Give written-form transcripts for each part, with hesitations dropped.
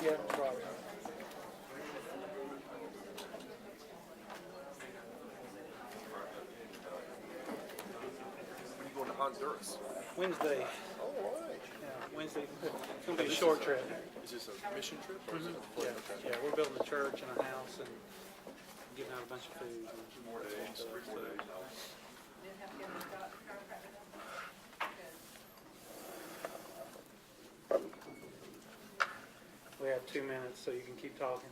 Yeah, probably. When you going to Honduras? Wednesday. Oh, all right. Yeah, Wednesday. It's going to be a short trip. Is this a mission trip or is it a plane? Yeah, yeah, we're building a church and a house and giving out a bunch of food. And 2 more days, 3 more days. we have 2 minutes, so you can keep talking.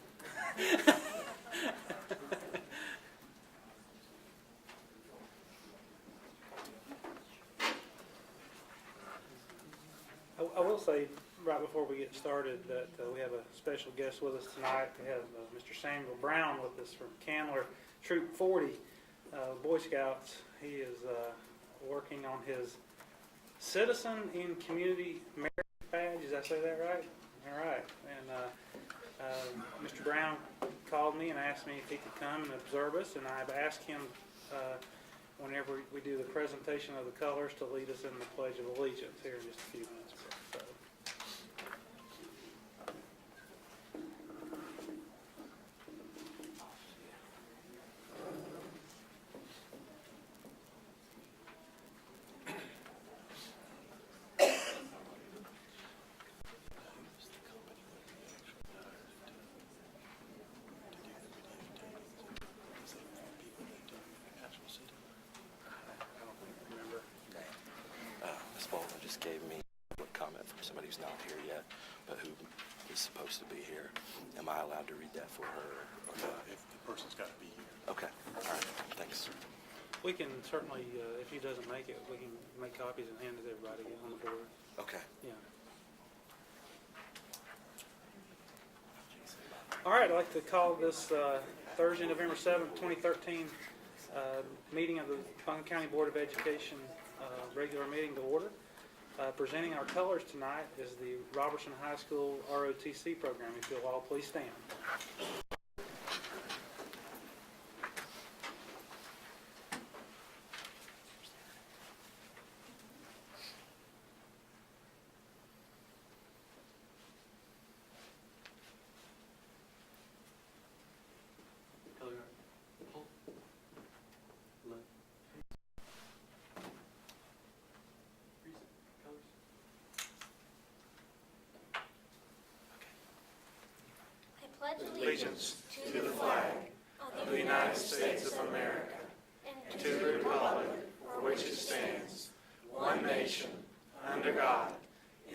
I will say, right before we get started, that we have a special guest with us tonight. We have Mr. Samuel Brown with us from Candler Troop 40, Boy Scouts. He is working on his Citizen in Community Merit badge. Did I say that right? All right. And Mr. Brown called me and asked me if he could come and observe us, and I've asked him whenever we do the presentation of the colors to lead us in the Pledge of Allegiance here in just a few minutes. So. Gave me a comment from somebody who's not here yet, but who is supposed to be here. Am I allowed to read that for her or not? If the person's got to be here. Okay. All right. Thanks. We can certainly, if he doesn't make it, we can make copies and hand it to everybody on the board. Okay. Yeah. All right, I'd like to call this Thursday, November 7th, 2013 meeting of the Buncombe County Board of Education regular meeting to order. Presenting our colors tonight is the Robertson High School ROTC program. If you'll all please stand. Allegiance to the flag of the United States of America and to the republic for which it stands, one nation, under God,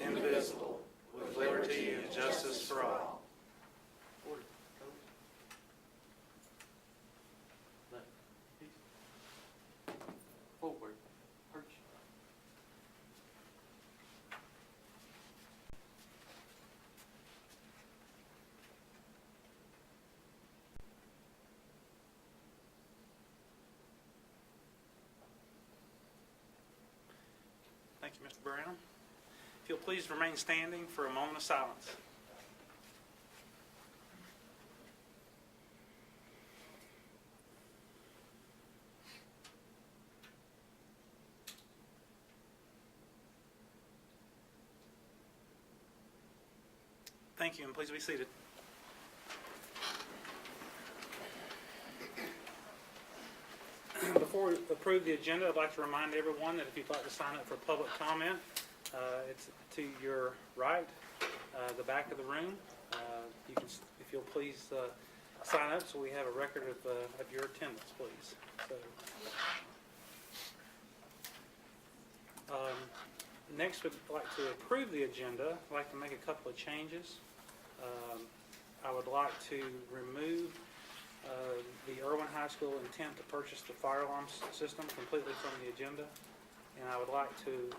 indivisible, with liberty and justice for all. Forward. Thank you, Mr. Brown. If you'll please remain standing for a moment of silence. Thank you, and please be seated. Before we approve the agenda, I'd like to remind everyone that if you'd like to sign up for public comment, it's to your right, the back of the room. You can, if you'll please sign up so we have a record of your attendance, please. So, next, we'd like to approve the agenda. I'd like to make a couple of changes. I would like to remove the Irwin High School intent to purchase the fire alarm system completely from the agenda. And I would like to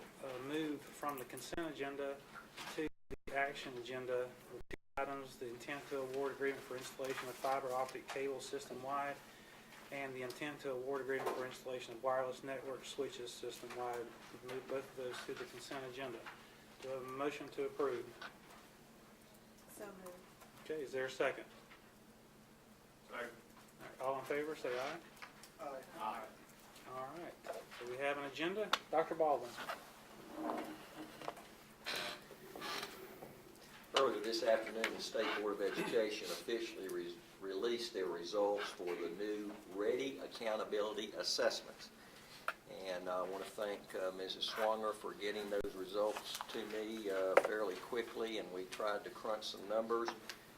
move from the consent agenda to the action agenda with 2 items: the intent to award agreement for installation of fiber optic cable system-wide and the intent to award agreement for installation of wireless network switches system-wide. Move both of those to the consent agenda. Do I have a motion to approve? So moved. Okay, is there a second? Second. All in favor, say aye. Aye. All right, so we have an agenda. Dr. Baldwin. Earlier this this afternoon, the State Board of Education officially released their results for the new Ready Accountability Assessments. And I want to thank Mrs. Swanger for getting those results to me fairly quickly, and we tried to crunch some numbers.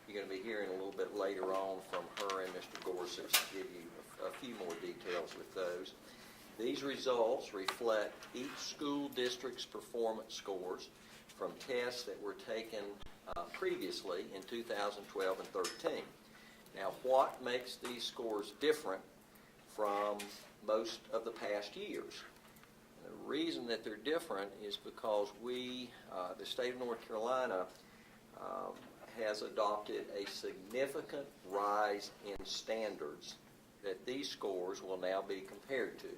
You're going to be hearing a little bit later on from her and Mr. Gorsuch to give you a few more details with those. These results reflect each school district's performance scores from tests that were taken previously in 2012 and 13. Now, what makes these scores different from most of the past years? And the reason that they're different is because we, the state of North Carolina, has adopted a significant rise in standards that these scores will now be compared to.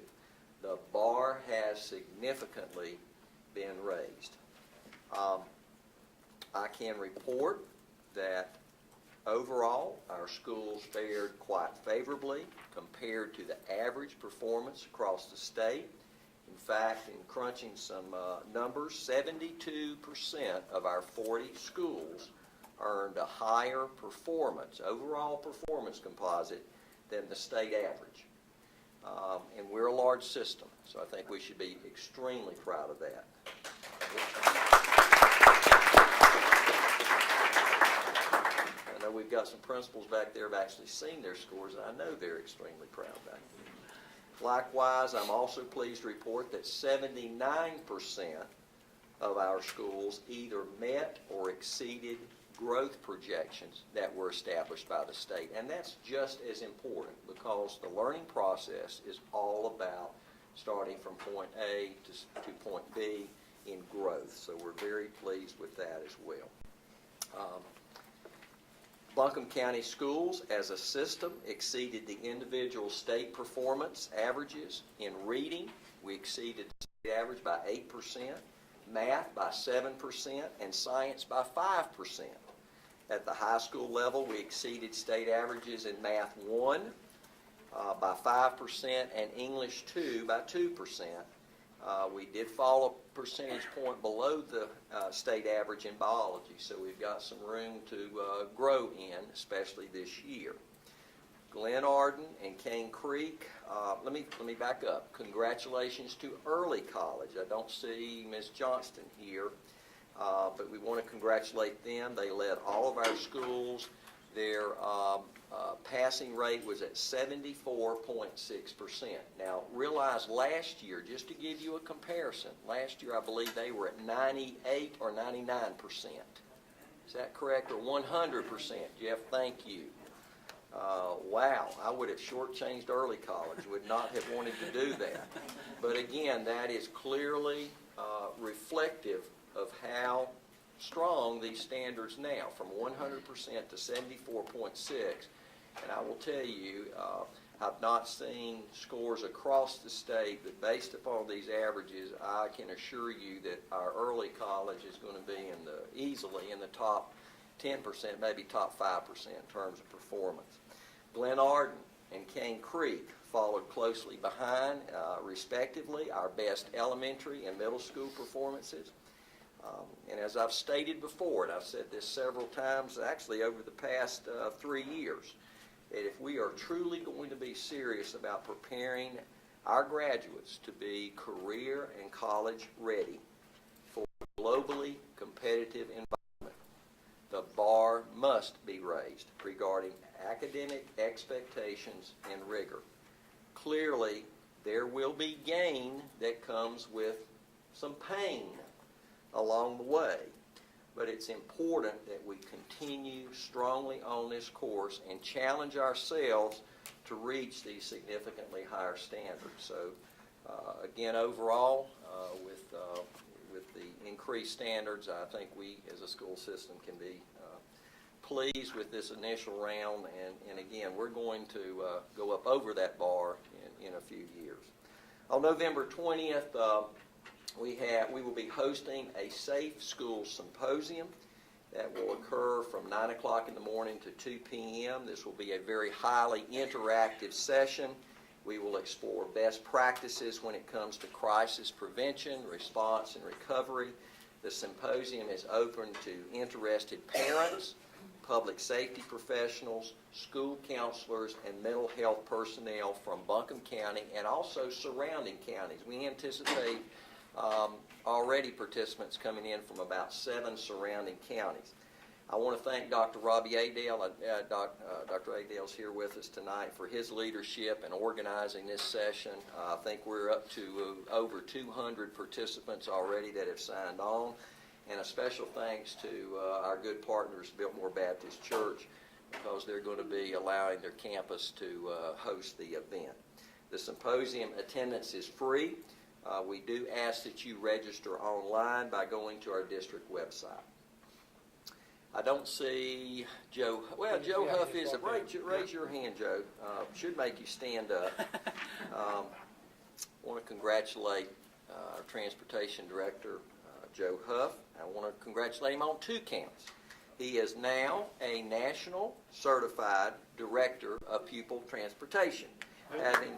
The bar has significantly been raised. I can report that overall our schools fared quite favorably compared to the average performance across the state. In fact, in crunching some numbers, 72% of our 40 schools earned a higher performance, overall performance composite, than the state average. And we're a large system, so I think we should be extremely proud of that. I know we've got some principals back there who have actually seen their scores, and I know they're extremely proud back there. Likewise, I'm also pleased to report that 79% of our schools either met or exceeded growth projections that were established by the state. And that's just as important because the learning process is all about starting from point A to point B in growth. So we're very pleased with that as well. Buncombe County Schools as a system exceeded the individual state performance averages. In reading, we exceeded the state average by 8%, math by 7%, and science by 5%. At the high school level, we exceeded state averages in Math 1 by 5% and English 2 by 2%. We did fall a percentage point below the state average in biology, so we've got some room to grow in, especially this year. Glen Arden and Cane Creek, let me back up. Congratulations to Early College. I don't see Ms. Johnston here. But we want to congratulate them. They led all of our schools. Their passing rate was at 74.6%. Now, realize last year, just to give you a comparison, last year I believe they were at 98 or 99%. Is that correct? Or 100%? Jeff, thank you. Wow, I would have shortchanged Early College, would not have wanted to do that. But again, that is clearly reflective of how strong these standards now, from 100% to 74.6. And I will tell you, I've not seen scores across the state, but based upon these averages, I can assure you that our Early College is going to be easily in the top 10%, maybe top 5% in terms of performance. Glen Arden and Cane Creek followed closely behind, respectively, our best elementary and middle school performances. And as I've stated before, and I've said this several times actually over the past 3 years, that if we are truly going to be serious about preparing our graduates to be career and college ready for a globally competitive environment, the bar must be raised regarding academic expectations and rigor. Clearly, there will be gain that comes with some pain along the way, but it's important that we continue strongly on this course and challenge ourselves to reach these significantly higher standards. So again, overall, with the increased standards, I think we as a school system can be pleased with this initial round, and again, we're going to go up over that bar in a few years. On November 20th, we will be hosting a Safe School Symposium that will occur from 9 o'clock in the morning to 2 p.m. This will be a very highly interactive session. We will explore best practices when it comes to crisis prevention, response, and recovery. The symposium is open to interested parents, public safety professionals, school counselors, and mental health personnel from Buncombe County and also surrounding counties. We anticipate already participants coming in from about 7 surrounding counties. I want to thank Dr. Robbie Adale. Dr. Adale's here with us tonight for his leadership in organizing this session. I think we're up to over 200 participants already that have signed on. And a special thanks to our good partners, Biltmore Baptist Church, because they're going to be allowing their campus to host the event. The symposium attendance is free. We do ask that you register online by going to our district website. I don't see Joe. Well, Joe Yeah, Huff he's is. walked in. Raise your hand, Joe. Should make you stand up. Want to congratulate our transportation director, Joe Huff. I want to congratulate him on 2 counts. He is now a national certified director of pupil transportation, having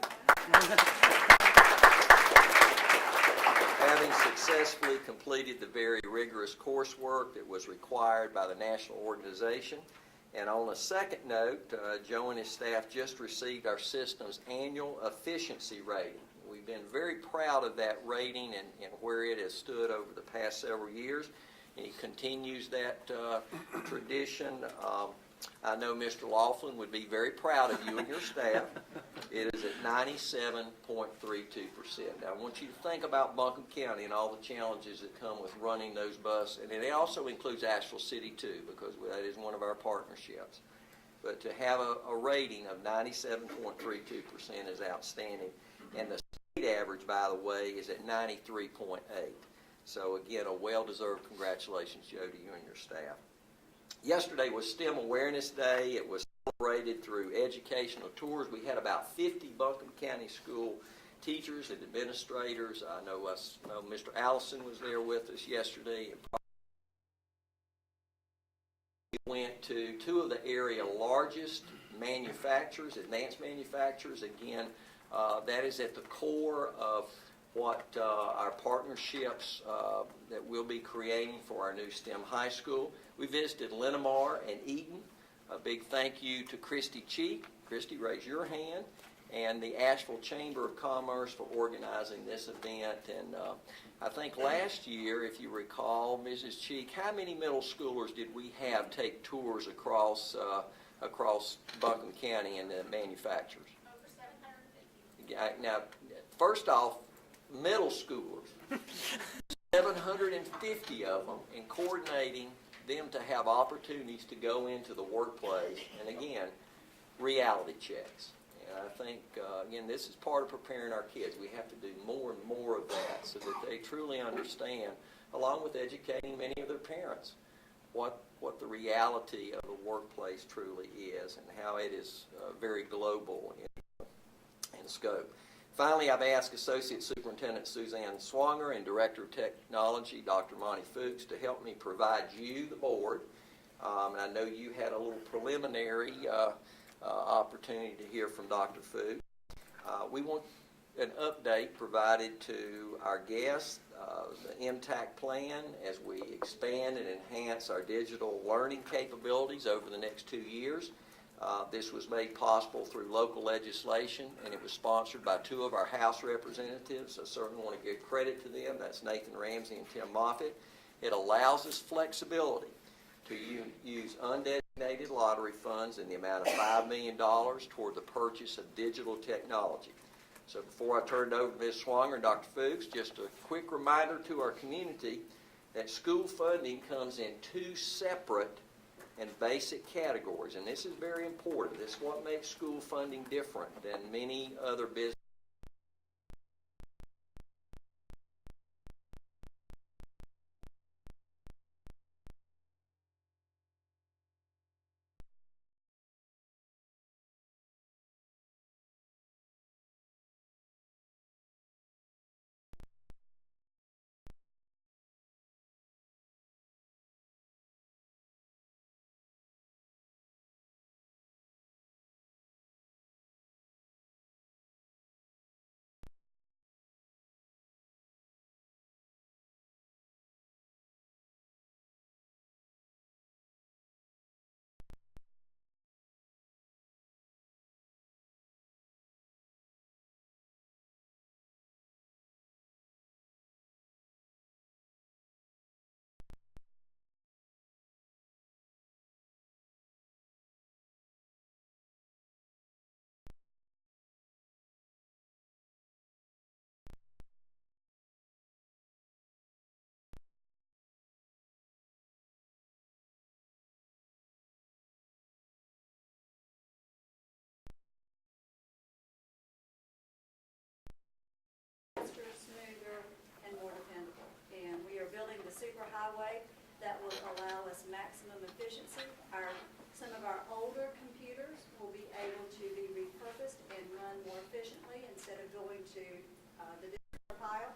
successfully completed the very rigorous coursework that was required by the national organization. And on a second note, Joe and his staff just received our system's annual efficiency rating. We've been very proud of that rating and where it has stood over the past several years. And he continues that tradition. I know Mr. Laughlin would be very proud of you and your staff. It is at 97.32%. Now, I want you to think about Buncombe County and all the challenges that come with running those buses. And it also includes Asheville City, too, because that is one of our partnerships. But to have a rating of 97.32% is outstanding. And the state average, by the way, is at 93.8. So, again, a well-deserved congratulations, Joe, to you and your staff. Yesterday was STEM Awareness Day. It was celebrated through educational tours. We had about 50 Buncombe County school teachers and administrators. I know Mr. Allison was there with us yesterday. We went to 2 of the area largest manufacturers, advanced manufacturers. Again, that is at the core of what our partnerships that we'll be creating for our new STEM high school. We visited Linamar and Eaton. A big thank you to Christy Cheek. Christy, raise your hand. And the Asheville Chamber of Commerce for organizing this event. And I think last year, if you recall, Mrs. Cheek, how many middle schoolers did we have take tours across Buncombe County and the manufacturers? Over 750. Now, first off, middle schoolers, 750 of them, and coordinating them to have opportunities to go into the workplace, and again, reality checks. And I think, again, this is part of preparing our kids. We have to do more and more of that so that they truly understand, along with educating many of their parents, what the reality of the workplace truly is and how it is very global in scope. Finally, I've asked Associate Superintendent Suzanne Swanger and Director of Technology, Dr. Monty Fuchs, to help me provide you, the board. And I know you had a little preliminary opportunity to hear from Dr. Fuchs. We want an update provided to our guests, the MTAC plan as we expand and enhance our digital learning capabilities over the next 2 years. This was made possible through local legislation, and it was sponsored by 2 of our House representatives. I certainly want to give credit to them. That's Nathan Ramsey and Tim Moffitt. It allows us flexibility to use undesignated lottery funds in the amount of $5 million toward the purchase of digital technology. So before I turn it over to Ms. Swanger and Dr. Fuchs, just a quick reminder to our community that school funding comes in 2 separate and basic categories, and this is very important. This is what makes school funding different than many other businesses. superhighway that will allow us maximum efficiency. Some of our older computers will be able to be repurposed and run more efficiently instead of going to the disk pile.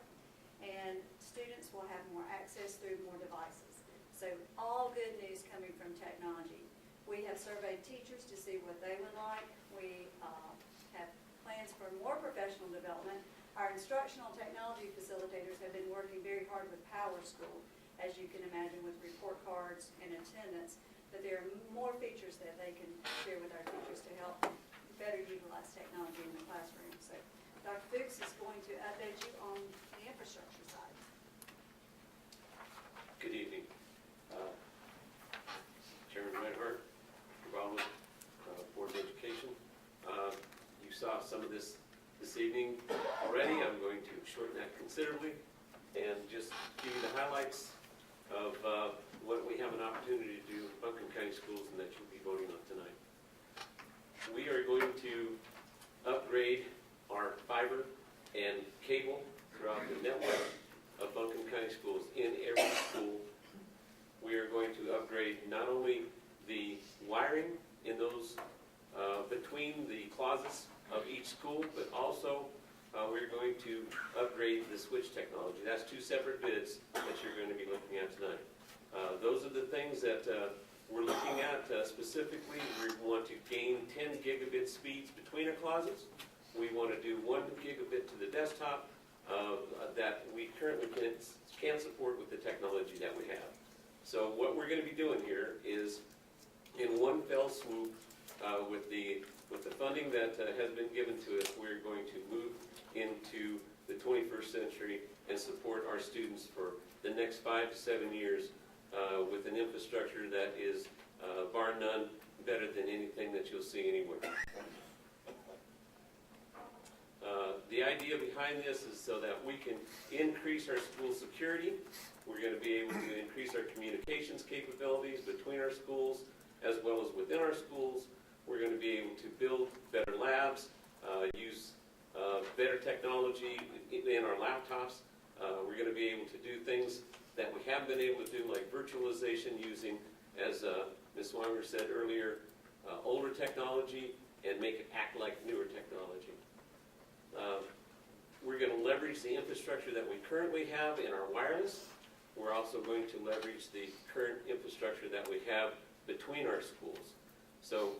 And students will have more access through more devices. So all good news coming from technology. We have surveyed teachers to see what they would like. We have plans for more professional development. Our instructional technology facilitators have been working very hard with Power School, as you can imagine, with report cards and attendance. But there are more features that they can share with our teachers to help better utilize technology in the classroom. So Dr. Fuchs is going to update you on the infrastructure side. Good evening. Chairman Reinhardt, Ronald, Board of Education. You saw some of this evening already. I'm going to shorten that considerably and just give you the highlights of what we have an opportunity to do in Buncombe County Schools and that you'll be voting on tonight. We are going to upgrade our fiber and cable throughout the network of Buncombe County Schools. In every school, we are going to upgrade not only the wiring in those between the closets of each school, but also we're going to upgrade the switch technology. That's two separate bids that you're going to be looking at tonight. Those are the things that we're looking at specifically. We want to gain 10 gigabit speeds between our closets. We want to do 1 gigabit to the desktop that we currently can support with the technology that we have. So what we're going to be doing here is, in one fell swoop, with the funding that has been given to us, we're going to move into the 21st century and support our students for the next 5 to 7 years with an infrastructure that is, bar none, better than anything that you'll see anywhere. The idea behind this is so that we can increase our school security. We're going to be able to increase our communications capabilities between our schools as well as within our schools. We're going to be able to build better labs, use better technology in our laptops. We're going to be able to do things that we haven't been able to do, like virtualization, using, as Ms. Swanger said earlier, older technology and make it act like newer technology. We're going to leverage the infrastructure that we currently have in our wireless. We're also going to leverage the current infrastructure that we have between our schools. So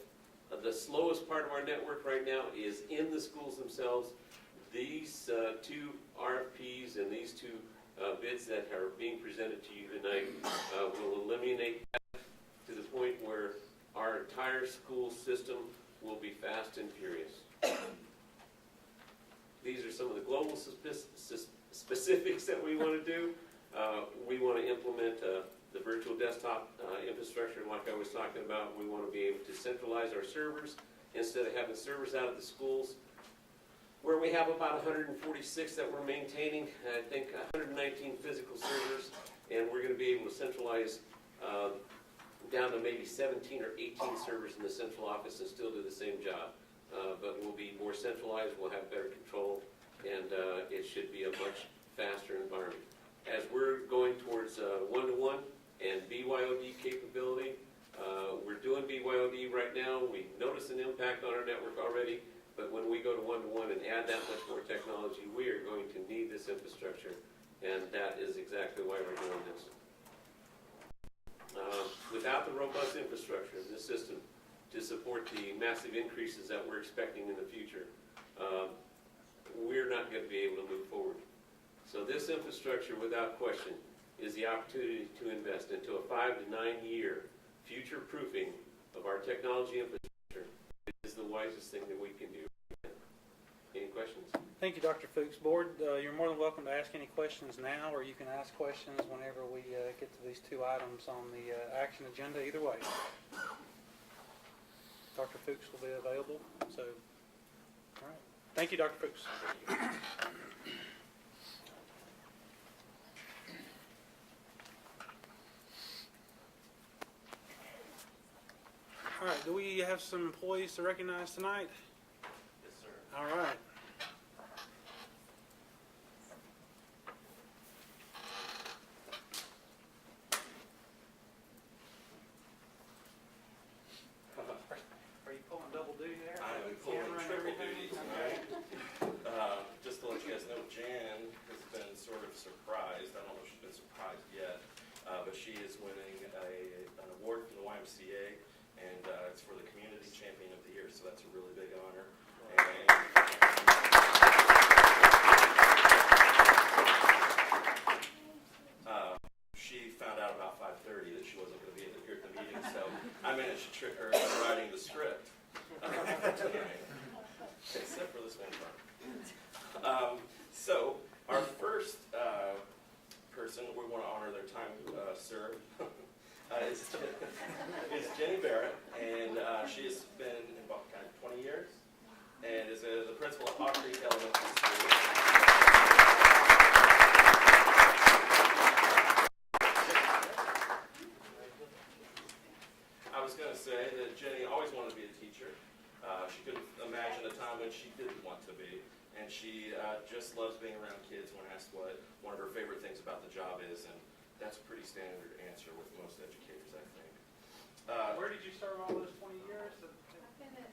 the slowest part of our network right now is in the schools themselves. These two RFPs and these two bids that are being presented to you tonight will eliminate that to the point where our entire school system will be fast and furious. These are some of the global specifics that we want to do. We want to implement the virtual desktop infrastructure, like I was talking about. We want to be able to centralize our servers instead of having servers out of the schools, where we have about 146 that we're maintaining. I think 119 physical servers, and we're going to be able to centralize down to maybe 17 or 18 servers in the central office and still do the same job. But we'll be more centralized, we'll have better control, and it should be a much faster environment. As we're going towards one-to-one and BYOD capability, we're doing BYOD right now. We notice an impact on our network already, but when we go to one-to-one and add that much more technology, we are going to need this infrastructure, and that is exactly why we're doing this. Without the robust infrastructure in this system to support the massive increases that we're expecting in the future, we're not going to be able to move forward. So this infrastructure, without question, is the opportunity to invest into a 5 to 9 year future proofing of our technology infrastructure. It is the wisest thing that we can do. Any questions? Thank you, Dr. Fuchs. Board, you're more than welcome to ask any questions now, or you can ask questions whenever we get to these two items on the action agenda. Either way, Dr. Fuchs will be available. So, all right. Thank you, Dr. Fuchs. All right. Do we have some employees to recognize tonight? Yes, sir. All right. found out about 5:30 that she wasn't going to be here at the meeting, so I managed to trick her into writing the script for tonight, except for this one part. So our first person we want to honor their time served is Jenny Barrett, and she has been involved 20 years, and is the principal at Hawk Creek Elementary School. I was going to say that Jenny always wanted to be a teacher. She couldn't imagine a time when she didn't want to be, and she just loves being around kids when asked what one of her favorite things about the job is, and that's a pretty standard answer with most educators, I think. Where did you serve all those 20 years? I've been at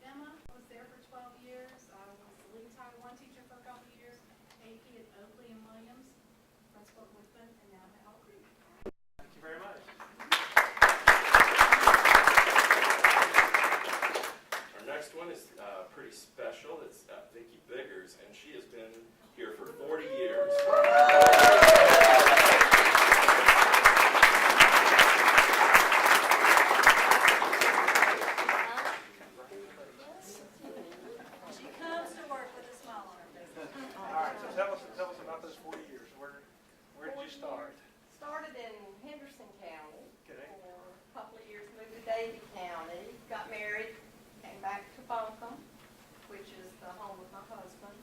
Emma, I was there for 12 years. I was the lead Title I teacher for a couple of years, AP at Oakley and Williams, principal at Woodman, and now at Hawk Creek. Thank you very much. Our next one is pretty special. It's Vicki Biggers, and she has been here for 40 years. She comes to work with a smile on her face. All right, so tell us about those 40 years. Where did you start? Started in Henderson County Okay. for a couple of years, moved to Davie County, got married, came back to Buncombe, which is the home of my husband,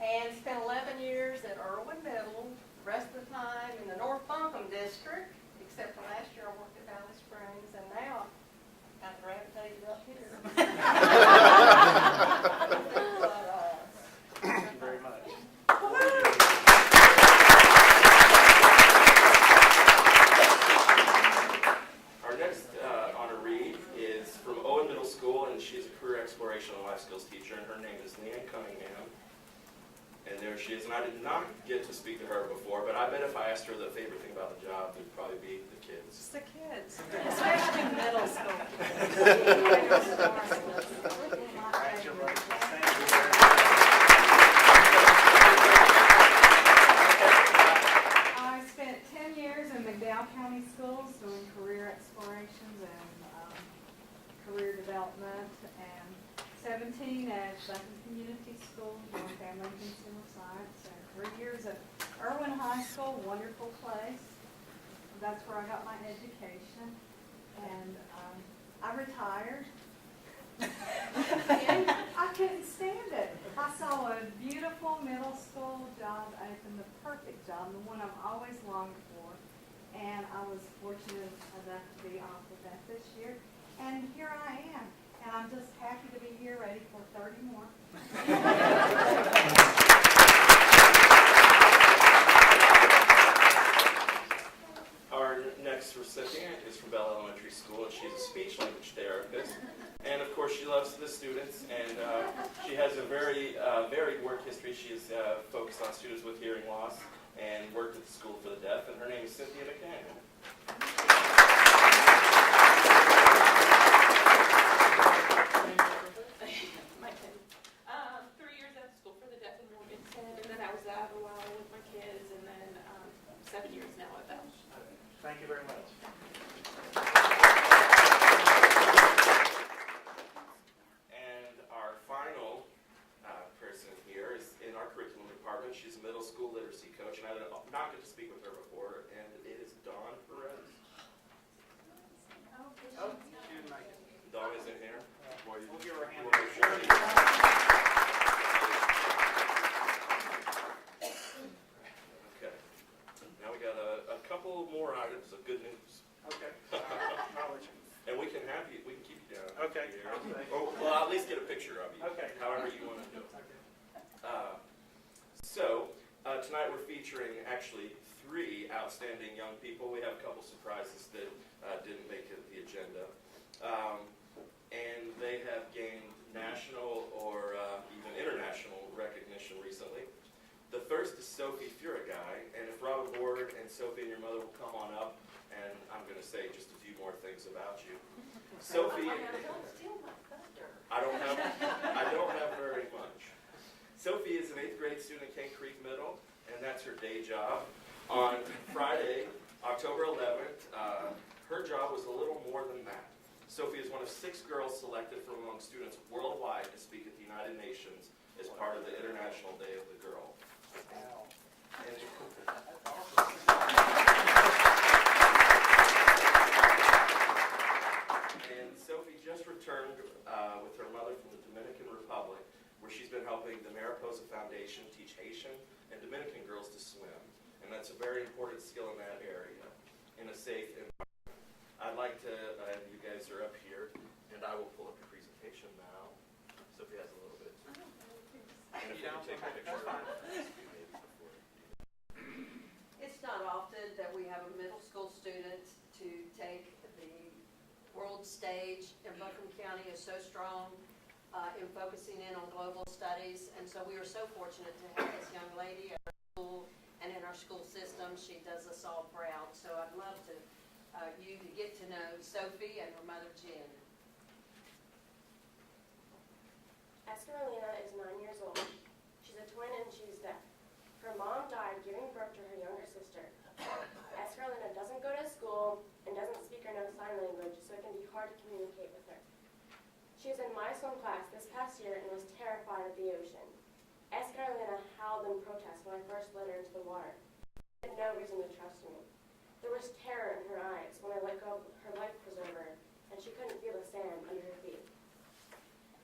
and spent 11 years at Irwin Middle, the rest of the time in the North Buncombe district, except for last year I worked at Valley Springs, and now I've kind of gravitated up here. Thank you very much. Our next honoree is from Owen Middle School, and she's a career exploration and life skills teacher, and her name is Leanne Cunningham. And there she is, and I did not get to speak to her before, but I bet if I asked her the favorite thing about the job, it would probably be the kids. It's the kids, especially middle school. Congratulations. Thank you very much. I spent 10 years in McDowell County Schools doing career explorations and career development, and 17 at Buncombe Community School doing family and consumer science, and 3 years at Irwin High School, wonderful place. That's where I got my education, and I retired. And I couldn't stand it. I saw a beautiful middle school job open, the perfect job, the one I've always longed for. And I was fortunate enough to be offered that this year. And here I am. And I'm just happy to be here, ready for 30 more. Our next recipient is from Bell Elementary School, and she's a speech language therapist. And of course, she loves the students, and she has a very varied work history. She is focused on students with hearing loss and worked at the School for the Deaf, and her name is Cynthia McCann. My kid. 3 years at the School for the Deaf in Morganton, and then I was out a while with my kids, and then 7 years now at Bell. Thank you very much. And our final person here is in our curriculum department. She's a middle school literacy coach, and I did not get to speak with her before, and it is Dawn Perez. Oh, she didn't make it. Dawn is in here. We'll give her a hand. Okay. Now we got a couple more items of good news. Okay. I'll let you. And we can have you, we can keep you down. Okay. Here. Or, well, at least get a picture of you. Okay. However you want to do it. Okay. Tonight we're featuring actually 3 outstanding young people. We have a couple surprises that didn't make it the agenda. And they have gained national or even international recognition recently. The first is Sophie Furaguy, and if Robert Ward and Sophie and your mother will come on up, and I'm going to say just a few more things about you. Sophie, Don't steal my thunder. I don't have very much. Sophie is an 8th grade student at Cane Creek Middle, and that's her day job. On Friday, October 11th, her job was a little more than that. Sophie is one of 6 girls selected from among students worldwide to speak at the United Nations as part of the International Day of the Girl. And Sophie just returned with her mother from the Dominican Republic, where she's been helping the Mariposa Foundation teach Haitian and Dominican girls to swim. And that's a very important skill in that area, in a safe environment. I'd like to, you guys are up here, and I will pull up your presentation now. Sophie has a little bit. And if you can take a picture. It's not often that we have a middle school student to take the world stage, and Buncombe County is so strong in focusing in on global studies, and so we are so fortunate to have this young lady at our school and in our school system. She does us all proud, so I'd love to you to get to know Sophie and her mother Jen. Escarolina is 9 years old. She's a twin and she's deaf. Her mom died giving birth to her younger sister. Escarolina doesn't go to school and doesn't speak or know sign language, so it can be hard to communicate with her. She was in my swim class this past year and was terrified of the ocean. Escarolina howled in protest when I first let her into the water. She had no reason to trust me. There was terror in her eyes when I let go of her life preserver, and she couldn't feel the sand under her feet.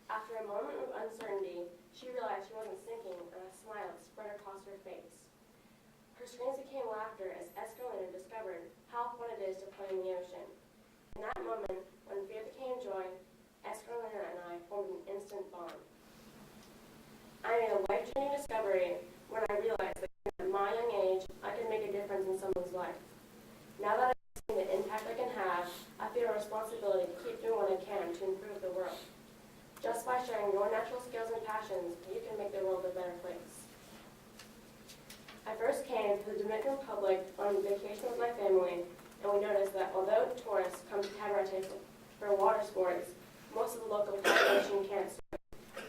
After a moment of uncertainty, she realized she wasn't sinking, and a smile spread across her face. Her screams became laughter as Escarolina discovered how fun it is to play in the ocean. In that moment, when fear became joy, Escarolina and I formed an instant bond. I made a life-changing discovery when I realized that at my young age, I could make a difference in someone's life. Now that I've seen the impact I can have, I feel a responsibility to keep doing what I can to improve the world. Just by sharing your natural skills and passions, you can make the world a better place. I first came to the Dominican Republic on vacation with my family, and we noticed that although tourists come to Cabarete for water sports, most of the local population can't swim,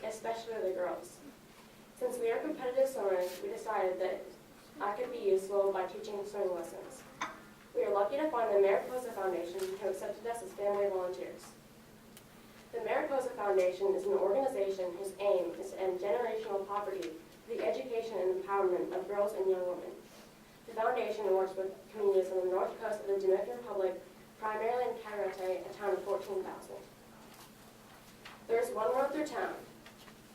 especially the girls. Since we are competitive swimmers, we decided that I could be useful by teaching swimming lessons. We are lucky to find the Mariposa Foundation who accepted us as family volunteers. The Mariposa Foundation is an organization whose aim is to end generational poverty through the education and empowerment of girls and young women. The foundation works with communities on the north coast of the Dominican Republic, primarily in Cabarete, a town of 14,000. There is one road through town.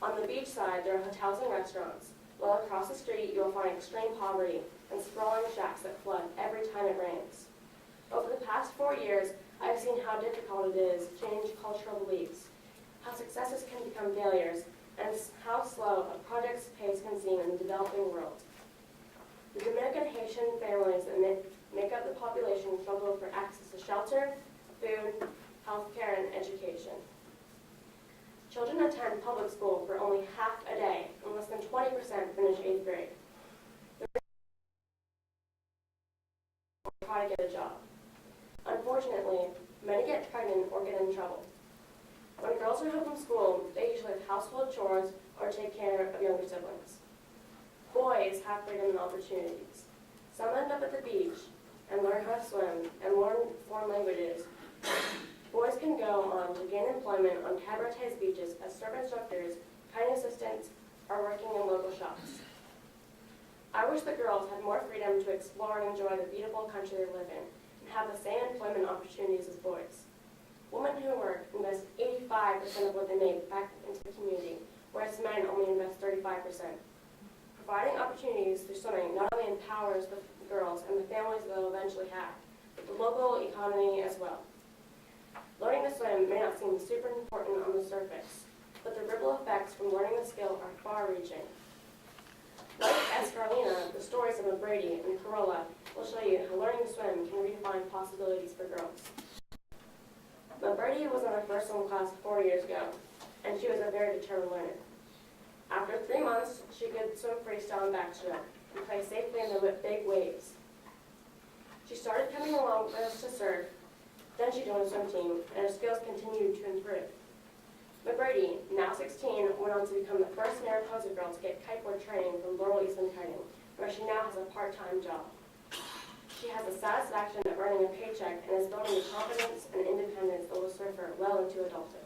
On the beach side, there are hotels and restaurants, while across the street you will find extreme poverty and sprawling shacks that flood every time it rains. Over the past 4 years, I have seen how difficult it is to change cultural beliefs, how successes can become failures, and how slow a project's pace can seem in the developing world. The Dominican Haitian families that make up the population struggle for access to shelter, food, healthcare, and education. Children attend public school for only half a day, and less than 20% finish 8th grade. Try to get a job. Unfortunately, many get pregnant or get in trouble. When girls are home from school, they usually have household chores or take care of younger siblings. Boys have freedom and opportunities. Some end up at the beach and learn how to swim and learn foreign languages. Boys can go on to gain employment on Cabarete's beaches as surf instructors, kiting assistants, or working in local shops. I wish the girls had more freedom to explore and enjoy the beautiful country they live in and have the same employment opportunities as boys. Women who work invest 85% of what they make back into the community, whereas men only invest 35%. Providing opportunities through swimming not only empowers the girls and the families they'll eventually have, but the local economy as well. Learning to swim may not seem super important on the surface, but the ripple effects from learning the skill are far-reaching. Like Escarolina, the stories of Brady and Corolla will show you how learning to swim can redefine possibilities for girls. Brady was in her first swim class 4 years ago, and she was a very determined learner. After 3 months, she could swim freestyle and backstroke and play safely in the big waves. She started coming along with us to surf, then she joined a swim team, and her skills continued to improve. McBrady, now 16, went on to become the first Mariposa girl to get kiteboard training from Laurel Eastman Kiting, where she now has a part-time job. She has the satisfaction of earning a paycheck and is building the confidence and independence that will serve her well into adulthood.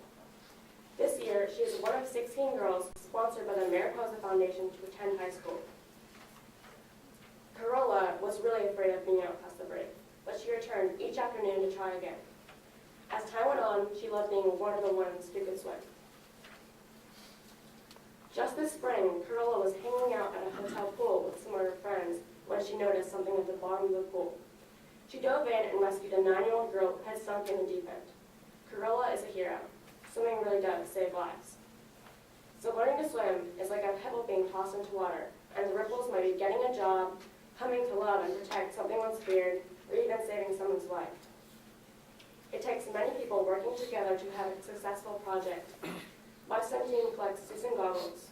This year, she is one of 16 girls sponsored by the Mariposa Foundation to attend high school. Carola was really afraid of being out past the break, but she returned each afternoon to try again. As time went on, she loved being one of the ones who could swim. Just this spring, Carola was hanging out at a hotel pool with some of her friends when she noticed something at the bottom of the pool. She dove in and rescued a 9-year-old girl who had sunk in the deep end. Carola is a hero. Swimming really does save lives. So learning to swim is like a pebble being tossed into water, and the ripples might be getting a job, coming to love and protect something once feared, or even saving someone's life. It takes many people working together to have a successful project. My swim team collects Susan goggles.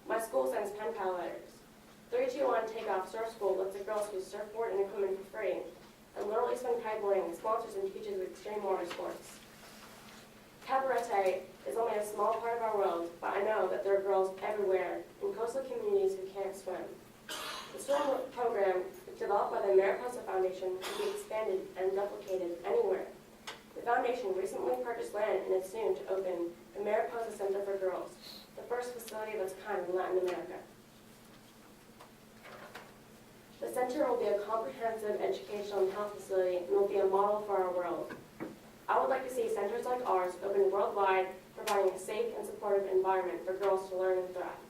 My school sends pen pal letters. 321 Takeoff Surf School lets the girls use surfboard and equipment for free. And Little Eastman Kiteboarding sponsors and teaches extreme water sports. Cabarete is only a small part of our world, but I know that there are girls everywhere in coastal communities who can't swim. The swim program developed by the Mariposa Foundation can be expanded and replicated anywhere. The foundation recently purchased land and is soon to open the Mariposa Center for Girls, the first facility of its kind in Latin America. The center will be a comprehensive educational and health facility and will be a model for our world. I would like to see centers like ours open worldwide, providing a safe and supportive environment for girls to learn and thrive.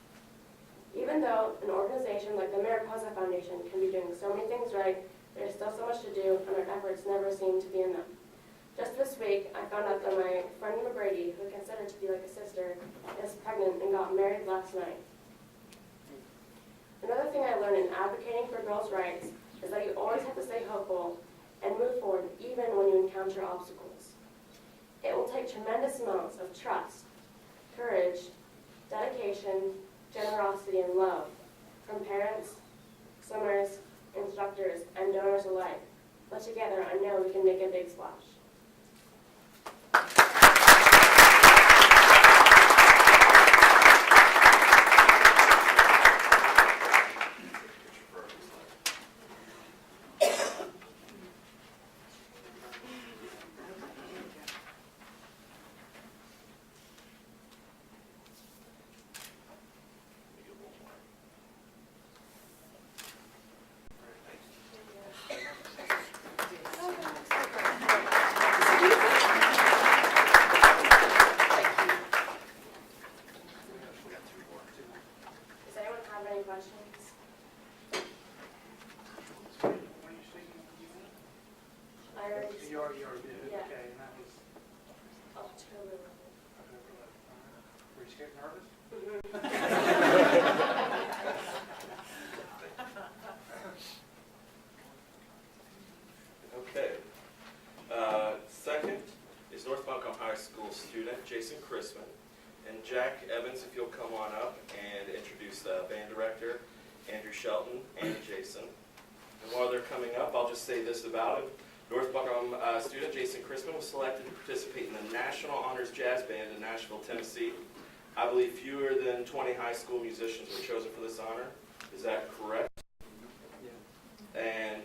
Even though an organization like the Mariposa Foundation can be doing so many things right, there is still so much to do and our efforts never seem to be enough. Just this week, I found out that my friend McGrady, who I consider to be like a sister, is pregnant and got married last night. Another thing I learned in advocating for girls' rights is that you always have to stay hopeful and move forward even when you encounter obstacles. It will take tremendous amounts of trust, courage, dedication, generosity, and love from parents, swimmers, instructors, and donors alike. But together, I know we can make a big splash. Does anyone have any questions? I already. You already did, Yeah. okay, and that was October. Were you scared, nervous? Okay. Second is North Buncombe High School student Jason Chrisman. And Jack Evans, if you'll come on up and introduce the band director, Andrew Shelton, and Jason. And while they're coming up, I'll just say this about him. North Buncombe student Jason Chrisman was selected to participate in the National Honors Jazz Band in Nashville, Tennessee. I believe fewer than 20 high school musicians were chosen for this honor. Is that correct? Yeah. And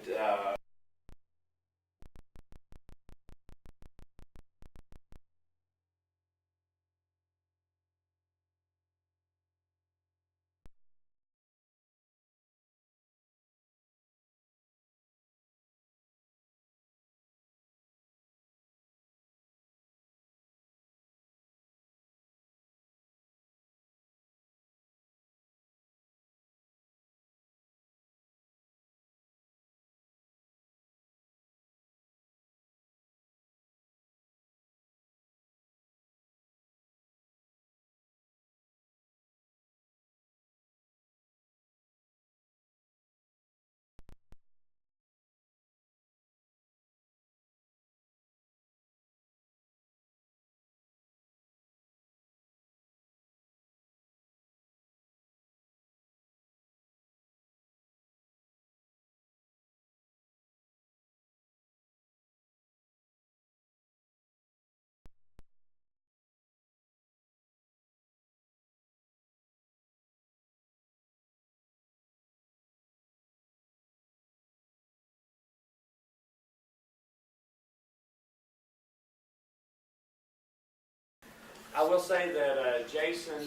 I will say that Jason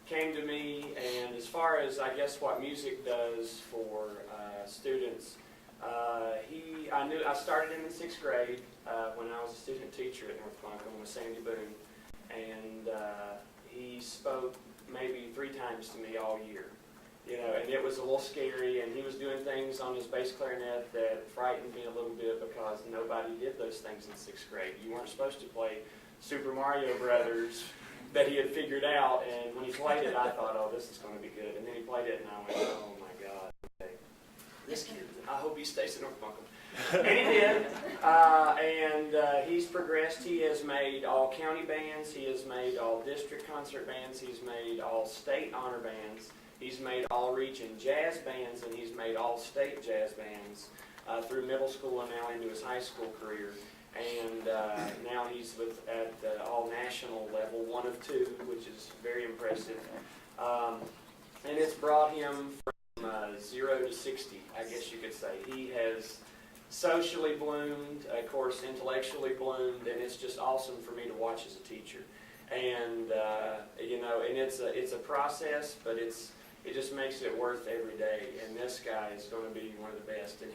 came to me, and as far as I guess what music does for students, I started him in 6th grade when I was a student teacher at North Buncombe with Sandy Boone, and he spoke maybe 3 times to me all year. And it was a little scary, and he was doing things on his bass clarinet that frightened me a little bit because nobody did those things in 6th grade. You weren't supposed to play Super Mario Brothers that he had figured out, and when he played it, I thought, oh, this is going to be good. And then he played it, and I went, oh my God, okay. This kid, I hope he stays in North Buncombe. And he did, and he's progressed. He has made all county bands, he has made all district concert bands, he's made all state honor bands, he's made all region jazz bands, and he's made all state jazz bands through middle school and now into his high school career. And now he's at the all-national level, 1 of 2, which is very impressive. And it's brought him from 0 to 60, I guess you could say. He has socially bloomed, of course, intellectually bloomed, and it's just awesome for me to watch as a teacher. And and it's a process, but it just makes it worth every day. And this guy is going to be one of the best. And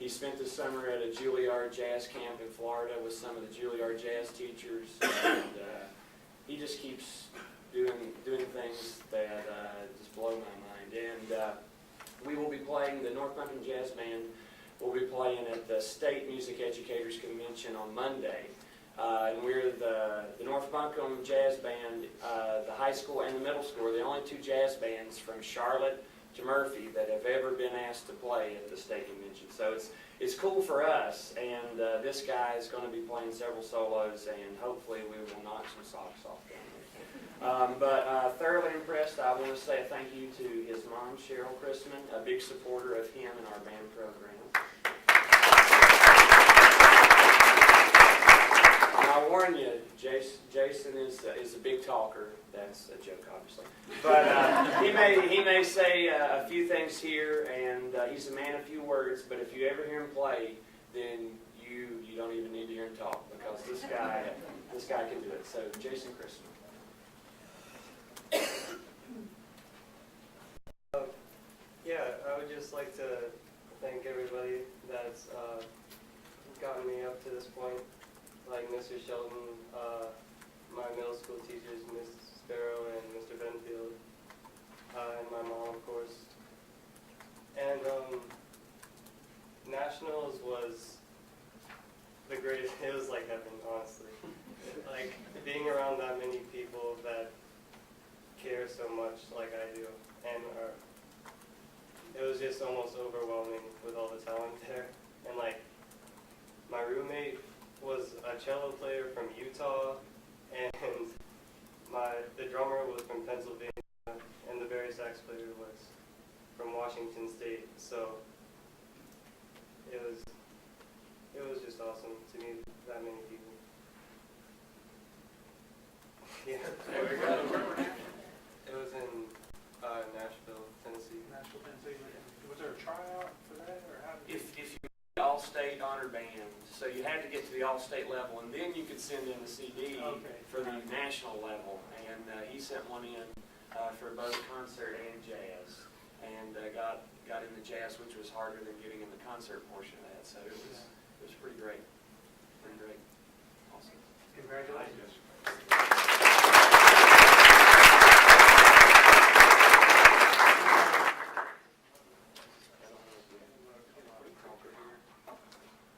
he spent the summer at a Juilliard jazz camp in Florida with some of the Juilliard jazz teachers, and he just keeps doing things that just blow my mind. And we will be playing, the North Buncombe Jazz Band will be playing at the State Music Educators Convention on Monday. And we're the North Buncombe Jazz Band, the high school and the middle school, are the only 2 jazz bands from Charlotte to Murphy that have ever been asked to play at the state convention. So it's cool for us, and this guy is going to be playing several solos, and hopefully we will knock some socks off down there. But thoroughly impressed. I want to say a thank you to his mom, Cheryl Chrisman, a big supporter of him and our band program. I warn you, Jason is a big talker. That's a joke, obviously. But he may say a few things here, and he's a man of few words. But if you ever hear him play, then you don't even need to hear him talk, because this guy can do it. So, Jason Christmas. I would just like to thank everybody that's gotten me up to this point. Like Mr. Shelton, my middle school teachers, Ms. Sparrow and Mr. Benfield, and my mom, of course. And Nationals was the greatest. It was like heaven, honestly. Like being around that many people that care so much like I do, and it was just almost overwhelming with all the talent there. And like my roommate was a cello player from Utah, and the drummer was from Pennsylvania, and the bass sax player was from Washington State. So it was just awesome to meet that many people. Yeah. It was in Nashville, Tennessee. Nashville, Tennessee. Was there a tryout for that, or how did If you all-state honor band, so you had to get to the all-state level, and then you could send in the CD for the national level. And he sent one in for both concert and jazz, and got in the jazz, which was harder than getting in the concert portion of that. So it was pretty great, awesome. Congratulations.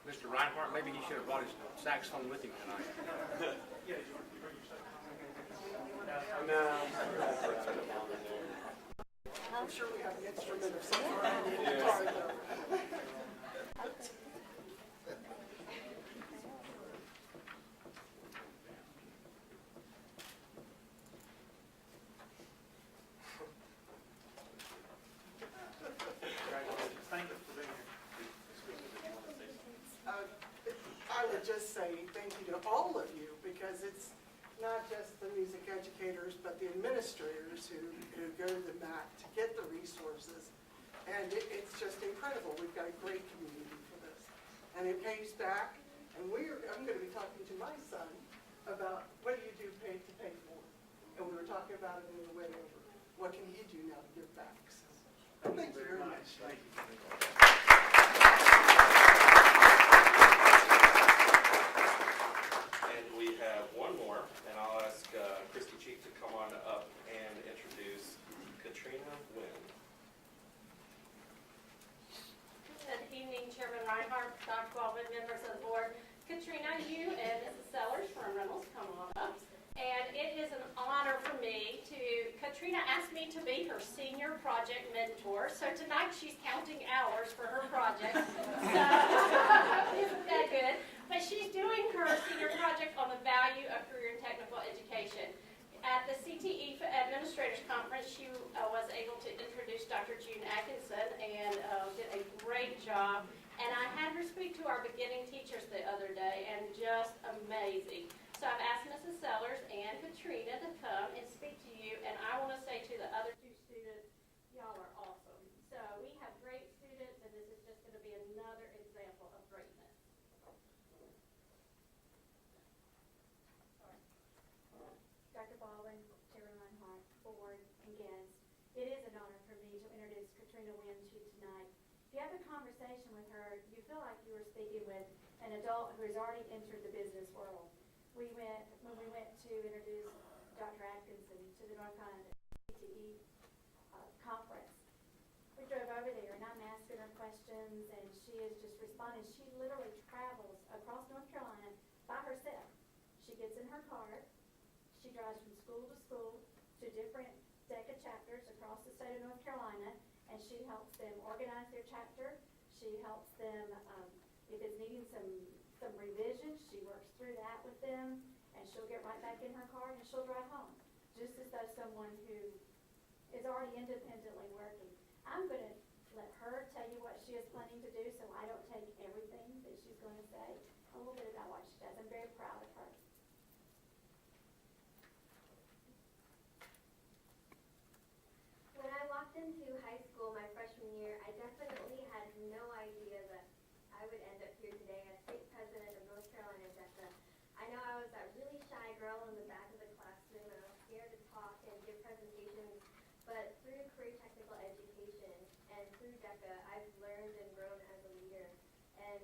Mr. Reinhardt, maybe he should have brought his saxophone with him tonight. I'm sure we have an instrument of some kind. I would just say thank you to all of you, because it's not just the music educators, but the administrators who go to the mat to get the resources. And it's just incredible. We've got a great community for this. And it pays back. And I'm going to be talking to my son about what do you do to pay for it? And we were talking about it in the way over. What can he do now to give back? So, thank you very much. Thank you. And we have one more, and I'll ask Christy Cheek to come on up and introduce Katrina Wynn. Good evening, Chairman Reinhardt, Dr. Baldwin, members of the board. Katrina, you and Mrs. Sellers from Reynolds, come on up. And it is an honor for me Katrina asked me to be her senior project mentor, so tonight she's counting hours for her project. So, isn't that good? But she's doing her senior project on the value of career and technical education. At the CTE Administrators Conference, she was able to introduce Dr. June Atkinson and did a great job. And I had her speak to our beginning teachers the other day, and just amazing. So I've asked Mrs. Sellers and Katrina to come and speak to you, and I want to say to the other two students, y'all are awesome. So we have great students, and this is just going to be another example of greatness. Dr. Baldwin, Chairman Reinhardt, board, and guests, it is an honor for me to introduce Katrina Wynn to you tonight. If you have a conversation with her, you feel like you were speaking with an adult who has already entered the business world. When we went to introduce Dr. Atkinson to the North Carolina CTE conference, we drove over there and I'm asking her questions and she is just responding. She literally travels across North Carolina by herself. She gets in her car, she drives from school to school to different DECA chapters across the state of North Carolina, and she helps them organize their chapter. She helps them, if it's needing some revisions, she works through that with them, and she'll get right back in her car and she'll drive home, just as though someone who is already independently working. I'm going to let her tell you what she is planning to do, so I don't take everything that she's going to say, a little bit about what she does. I'm very proud of her. When I walked into high school my freshman year, I definitely had no idea that I would end up here today as state president of North Carolina DECA. I know I was that really shy girl in the back of the classroom and I was scared to talk and give presentations, but through career technical education and through DECA, I've learned and grown as a leader. And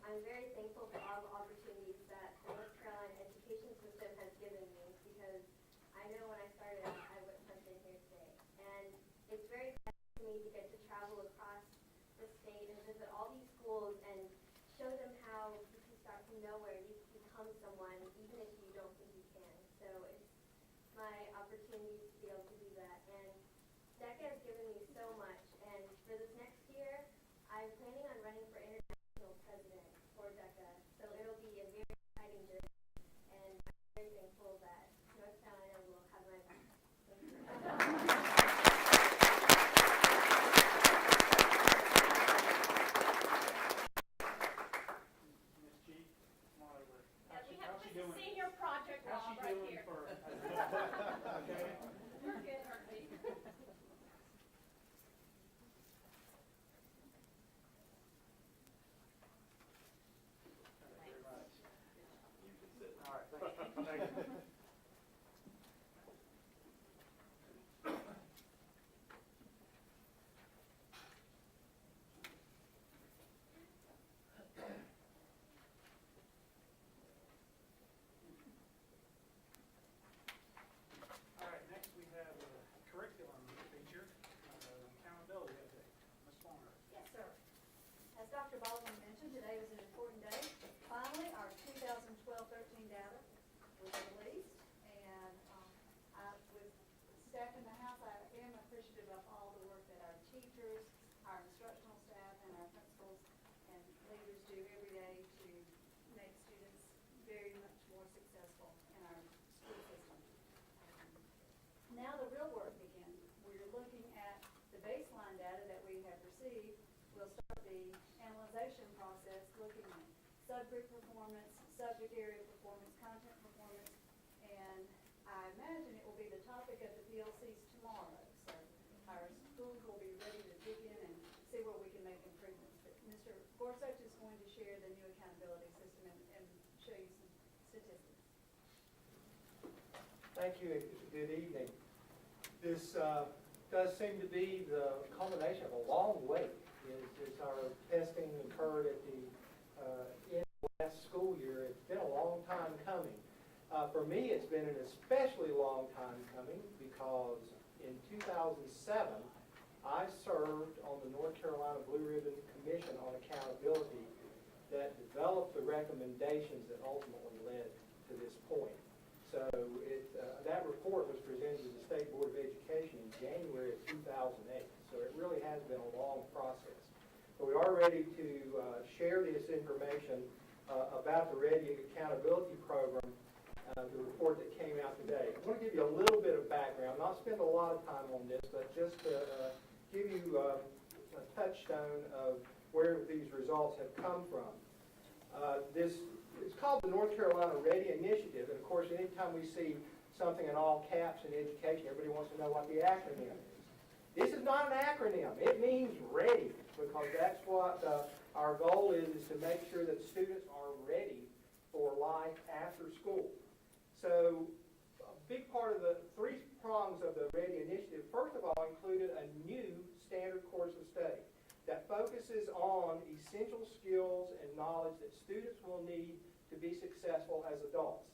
I'm very thankful for all the opportunities that the North Carolina education system has given me, because I know when I started out, I wouldn't have been here today. And it's very exciting to me to get to travel across the state and visit all these schools and show them how you can start from nowhere, you can become someone even if you don't think you can. So it's my opportunity to be able to do that. And DECA has given me so much, and for this next year, I'm planning on running for international president for DECA. So it'll be a very exciting journey, and I'm very thankful that North Carolina will have my back. Thank you. Ms. G, come on over. Yeah, we have How's she this doing? senior project How's she log right doing here. for? Okay. We're good, aren't we? Thank you very much. All right, thank you. All right, next we have a curriculum feature, accountability update. Ms. Farmer. Yes, sir. As Dr. Baldwin mentioned, today was an important day. Finally, our 2012-13 data was released, and with staff in the house, I am appreciative of all the work that our teachers, our instructional staff, and our principals and leaders do every day to make students very much more successful in our school system. Now the real work begins. We're looking at the baseline data that we have received. We'll start the analyzation process, looking at subgroup performance, subject area performance, content performance, and I imagine it will be the topic of the PLCs tomorrow. So our schools will be ready to dig in and see where we can make improvements. But Mr. Gorsuch is going to share the new accountability system and show you some statistics. Thank you. Good evening. This does seem to be the culmination of a long wait. As our testing occurred at the end of last school year, it's been a long time coming. For me, it's been an especially long time coming because in 2007, I served on the North Carolina Blue Ribbon Commission on Accountability that developed the recommendations that ultimately led to this point. So that report was presented to the State Board of Education in January of 2008. So it really has been a long process. But we are ready to share this information about the Ready Accountability Program, the report that came out today. I want to give you a little bit of background, not spend a lot of time on this, but just to give you a touchstone of where these results have come from. It's called the North Carolina Ready Initiative, and of course, anytime we see something in all caps in education, everybody wants to know what the acronym is. This is not an acronym. It means ready, because that's what our goal is to make sure that students are ready for life after school. So a big part of the three prongs of the Ready Initiative, first of all, included a new standard course of study that focuses on essential skills and knowledge that students will need to be successful as adults.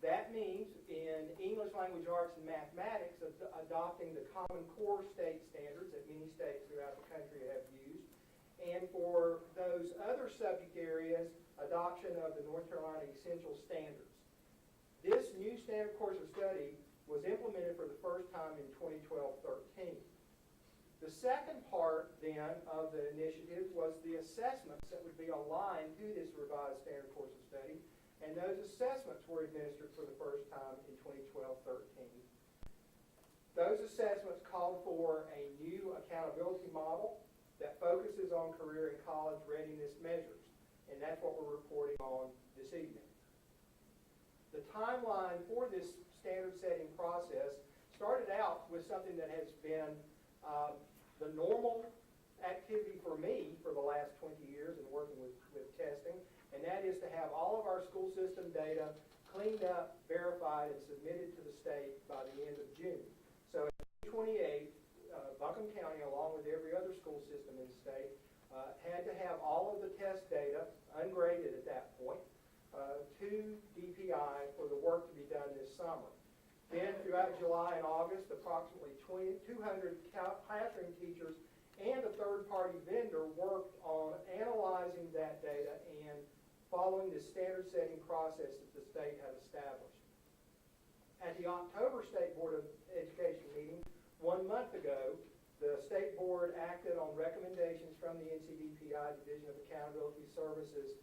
That means in English, language arts, and mathematics, adopting the Common Core state standards that many states throughout the country have used. And for those other subject areas, adoption of the North Carolina Essential Standards. This new standard course of study was implemented for the first time in 2012-13. The second part, then, of the initiative was the assessments that would be aligned to this revised standard course of study, and those assessments were administered for the first time in 2012-13. Those assessments called for a new accountability model that focuses on career and college readiness measures, and that's what we're reporting on this evening. The timeline for this standard setting process started out with something that has been the normal activity for me for the last 20 years in working with testing, and that is to have all of our school system data cleaned up, verified, and submitted to the state by the end of June. So in 28, Buncombe County, along with every other school system in the state, had to have all of the test data ungraded at that point to DPI for the work to be done this summer. Then throughout July and August, approximately 200 classroom teachers and a third-party vendor worked on analyzing that data and following the standard setting process that the state had established. At the October State Board of Education meeting 1 month ago, the State Board acted on recommendations from the NCDPI Division of Accountability Services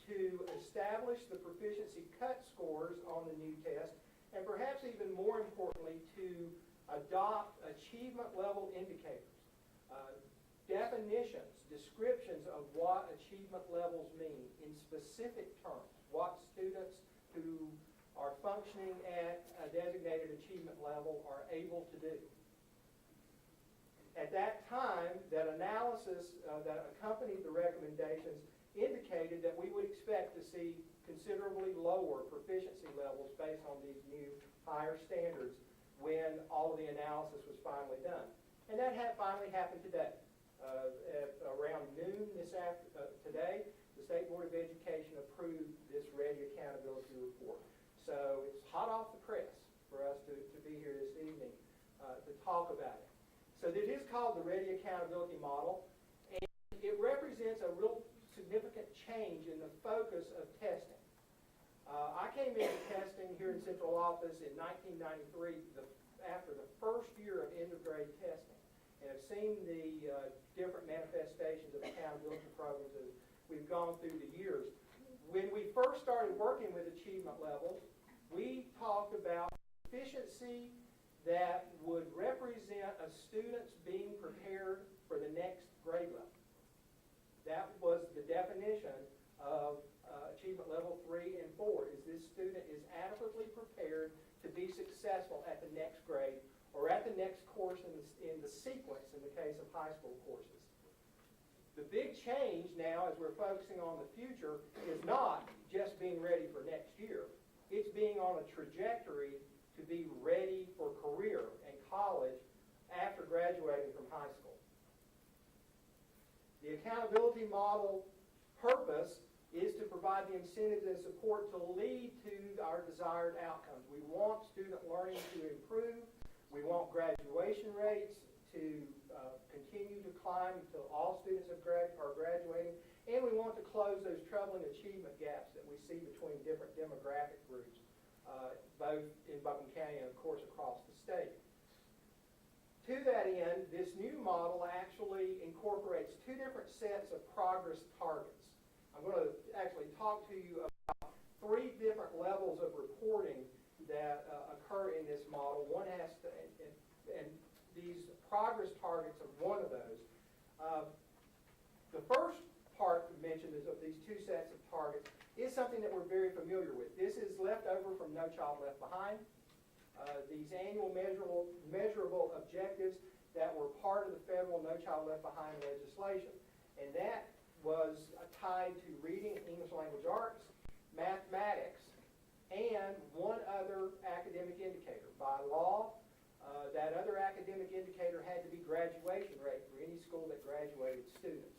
to establish the proficiency cut scores on the new test, and perhaps even more importantly, to adopt achievement level indicators, definitions, descriptions of what achievement levels mean in specific terms, what students who are functioning at a designated achievement level are able to do. At that time, that analysis that accompanied the recommendations indicated that we would expect to see considerably lower proficiency levels based on these new higher standards when all of the analysis was finally done. And that finally happened today. At around noon today, the State Board of Education approved this Ready Accountability Report. So it's hot off the press for us to be here this evening to talk about it. So it is called the Ready Accountability Model, and it represents a real significant change in the focus of testing. I came into testing here in central office in 1993 after the first year of end-of-grade testing, and have seen the different manifestations of accountability programs as we've gone through the years. When we first started working with achievement levels, we talked about efficiency that would represent a student's being prepared for the next grade level. That was the definition of achievement level 3 and 4, is this student is adequately prepared to be successful at the next grade or at the next course in the sequence in the case of high school courses. The big change now as we're focusing on the future is not just being ready for next year. It's being on a trajectory to to be ready for career and college after graduating from high school. The accountability model purpose is to provide the incentives and support to lead to our desired outcomes. We want student learning to improve. We want graduation rates to continue to climb until all students are graduating. And we want to close those troubling achievement gaps that we see between different demographic groups, both in Buncombe County and, of course, across the state. To that end, this new model actually incorporates two different sets of progress targets. I'm going to actually talk to you about three different levels of reporting that occur in this model. One has to, and these progress targets are one of those. The first part mentioned is of these two sets of targets is something that we're very familiar with. This is left over from No Child Left Behind. These annual measurable objectives that were part of the federal No Child Left Behind legislation. And that was tied to reading, English language arts, mathematics, and one other academic indicator. By law, that other academic indicator had to be graduation rate for any school that graduated students.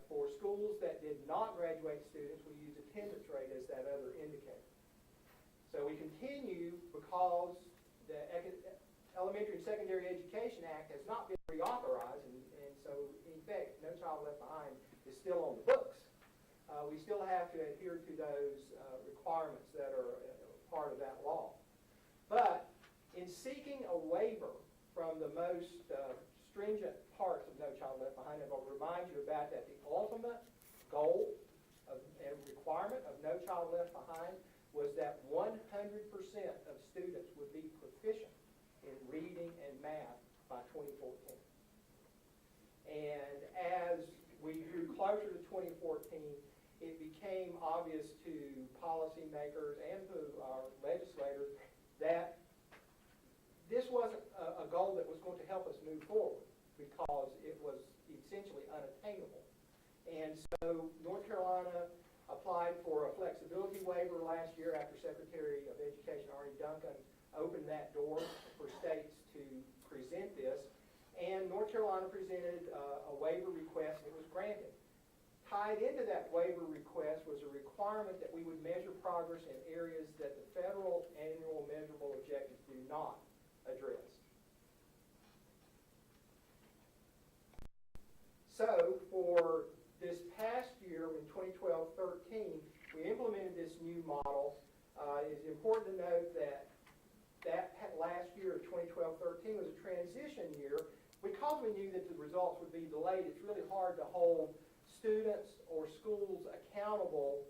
For schools that did not graduate students, we use attendance rate as that other indicator. So we continue because the Elementary and Secondary Education Act has not been reauthorized, and so in effect, No Child Left Behind is still on the books. We still have to adhere to those requirements that are part of that law. But in seeking a waiver from the most stringent parts of No Child Left Behind, and I'll remind you about that, the ultimate goal and requirement of No Child Left Behind was that 100% of students would be proficient in reading and math by 2014. And as we grew closer to 2014, it became obvious to policymakers and to our legislators that this wasn't a goal that was going to help us move forward because it was essentially unattainable. And so North Carolina applied for a flexibility waiver last year after Secretary of Education Arnie Duncan opened that door for states to present this. And North Carolina presented a waiver request and it was granted. Tied into that waiver request was a requirement that we would measure progress in areas that the federal annual measurable objectives do not address. So for this past year, in 2012-13, we implemented this new model. It's important to note that last year, 2012-13, was a transition year. Because we knew that the results would be delayed, it's really hard to hold students or schools accountable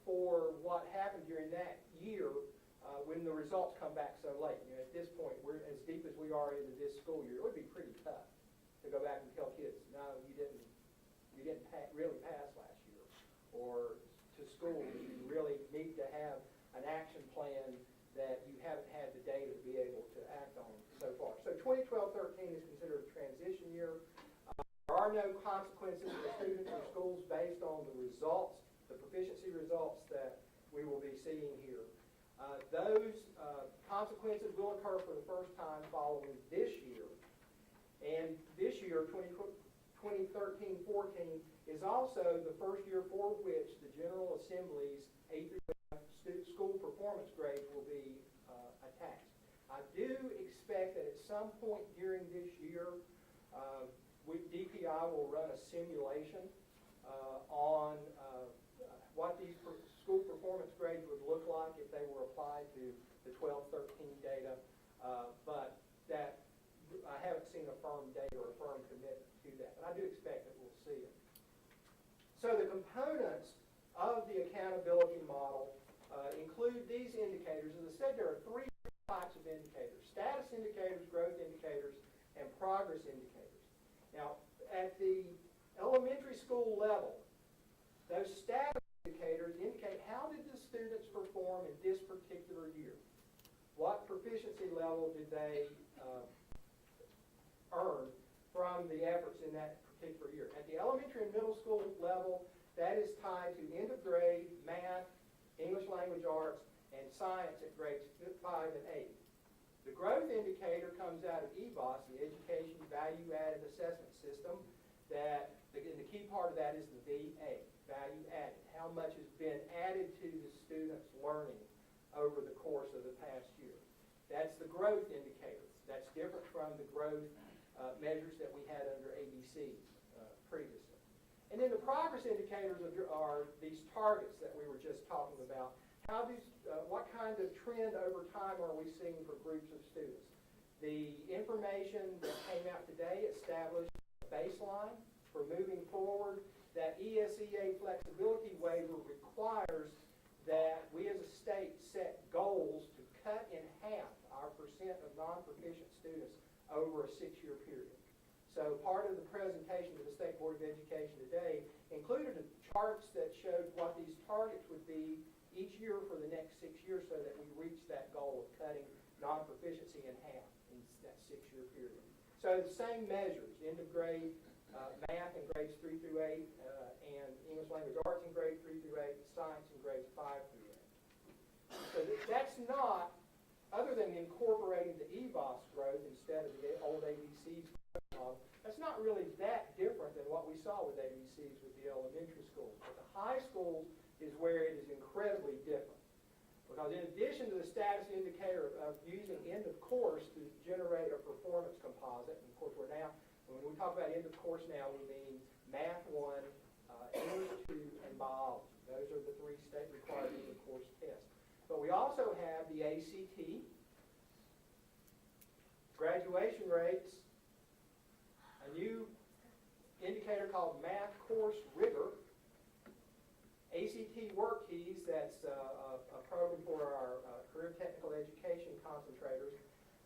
for what happened during that year when the results come back so late. You know, at this point, we're as deep as we are into this school year. It would be pretty tough to go back and tell kids, no, you didn't really pass last year. Or to schools, you really need to have an action plan that you haven't had the data to be able to act on so far. So 2012-13 is considered a transition year. There are no consequences for students or schools based on the results, the proficiency results that we will be seeing here. Those consequences will occur for the first time following this year. And this year, 2013-14, is also the first year for which the General Assembly's A through F school performance grades will be attached. I do expect that at some point during this year, DPI will run a simulation on what these school performance grades would look like if they were applied to the 12-13 data, but that I haven't seen a firm date or a firm commitment to that, but I do expect that we'll see it. So the components of the accountability model include these indicators. As I said, there are three types of indicators: status indicators, growth indicators, and progress indicators. Now, at the elementary school level, those status indicators indicate how did the students perform in this particular year? What proficiency level did they earn from the efforts in that particular year? At the elementary and middle school level, that is tied to end of grade, math, English language arts, and science at grades 5 and 8. The growth indicator comes out of EBOS, the Education Value Added Assessment System, and the key part of that is the VA, value added, how much has been added to the student's learning over the course of the past year. That's the growth indicator. That's different from the growth measures that we had under ABCs previously. And then the progress indicators are these targets that we were just talking about. What kind of trend over time are we seeing for groups of students? The information that came out today established a baseline for moving forward. That ESEA flexibility waiver requires that we as a state set goals to cut in half our percent of non-proficient students over a 6-year period. So part of the presentation to the State Board of Education today included charts that showed what these targets would be each year for the next 6 years so that we reach that goal of cutting non-proficiency in half in that 6-year period. So the same measures, end of grade math in grades 3 through 8, and English language arts in grade 3 through 8, science in grades 5 through 8. So that's not, other than incorporating the EBOS growth instead of the old ABCs model, that's not really that different than what we saw with ABCs with the elementary schools. But the high schools is where it is incredibly different. Because in addition to the status indicator of using end of course to generate a performance composite, and of course we're now, when we talk about end of course now, we mean Math 1, English 2, and Biology. Those are the 3 state required end of course tests. But we also have the ACT, graduation rates, a new indicator called Math Course Rigor, ACT Work Keys, that's a program for our career technical education concentrators,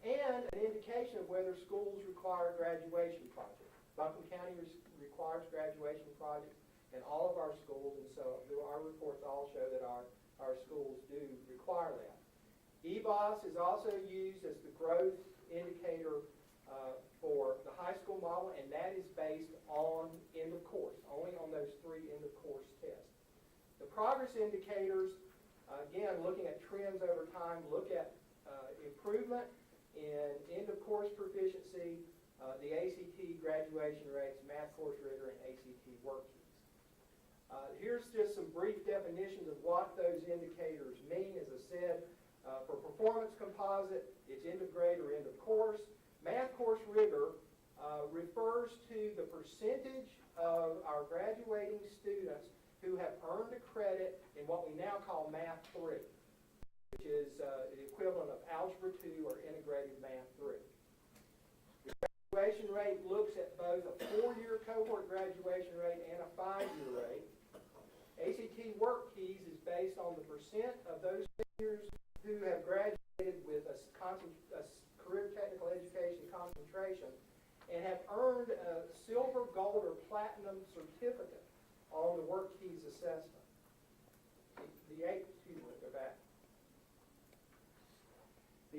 and an indication of whether schools require graduation projects. Buncombe County requires graduation projects in all of our schools, and so our reports all show that our schools do require that. EBOS is also used as the growth indicator for the high school model, and that is based on end of course, only on those 3 end of course tests. The progress indicators, again, looking at trends over time, look at improvement in end of course proficiency, the ACT graduation rates, math course rigor, and ACT work keys. Here's just some brief definitions of what those indicators mean. As I said, for performance composite, it's end of grade or end of course. Math course rigor refers to the percentage of our graduating students who have earned a credit in what we now call Math 3, which is the equivalent of Algebra 2 or Integrated Math 3. The graduation rate looks at both a 4-year cohort graduation rate and a 5-year rate. ACT Work Keys is based on the percent of those seniors who have graduated with a career technical education concentration and have earned a silver, gold, or platinum certificate on the Work Keys assessment. The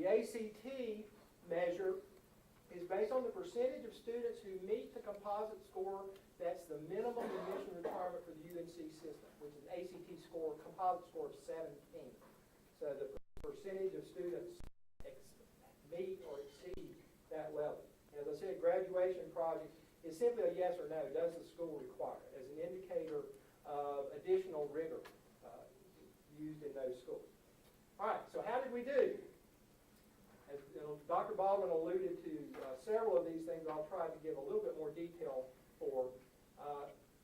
ACT measure is based on the percentage of students who meet the composite score that's the minimum admission requirement for the UNC system, which is an ACT score, composite score of 17. So the percentage of students meet or exceed that level. As I said, graduation project is simply a yes or no. Does the school require it as an indicator of additional rigor used in those schools? All right, so how did we do? As Dr. Baldwin alluded to several of these things, I'll try to give a little bit more detail for.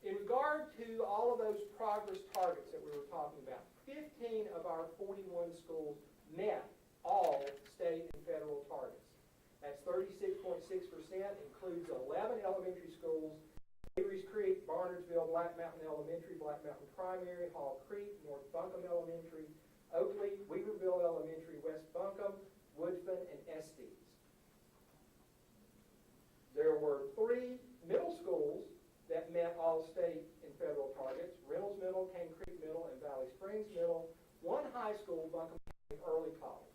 In regard to all of those progress targets that we were talking about, 15 of our 41 schools met all state and federal targets. That's 36.6%, includes 11 elementary schools: Avery's Creek, Barnardsville, Black Mountain Elementary, Black Mountain Primary, Hall Creek, North Buncombe Elementary, Oakley, Weaverville Elementary, West Buncombe, Woodfin, and Estes. There were 3 middle schools that met all state and federal targets: Reynolds Middle, Cane Creek Middle, and Valley Springs Middle. 1 high school, Buncombe County Early College.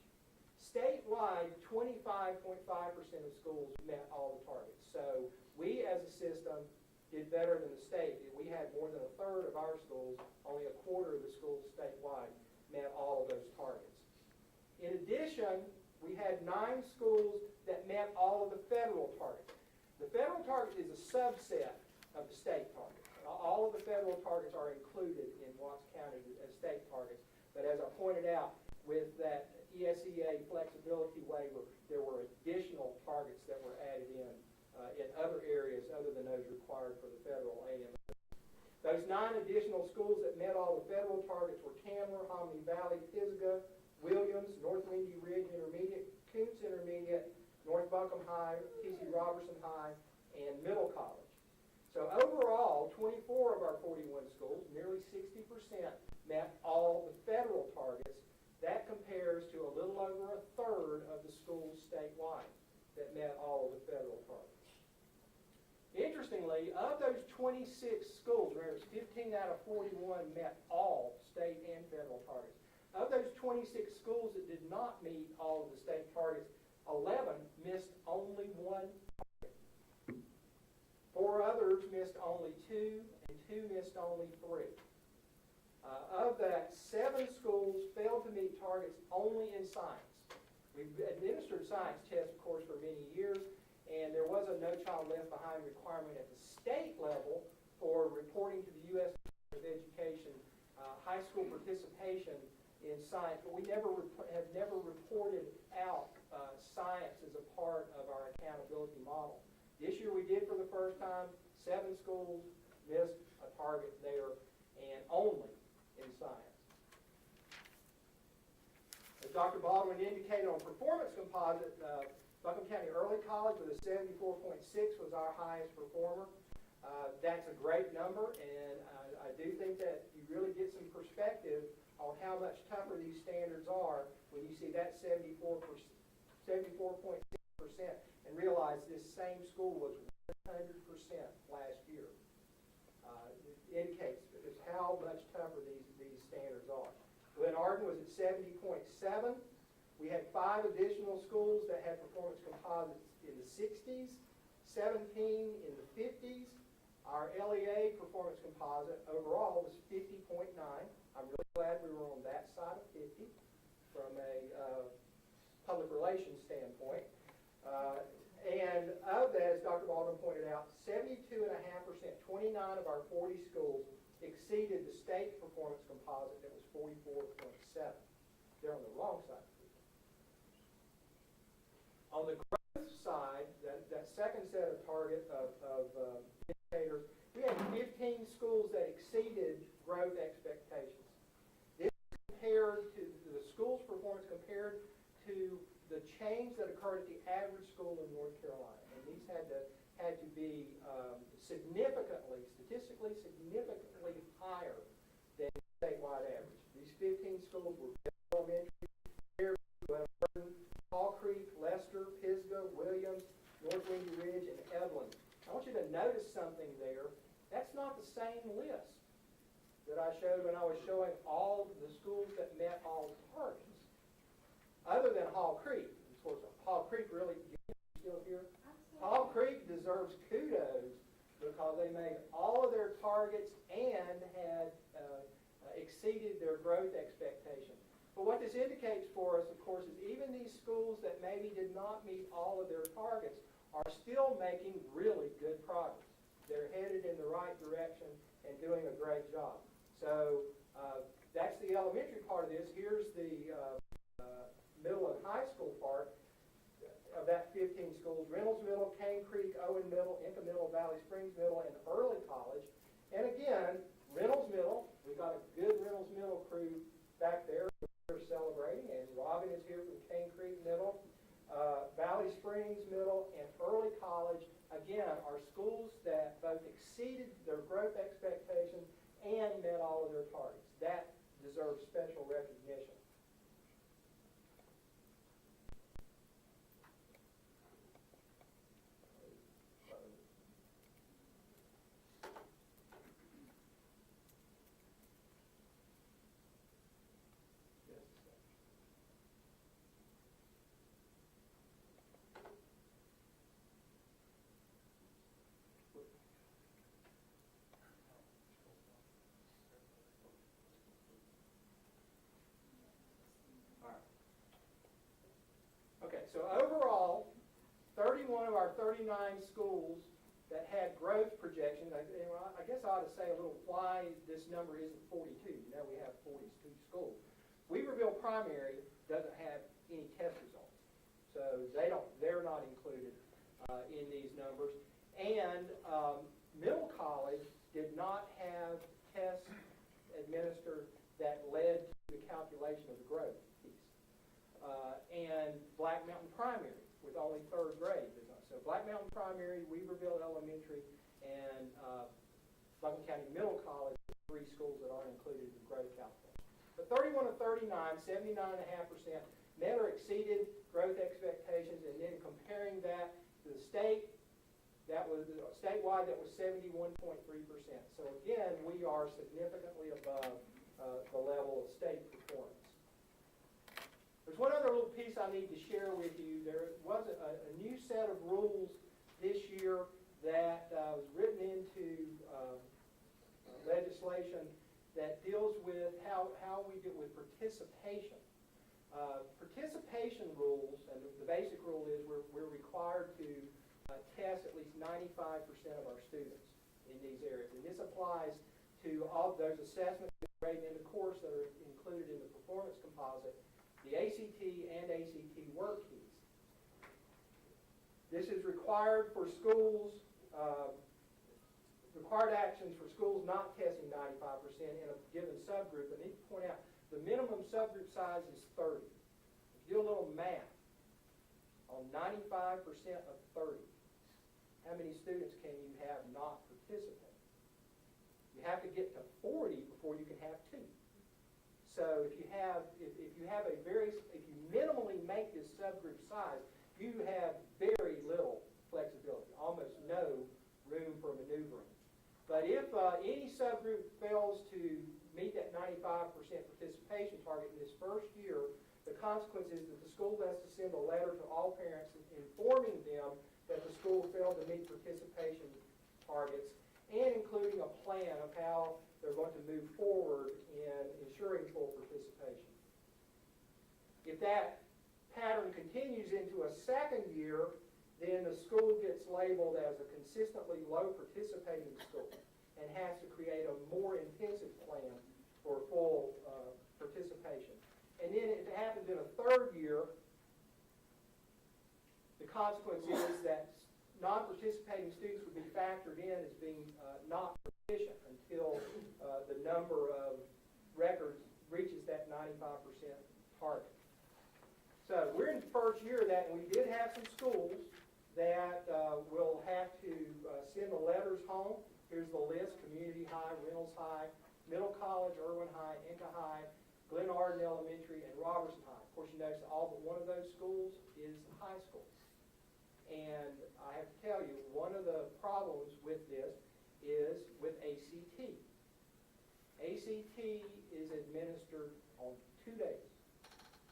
Statewide, 25.5% of schools met all the targets. So we as a system did better than the state. We had more than 1/3 of our schools, only 1/4 of the schools statewide met all of those targets. In addition, we had 9 schools that met all of the federal targets. The federal target is a subset of the state target. All of the federal targets are included in Watts County as state targets. But as I pointed out, with that ESEA flexibility waiver, there were additional targets that were added in other areas other than those required for the federal AMS. Those 9 additional schools that met all the federal targets were Candler, Hominy Valley, Pisgah, Williams, North Windy Ridge Intermediate, Coots Intermediate, North Buncombe High, T.C. Robertson High, and Middle College. So overall, 24 of our 41 schools, nearly 60%, met all the federal targets. That compares to a little over a third of the schools statewide that met all of the federal targets. Interestingly, of those 26 schools, remember it's 15 out of 41 met all state and federal targets. Of those 26 schools that did not meet all of the state targets, 11 missed only 1 target. 4 others missed only 2, and 2 missed only 3. Of that, 7 schools failed to meet targets only in science. We've administered science tests, of course, for many years, and there was a No Child Left Behind requirement at the state level for reporting to the U.S. Department of Education high school participation in science, but we have never reported out science as a part of our accountability model. This year we did for the first time. 7 schools missed a target there, and only in science. As Dr. Baldwin indicated on performance composite, Buncombe County Early College with a 74.6 was our highest performer. That's a great number, and I do think that you really get some perspective on how much tougher these standards are when you see that 74.6% and realize this same school was 100% last year. It indicates just how much tougher these standards are. Glen Arden was at 70.7. We had 5 additional schools that had performance composites in the 60s, 17 in the 50s. Our LEA performance composite overall was 50.9. I'm really glad we were on that side of 50 from a public relations standpoint. And of that, as Dr. Baldwin pointed out, 72.5%, 29 of our 40 schools exceeded the state performance composite that was 44.7. They're on the wrong side. On the growth side, that second set of target of indicators, we had 15 schools that exceeded growth expectations. This compared to the school's performance compared to the change that occurred at the average school in North Carolina. And these had to be statistically significantly higher than the statewide average. These 15 schools were elementary, Hall Creek, Lester, Pisgah, Williams, North Windy Ridge, and Evelyn. I want you to notice something there. That's not the same list that I showed when I was showing all the schools that met all targets, other than Hall Creek. Of course, Hall Creek really, still here? Hall Creek deserves kudos because they made all of their targets and had exceeded their growth expectations. But what this indicates for us, of course, is even these schools that maybe did not meet all of their targets are still making really good progress. They're headed in the right direction and doing a great job. So that's the elementary part of this. Here's the middle and high school part of that 15 schools: Reynolds Middle, Cane Creek, Owen Middle, Inca Middle, Valley Springs Middle, and Early College. And again, Reynolds Middle, we've got a good Reynolds Middle crew back there. We're celebrating, and Robin is here from Cane Creek Middle, Valley Springs Middle, and Early College, again, are schools that both exceeded their growth expectations and met all of their targets. That deserves special recognition. so overall, 31 of our 39 schools that had growth projections, I guess I ought to say a little why this number isn't 42. You know, we have 42 schools. Weaverville Primary doesn't have any test results, so they're not included in these numbers. And Middle College did not have tests administered that led to the calculation of the growth piece. And Black Mountain Primary with only third grade. So Black Mountain Primary, Weaverville Elementary, and Buncombe County Middle College are three schools that aren't included in the growth calculation. But 31 of 39, 79.5%, met or exceeded growth expectations, and then comparing that to the state, that was statewide, that was 71.3%. So again, we are significantly above the level of state performance. There's one other little piece I need to share with you. There was a new set of rules this year that was written into legislation that deals with how we deal with participation. Participation rules, and the basic rule is we're required to test at least 95% of our students in these areas. And this applies to all those assessments graded into course that are included in the performance composite, the ACT and ACT work keys. This is required for schools, required actions for schools not testing 95% in a given subgroup. I need to point out, the minimum subgroup size is 30. If you do a little math, on 95% of 30, how many students can you have not participate? You have to get to 40 before you can have 2. So if you minimally make this subgroup size, you have very little flexibility, almost no room for maneuvering. But if any subgroup fails to meet that 95% participation target in this first year, the consequence is that the school has to send a letter to all parents informing them that the school failed to meet participation targets and including a plan of how they're going to move forward in ensuring full participation. If that pattern continues into a second year, then the school gets labeled as a consistently low participating school and has to create a more intensive plan for full participation. And then if it happens in a third year, the consequence is that non-participating students would be factored in as being not proficient until the number of records reaches that 95% target. So we're in the first year of that, and we did have some schools that will have to send the letters home. Here's the list: Community High, Reynolds High, Middle College, Irwin High, Inca High, Glen Arden Elementary, and Robertson High. Of course, you notice that all but one of those schools is high school. And I have to tell you, one of the problems with this is with ACT. ACT is administered on 2 days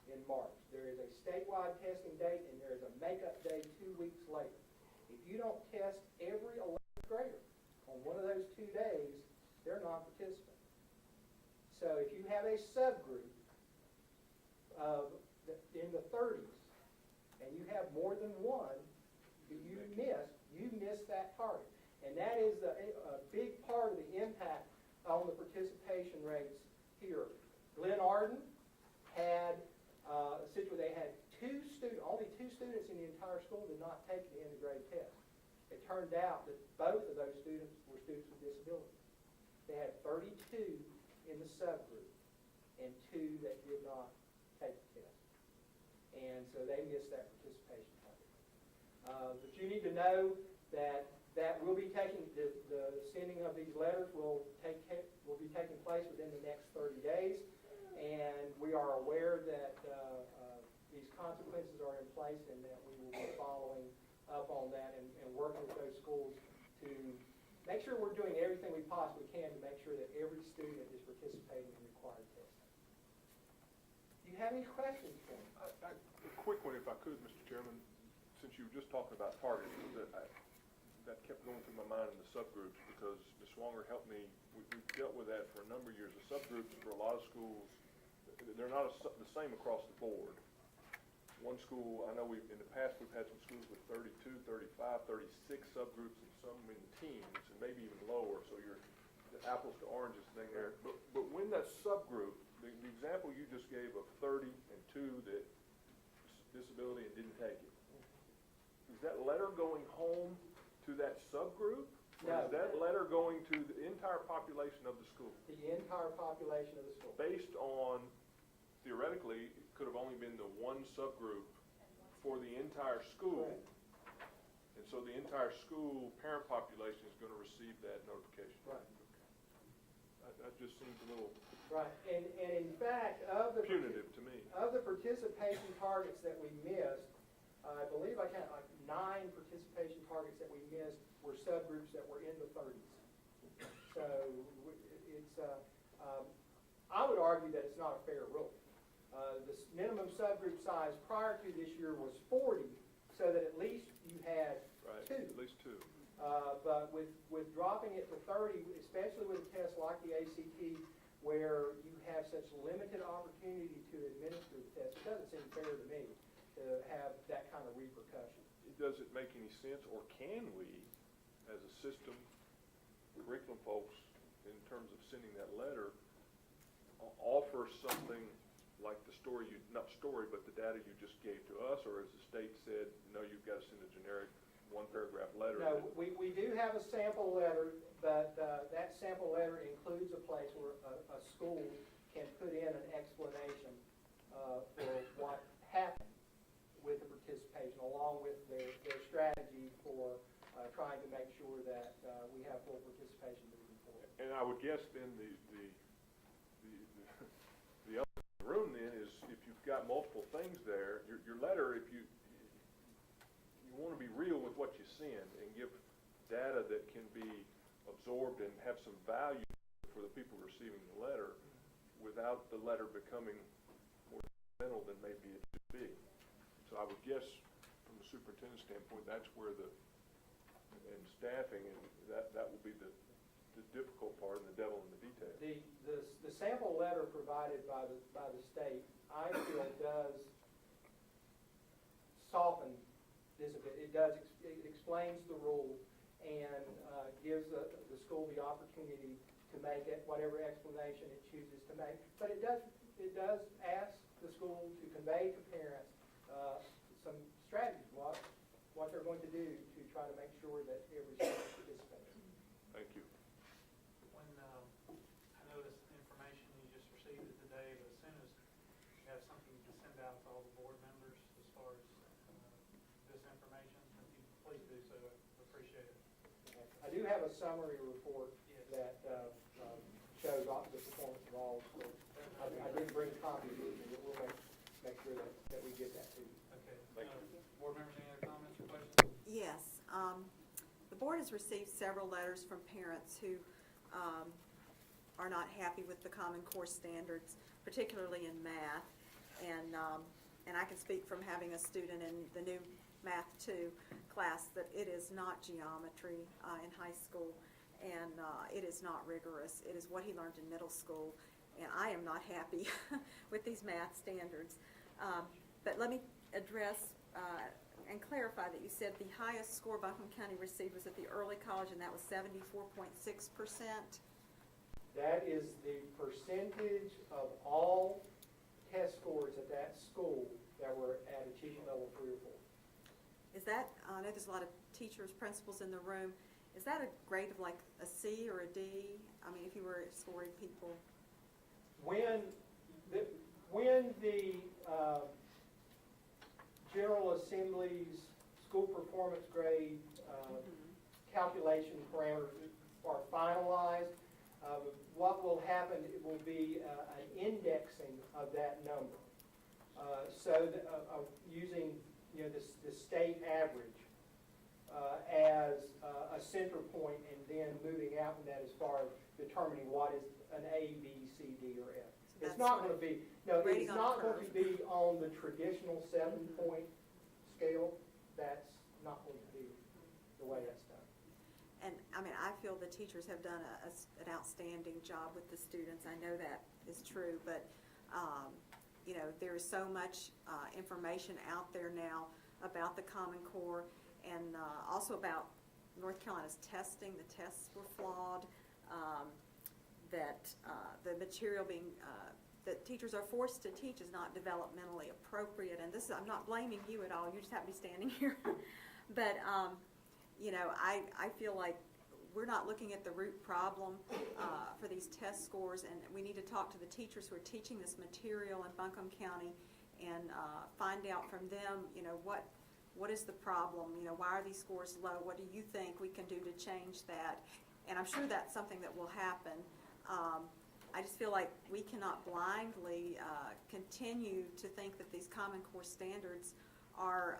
in March. There is a statewide testing date, and there is a makeup day 2 weeks later. If you don't test every 11th grader on one of those 2 days, they're non-participants. So if you have a subgroup in the 30s, and you have more than one, you miss that target. And that is a big part of the impact on the participation rates here. Glen Arden had a situation where they had only two students in the entire school did not take the end of grade test. It turned out that both of those students were students with disabilities. They had 32 in the subgroup and 2 that did not take the test. And so they missed that participation target. But you need to know that we'll be taking the sending of these letters will be taking place within the next 30 days, and we are aware that these consequences are in place, and that we will be following up on that and working with those schools to make sure we're doing everything we possibly can to make sure that every student is participating in required testing. Do you have any questions for me? A quick one, if I could, Mr. Chairman. Since you were just talking about targets, that kept going through my mind in the subgroups, because Ms. Swanger helped me. We've dealt with that for a number of years. The subgroups for a lot of schools, they're not the same across the board. one school, I know in the past, we've had some schools with 32, 35, 36 subgroups, and some in teens, and maybe even lower, so you're the apples to oranges thing there. But when that subgroup, the example you just gave of 30 and 2 that disability and didn't take it, is that letter going home to that subgroup? Or No. is that letter going to the entire population of the school? The entire population of the school. Based on, theoretically, it could have only been the one subgroup for the entire school. Correct. And so the entire school parent population is going to receive that notification. Right. That just seems a little Right, and in fact, of the punitive to me. Of the participation targets that we missed, I believe I counted like 9 participation targets that we missed were subgroups that were in the 30s. So it's, I would argue that it's not a fair rule. The minimum subgroup size prior to this year was 40, so that at least you had Right, 2. at least 2. But with dropping it to 30, especially with a test like the ACT, where you have such limited opportunity to administer the test, it doesn't seem fair to me to have that kind of repercussion. Does it make any sense, or can we, as a system, curriculum folks, in terms of sending that letter, offer something like the story, not story, but the data you just gave to us, or as the state said, no, you've got to send a generic one-paragraph letter? No, we do have a sample letter, but that sample letter includes a place where a school can put in an explanation for what happened with the participation, along with their strategy for trying to make sure that we have full participation moving forward. And I would guess then the other in the room then is, if you've got multiple things there, your letter, if you want to be real with what you send and give data that can be absorbed and have some value for the people receiving the letter, without the letter becoming more sentimental than maybe it should be. So I would guess, from the superintendent's standpoint, that's where and staffing, and that will be the difficult part and the devil in the detail. The sample letter provided by the state, I feel, does soften this a bit. It explains the rule and gives the school the opportunity to make it whatever explanation it chooses to make. But it does ask the school to convey to parents some strategies, what they're going to do to try to make sure that every student participates. Thank you. When, I know this information, you just received it today, but as soon as you have something you can send out to all the board members as far as this information, if you please do so, I appreciate it. I do have a summary report that shows the performance of all schools. I didn't bring copies with me, but we'll make sure that we get that to you. Okay. Board members, any other comments or questions? Yes. The board has received several letters from parents who are not happy with the Common Core standards, particularly in math. And I can speak from having a student in the new Math 2 class that it is not geometry in high school, and it is not rigorous. It is what he learned in middle school, and I am not happy with these math standards. But let me address and clarify that you said the highest score Buncombe County received was at the early college, and that was 74.6%. That is the percentage of all test scores at that school that were at achievement level 3 or 4. Is that, I know there's a lot of teachers, principals in the room, is that a grade of like a C or a D? I mean, if you were scoring people. When the General Assembly's school performance grade calculation parameters are finalized, what will happen, it will be an indexing of that number. So using the state average as a center point, and then moving out from that as far as determining what is an A, B, C, D, or F. It's not going to be, it's not going to be on the traditional 7-point scale. That's not going to be the way that's done. And I mean, I feel the teachers have done an outstanding job with the students. I know that is true, but there is so much information out there now about the Common Core, and also about North Carolina's testing. The tests were flawed, that the material that teachers are forced to teach is not developmentally appropriate. And I'm not blaming you at all, you just happen to be standing here. But, I feel like we're not looking at the root problem for these test scores, and we need to talk to the teachers who are teaching this material in Buncombe County and find out from them, what is the problem? Why are these scores low? What do you think we can do to change that? And I'm sure that's something that will happen. I just feel like we cannot blindly continue to think that these Common Core standards are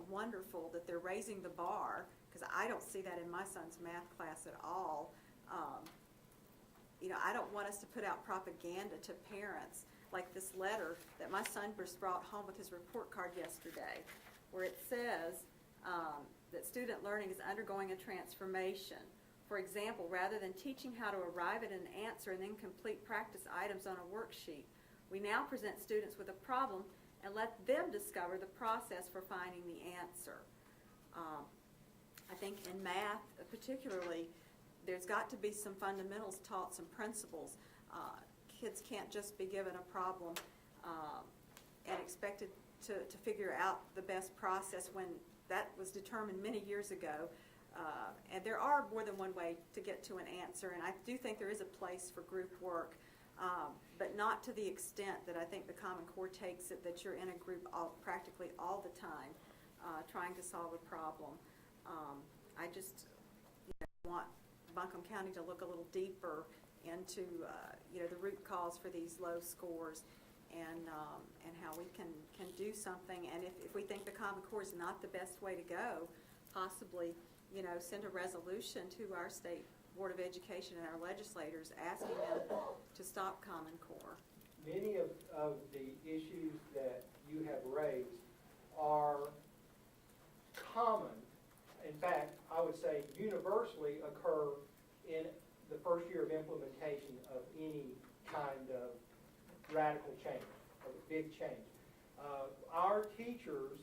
wonderful, that they're raising the bar, because I don't see that in my son's math class at all. I don't want us to put out propaganda to parents, like this letter that my son just brought home with his report card yesterday, where it says that student learning is undergoing a transformation. For example, rather than teaching how to arrive at an answer and then complete practice items on a worksheet, we now present students with a problem and let them discover the process for finding the answer. I think in math particularly, there's got to be some fundamentals taught, some principles. Kids can't just be given a problem and expected to figure out the best process when that was determined many years ago. And there are more than one way to get to an answer, and I do think there is a place for group work, but not to the extent that I think the Common Core takes it, that you're in a group practically all the time trying to solve a problem. I just want Buncombe County to look a little deeper into the root cause for these low scores, and how we can do something. And if we think the Common Core is not the best way to go, possibly send a resolution to our state Board of Education and our legislators asking them to stop Common Core. Many of the issues that you have raised are common. In fact, I would say universally occur in the first year of implementation of any kind of radical change, of a big change. Our teachers,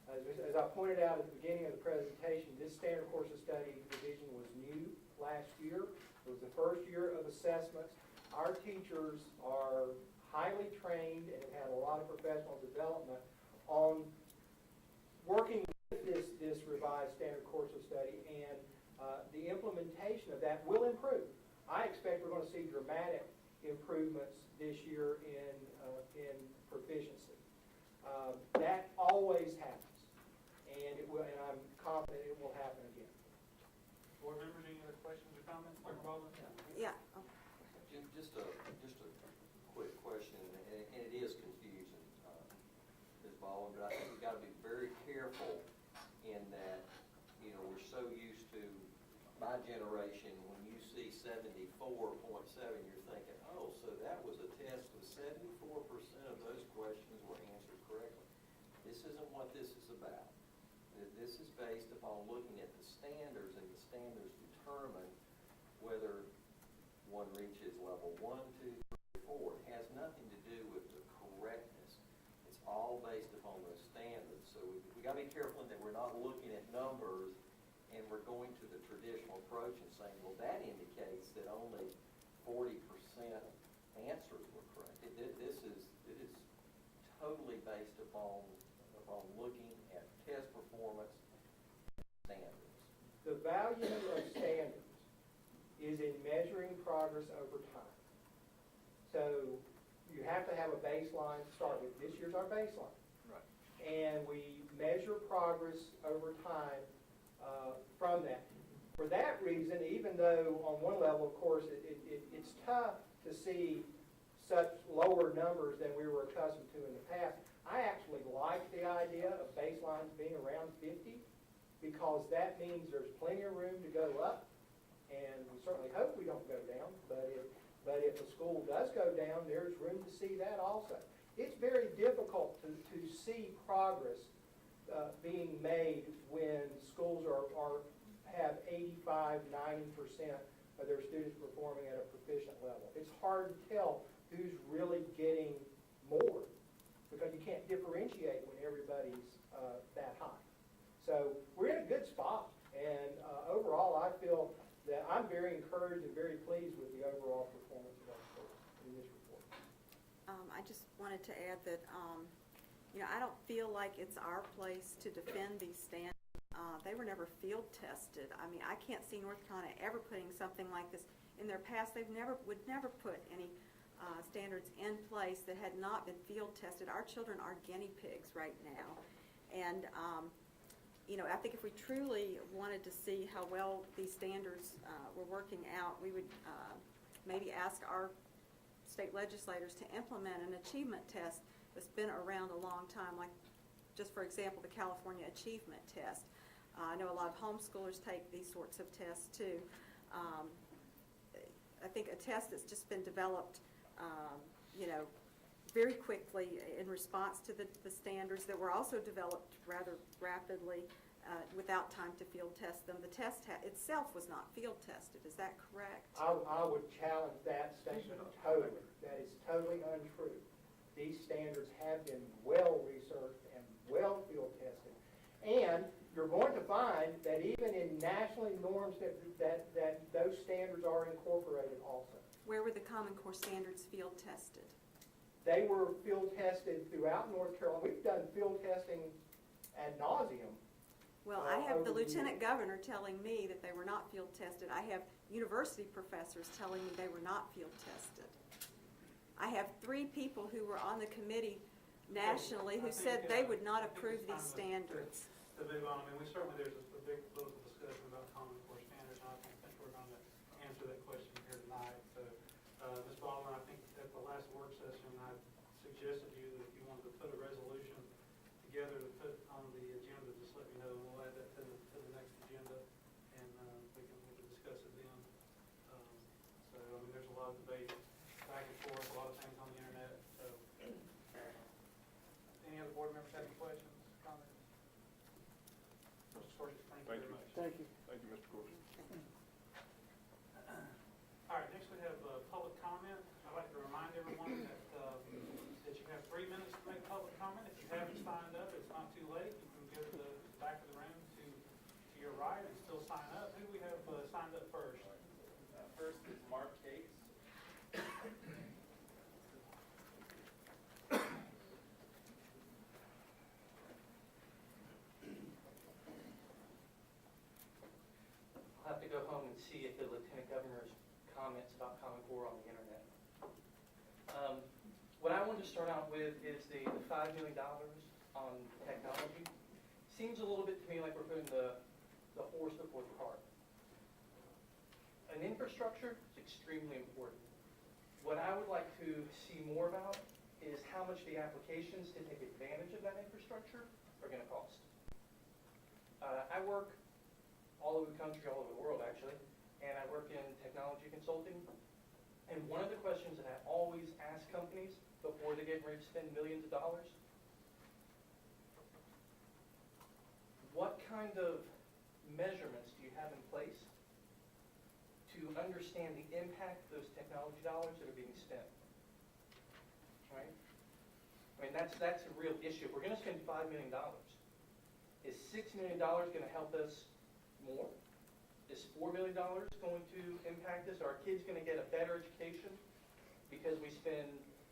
as I pointed out at the beginning of the presentation, this standard course of study division was new last year. It was the first year of assessments. Our teachers are highly trained and have had a lot of professional development on working with this revised standard course of study, and the implementation of that will improve. I expect we're going to see dramatic improvements this year in proficiency. That always happens. And I'm confident it will happen again. Board members, any other questions or comments? Dr. Baldwin? Yeah. Just a quick question, and it is confusing, Ms. Baldwin, but I think we've got to be very careful in that, we're so used to, my generation, when you see 74.7, you're thinking, oh, so that was a test with 74% of those questions were answered correctly. This isn't what this is about. This is based upon looking at the standards, and the standards determine whether one reaches level 1, 2, 3, 4. It has nothing to do with the correctness. It's all based upon those standards. So we got to be careful that we're not looking at numbers and we're going to the traditional approach and saying, well, that indicates that only 40% answers were correct. It is totally based upon looking at test performance standards. The value of standards is in measuring progress over time. So you have to have a baseline to start with. This year's our baseline. Right. And we measure progress over time from that. For that reason, even though on one level, of course, it's tough to see such lower numbers than we were accustomed to in the past, I actually like the idea of baselines being around 50, because that means there's plenty of room to go up, and we certainly hope we don't go down, but if a school does go down, there's room to see that also. It's very difficult to see progress being made when schools have 85, 90% of their students performing at a proficient level. It's hard to tell who's really getting just wanted to add that, I don't feel like it's our place to defend these standards. They were never field tested. I mean, I can't see North Carolina ever putting something like this. In their past, would never put any standards in place that had not been field tested. Our children are guinea pigs right now. And, I think if we truly wanted to see how well these standards were working out, we would maybe ask our state legislators to implement an achievement test that's been around a long time, like just for example, the California Achievement Test. I know a lot of homeschoolers take these sorts of tests too. I think a test that's just been developed, very quickly in response to the standards that were also developed rather rapidly without time to field test them. The test itself was not field tested. Is that correct? I would challenge that statement totally. That is totally untrue. These standards have been well researched and well field tested. And you're going to find that even in nationally norms that those standards are incorporated also. Where were the Common Core standards field tested? They were field tested throughout North Carolina. We've done field testing ad nauseum. Well, I have the lieutenant governor telling me that they were not field tested. I have university professors telling me they were not field tested. I have 3 people who were on the committee nationally who said they would not approve these standards. To move on, I mean, certainly there's a big political discussion about Common Core standards, and I think we're going to answer that question here tonight. So, Ms. Baldwin, I think at the last work session, I suggested to you that if you wanted to put a resolution together to put on the agenda, just let me know, and we'll add that to the next agenda, and we can discuss it then. So, I mean, there's a lot of debate back and forth, a lot of things on the internet. So, any other board members have any questions, comments? Mr. Scorchett, thank you very much. Thank you. Thank you, Mr. Corbett. All right, next we have public comment. I'd like to remind everyone that you have 3 minutes to make public comment. If you haven't signed up, it's not too late. You can go to the back of the room to your right and still sign up. Who do we have signed up first? First is Mark Cates. I'll have to go home and see if the Lieutenant Governor's comments about Common Core on the internet. What I wanted to start out with is the $5 million on technology. Seems a little bit to me like we're putting the horse before the cart. An infrastructure is extremely important. What I would like to see more about is how much the applications to take advantage of that infrastructure are going to cost. I work all over the country, all over the world actually, and I work in technology consulting. And one of the questions that I always ask companies before they get ready to spend millions of dollars, what kind of measurements do you have in place to understand the impact of those technology dollars that are being spent? Right? I mean, that's a real issue. If we're going to spend $5 million, is $6 million going to help us more? Is $4 million going to impact us? Are our kids going to get a better education because we spend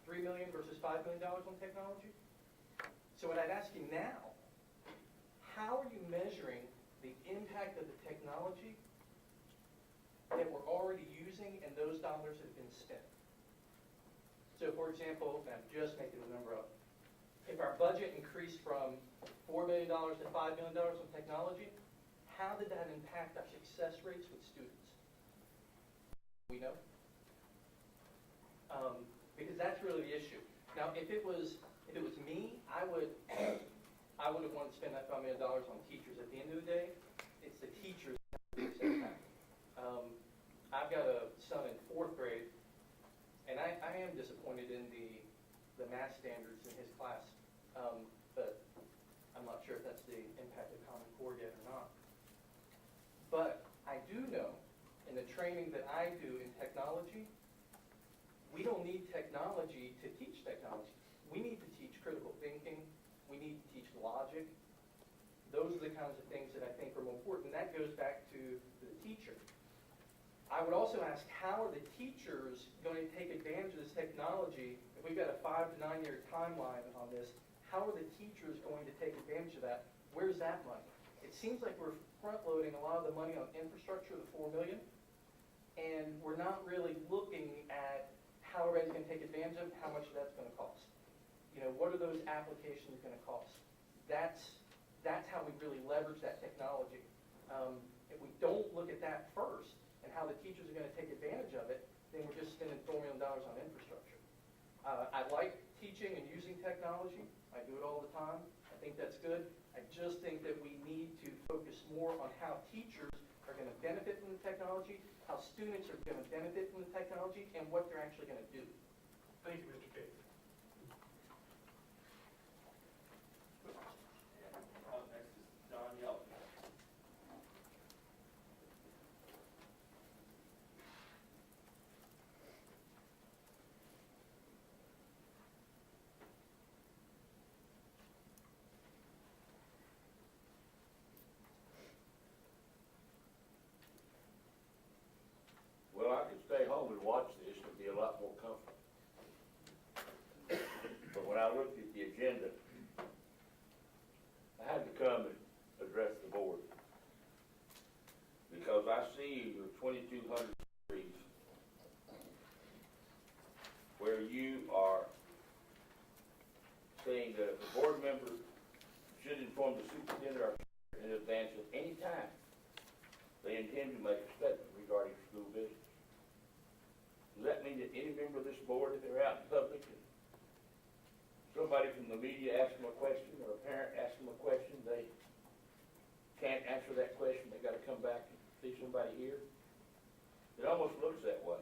$3 million versus $5 million on technology? So what I'd ask you now, how are you measuring the impact of the technology that we're already using and those dollars that have been spent? So for example, I'm just making the number up, if our budget increased from $4 million to $5 million on technology, how did that impact our success rates with students? We know. Because that's really the issue. Now, if it was me, I would have wanted to spend that $5 million on teachers. At the end of the day, it's the teachers that have the biggest impact. I've got a son in 4th grade, and I am disappointed in the math standards in his class, but I'm not sure if that's the impact of Common Core yet or not. But I do know, in the training that I do in technology, we don't need technology to teach technology. We need to teach critical thinking. We need to teach logic. Those are the kinds of things that I think are more important. And that goes back to the teacher. I would also ask, how are the teachers going to take advantage of this technology if if we've got a 5 to 9 year timeline on this, how are the teachers going to take advantage of that? Where's that money? It seems like we're front-loading a lot of the money on infrastructure, the $4 million, and we're not really looking at how everybody's going to take advantage of it, how much that's going to cost. You know, what are those applications going to cost? That's how we really leverage that technology. If we don't look at that first and how the teachers are going to take advantage of it, then we're just spending $4 million on infrastructure. I like teaching and using technology. I do it all the time. I think that's good. I just think that we need to focus more on how teachers are going to benefit from the technology, how students are going to benefit from the technology, and what they're actually going to do. Thank you, Mr. Cave. Next is Don Yelp. Well, I could stay home and watch this and be a lot more comfortable. But when I looked at the agenda, I had to come and address the board. Because I see your 2,200 degrees where you are saying that if a board member should inform the superintendent or in advance at any time they intend to make a statement regarding school business. Does that mean that any member of this board, if they're out in public and somebody from the media asks them a question or a parent asks them a question, they can't answer that question, they gotta come back and see somebody here? It almost looks that way.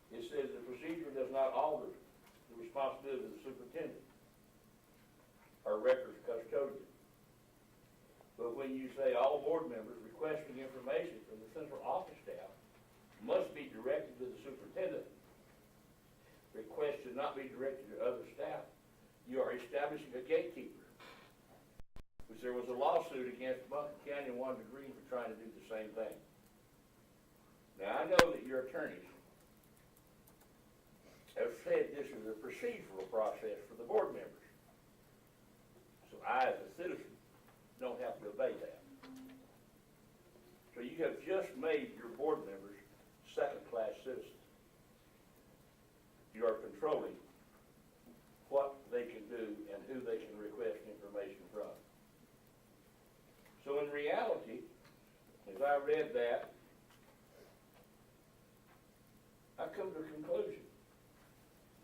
It says the procedure does not alter the responsibility of the superintendent or records custodian. But when you say all board members requesting information from the central office staff must be directed to the superintendent, requests should not be directed to other staff, you are establishing a gatekeeper. Which there was a lawsuit against Buncombe County and Wanda Green for trying to do the same thing. Now I know that your attorneys have said this is a procedural process for the board members. So I, as a citizen, don't have to obey that. So you have just made your board members second-class citizens. You are controlling what they can do and who they can request information from. So in reality, as I read that, I come to a conclusion.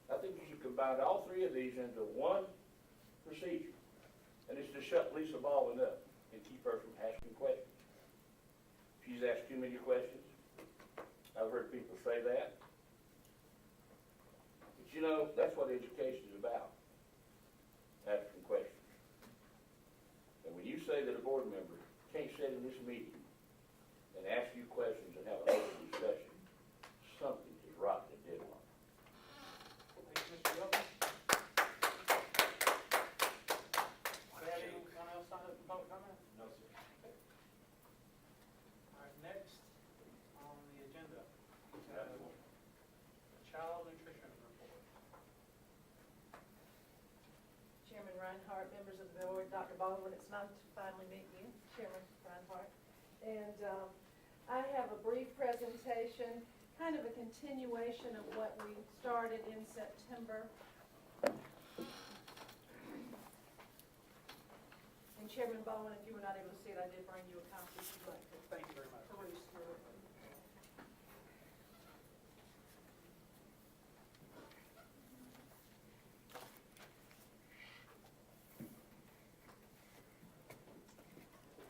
I think you should combine all three of these into one procedure. And it's to shut Lisa Baldwin up and keep her from asking questions. She's asked too many questions. I've heard people say that. But you know, that's what education is about, asking questions. And when you say that a board member can't sit in this meeting and ask you questions and have an open discussion, something is rotten in Denmark. Thank you, Mr. Yelp. Anyone else sign up for public comment? No, sir. All right, next on the agenda, child nutrition report. Chairman Reinhardt, members of the board, Dr. Baldwin, it's nice to finally meet you, Chairman Reinhardt. And I have a brief presentation, kind of a continuation of what we started in September. And Chairman Baldwin, if you were not able to see it, I did bring you a copy if you'd like to Thank you very much. peruse through it.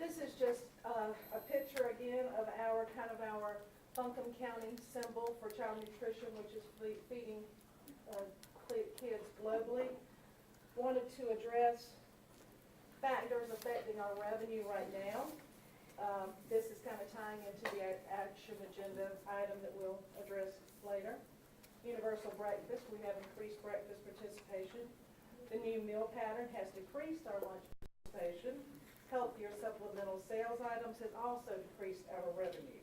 This is just a picture again of our Buncombe County symbol for child nutrition, which is feeding kids globally. Wanted to address factors affecting our revenue right now. This is kind of tying into the action agenda item that we'll address later. Universal breakfast, we have increased breakfast participation. The new meal pattern has decreased our lunch participation. Healthier supplemental sales items has also decreased our revenue.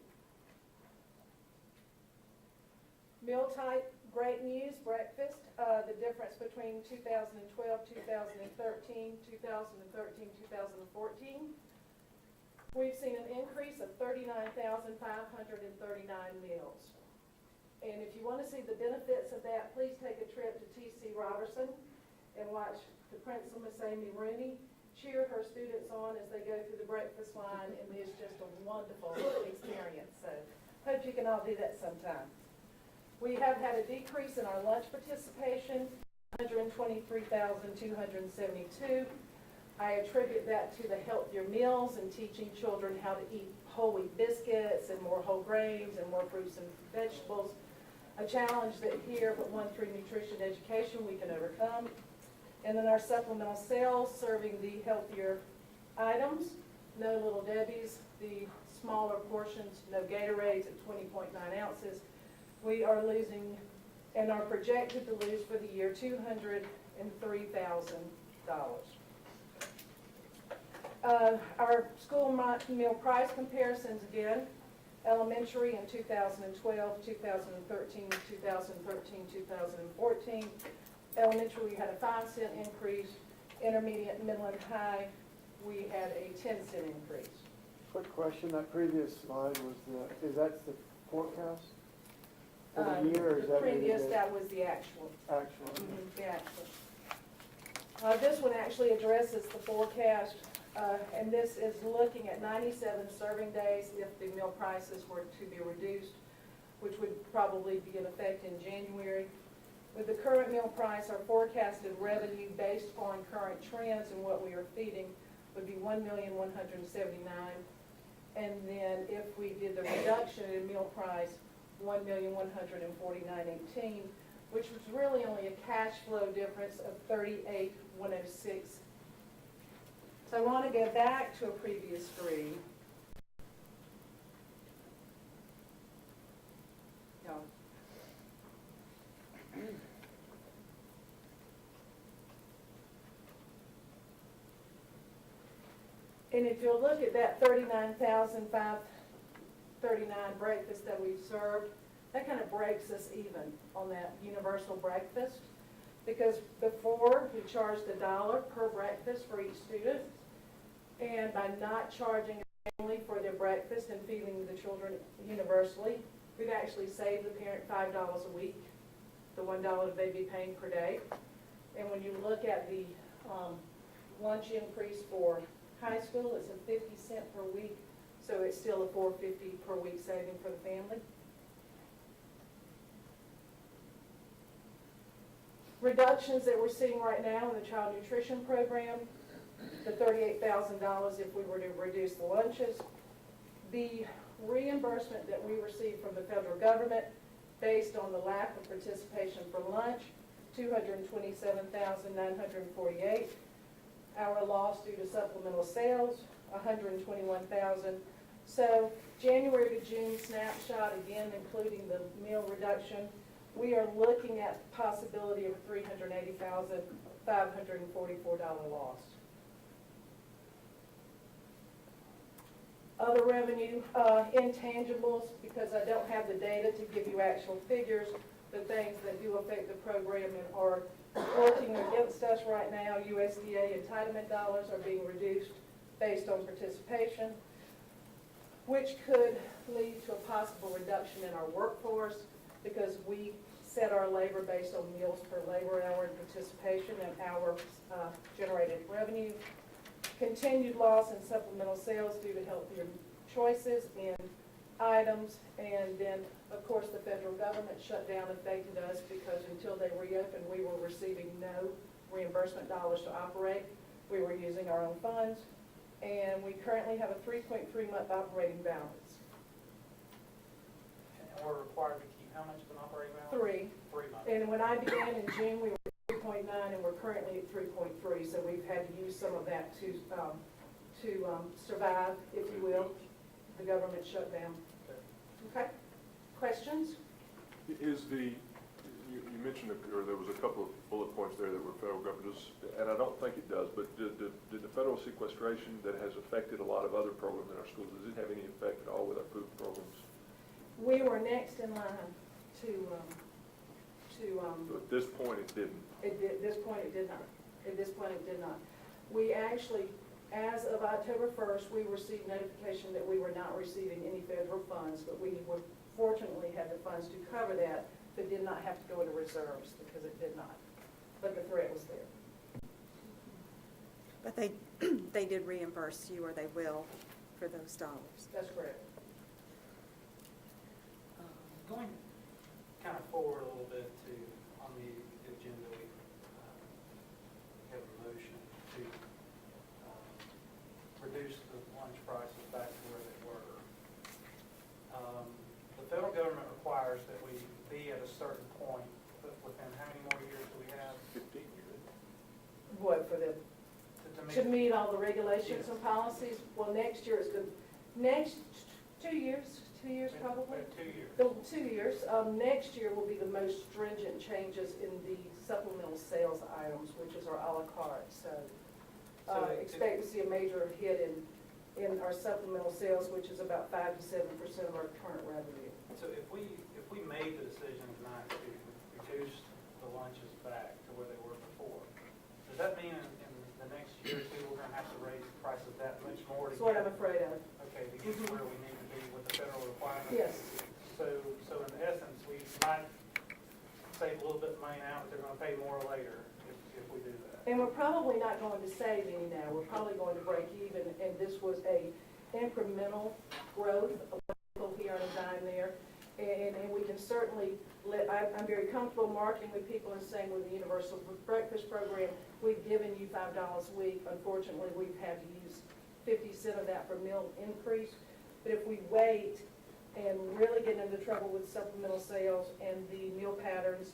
Meal type Great news, breakfast, the difference between 2012, 2013, 2013, 2014. We've seen an increase of 39,539 meals. And if you want to see the benefits of that, please take a trip to T.C. Robertson and watch the principal, Miss Amy Rooney, cheer her students on as they go through the breakfast line, and it's just a wonderful experience. So hope you can all do that sometime. We have had a decrease in our lunch participation, 123,272. I attribute that to the healthier meals and teaching children how to eat whole wheat biscuits and more whole grains and more fruits and vegetables. A challenge that here, but one through nutrition education, we can overcome. And then our supplemental sales, serving the healthier items, no Little Debbie's, the smaller portions, no Gatorades at 20.9 ounces. We are losing and are projected to lose for the year $203,000. Our school meal price comparisons again. Elementary in 2012, 2013, 2013, 2014. Elementary, we had a 5-cent increase. Intermediate, middle, and high, we had a 10-cent increase. Quick question, that previous slide was is that the forecast for the year, or is The that? previous, that was the actual. Actual. The actual. This one actually addresses the forecast, and this is looking at 97 serving days if the meal prices were to be reduced, which would probably be in effect in January. With the current meal price, our forecasted revenue based on current trends and what we are feeding would be $1,179,000. And then if we did the reduction in meal price, $1,149,18, which was really only a cash flow difference of $38,106. So I want to go back to a previous screen. No. And if you'll look at that 39,539 breakfast that we've served, that kind of breaks us even on that universal breakfast. Because before, we charged $1 per breakfast for each student. And by not charging a family for their breakfast and feeding the children universally, we've actually saved the parent $5 a week, the $1 that they'd be paying per day. And when you look at the lunch increase for high school, it's a 50-cent per week, so it's still a $4.50 per week saving for the family. Reductions that we're seeing right now in the child nutrition program, the $38,000 if we were to reduce the lunches. The reimbursement that we receive from the federal government based on the lack of participation for lunch, $227,948. Our loss due to supplemental sales, $121,000. So January to June snapshot, again including the meal reduction, we are looking at the possibility of a $380,544 loss. Other revenue, intangibles, because I don't have the data to give you actual figures, the things that do affect the program and are working against us right now. USDA entitlement dollars are being reduced based on participation, which could lead to a possible reduction in our workforce because we set our labor based on meals per labor hour and participation and hours generated revenue. Continued loss in supplemental sales due to healthier choices in items, and then of course the federal government shutdown affected us because until they reopened we were receiving no reimbursement dollars to operate. We were using our own funds, and we currently have a 3.3-month operating balance. And we're required to keep how much of an operating balance? 3 months. And when I began in June, we were at 3.9, and we're currently at 3.3. So we've had to use some of that to survive, if you will, the government shutdown. Okay. Questions? Is you mentioned, or there was a couple of bullet points there that were federal government, and I don't think it does, but did the federal sequestration that has affected a lot of other programs in our schools, does it have any effect at all with our food programs? We were next in line to At this point, it didn't. At this point, it did not. At this point, it did not. We actually, as of October 1st, we received notification that we were not receiving any federal funds, but we were fortunately had the funds to cover that, but did not have to go into reserves because it did not. But the threat was there. But they did reimburse you, or they will, for those dollars. That's correct. Going kind of forward a little bit to, on the agenda, we have a motion to reduce the lunch prices back to where they were. The federal government requires that we be at a certain point, but within how many more years do we have? 15 years. What, for the, to meet all the regulations and policies? Well, next year is good. Next 2 years probably? 2 years. 2 years. Next year will be the most stringent changes in the supplemental sales items, which is our a la carte. So expect to see a major hit in our supplemental sales, which is about 5 to 7% of our current revenue. So if we made the decision tonight to reduce the lunches back to where they were before, does that mean in the next year or two we're going to have to raise the prices that much more? That's what I'm afraid of. Okay, to get to where we need to be with the federal requirements? Yes. So in essence, we might save a little bit of money now, but they're going to pay more later if we do that. And we're probably not going to save any now. We're probably going to break even, and this was a incremental growth, a nickel here and a dime there. And we can certainly I'm very comfortable marketing with people and saying with the Universal Breakfast Program, we've given you $5 a week. Unfortunately, we've had to use 50 cents of that for meal increase. But if we wait and really get into trouble with supplemental sales and the meal patterns,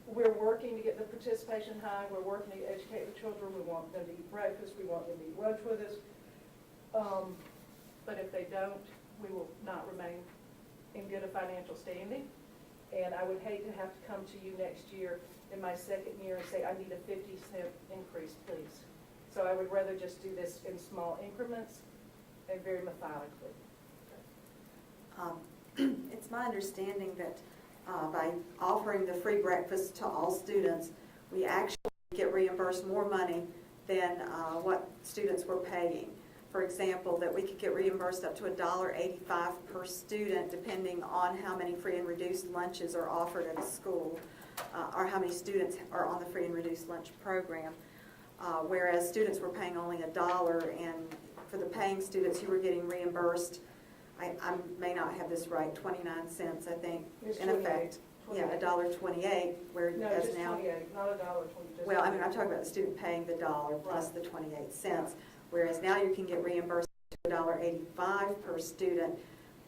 we're working to get the participation high. We're working to educate the children. We want them to eat breakfast. We want them to eat lunch with us. But if they don't, we will not remain in good a financial standing. And I would hate to have to come to you next year in my second year and say, I need a 50-cent increase, please. So I would rather just do this in small increments and very methodically. It's my understanding that by offering the free breakfast to all students, we actually get reimbursed more money than what students were paying. For example, that we could get reimbursed up to $1.85 per student depending on how many free and reduced lunches are offered at a school or how many students are on the free and reduced lunch program. Whereas students were paying only $1, and for the paying students you were getting reimbursed, I may not have this right, 29 cents I think, in effect. 28. Yeah, $1.28, whereas no, just now, 28, not $1.20. well, I mean, I'm talking about the student paying the $1 plus the 28 cents. Whereas now you can get reimbursed to $1.85 per student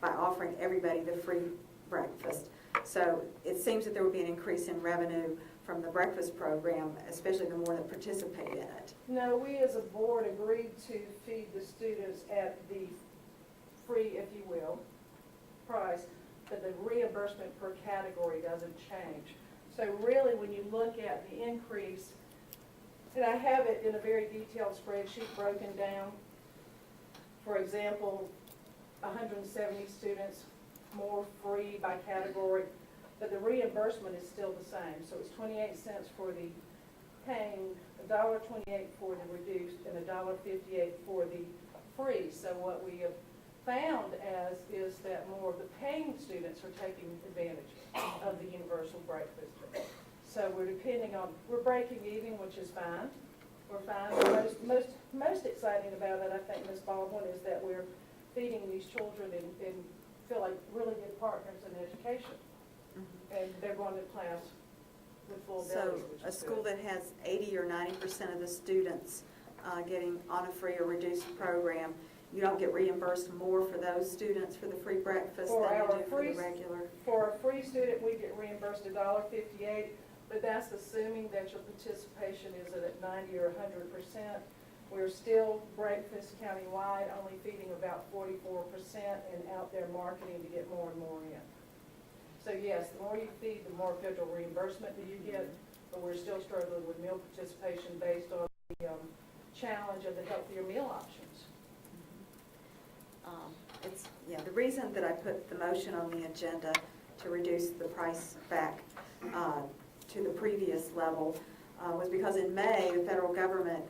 by offering everybody the free breakfast. So it seems that there will be an increase in revenue from the breakfast program, especially the more that participate in it. No, we as a board agreed to feed the students at the free, if you will, price, but the reimbursement per category doesn't change. So really, when you look at the increase, and I have it in a very detailed spreadsheet broken down. For example, 170 students, more free by category, but the reimbursement is still the same. So it's 28 cents for the paying, $1.28 for the reduced, and $1.58 for the free. So what we have found is that more of the paying students are taking advantage of the universal breakfast. So we're breaking even, which is fine. We're fine. Most exciting about it, I think, Ms. Baldwin, is that we're feeding these children and feel like really good partners in education. Mm-hmm. And they're going to class with full bellies. So a school that has 80 or 90% of the students getting on a free or reduced program, you don't get reimbursed more for those students for the free breakfast than you do for the regular? For a free student, we get reimbursed $1.58. But that's assuming that your participation is at 90 or 100%. We're still breakfast countywide, only feeding about 44% and out there marketing to get more and more in. So yes, the more you feed, the more federal reimbursement that you get, but we're still struggling with meal participation based on the challenge of the healthier meal options. The reason that I put the motion on the agenda to reduce the price back to the previous level was because in May, the federal government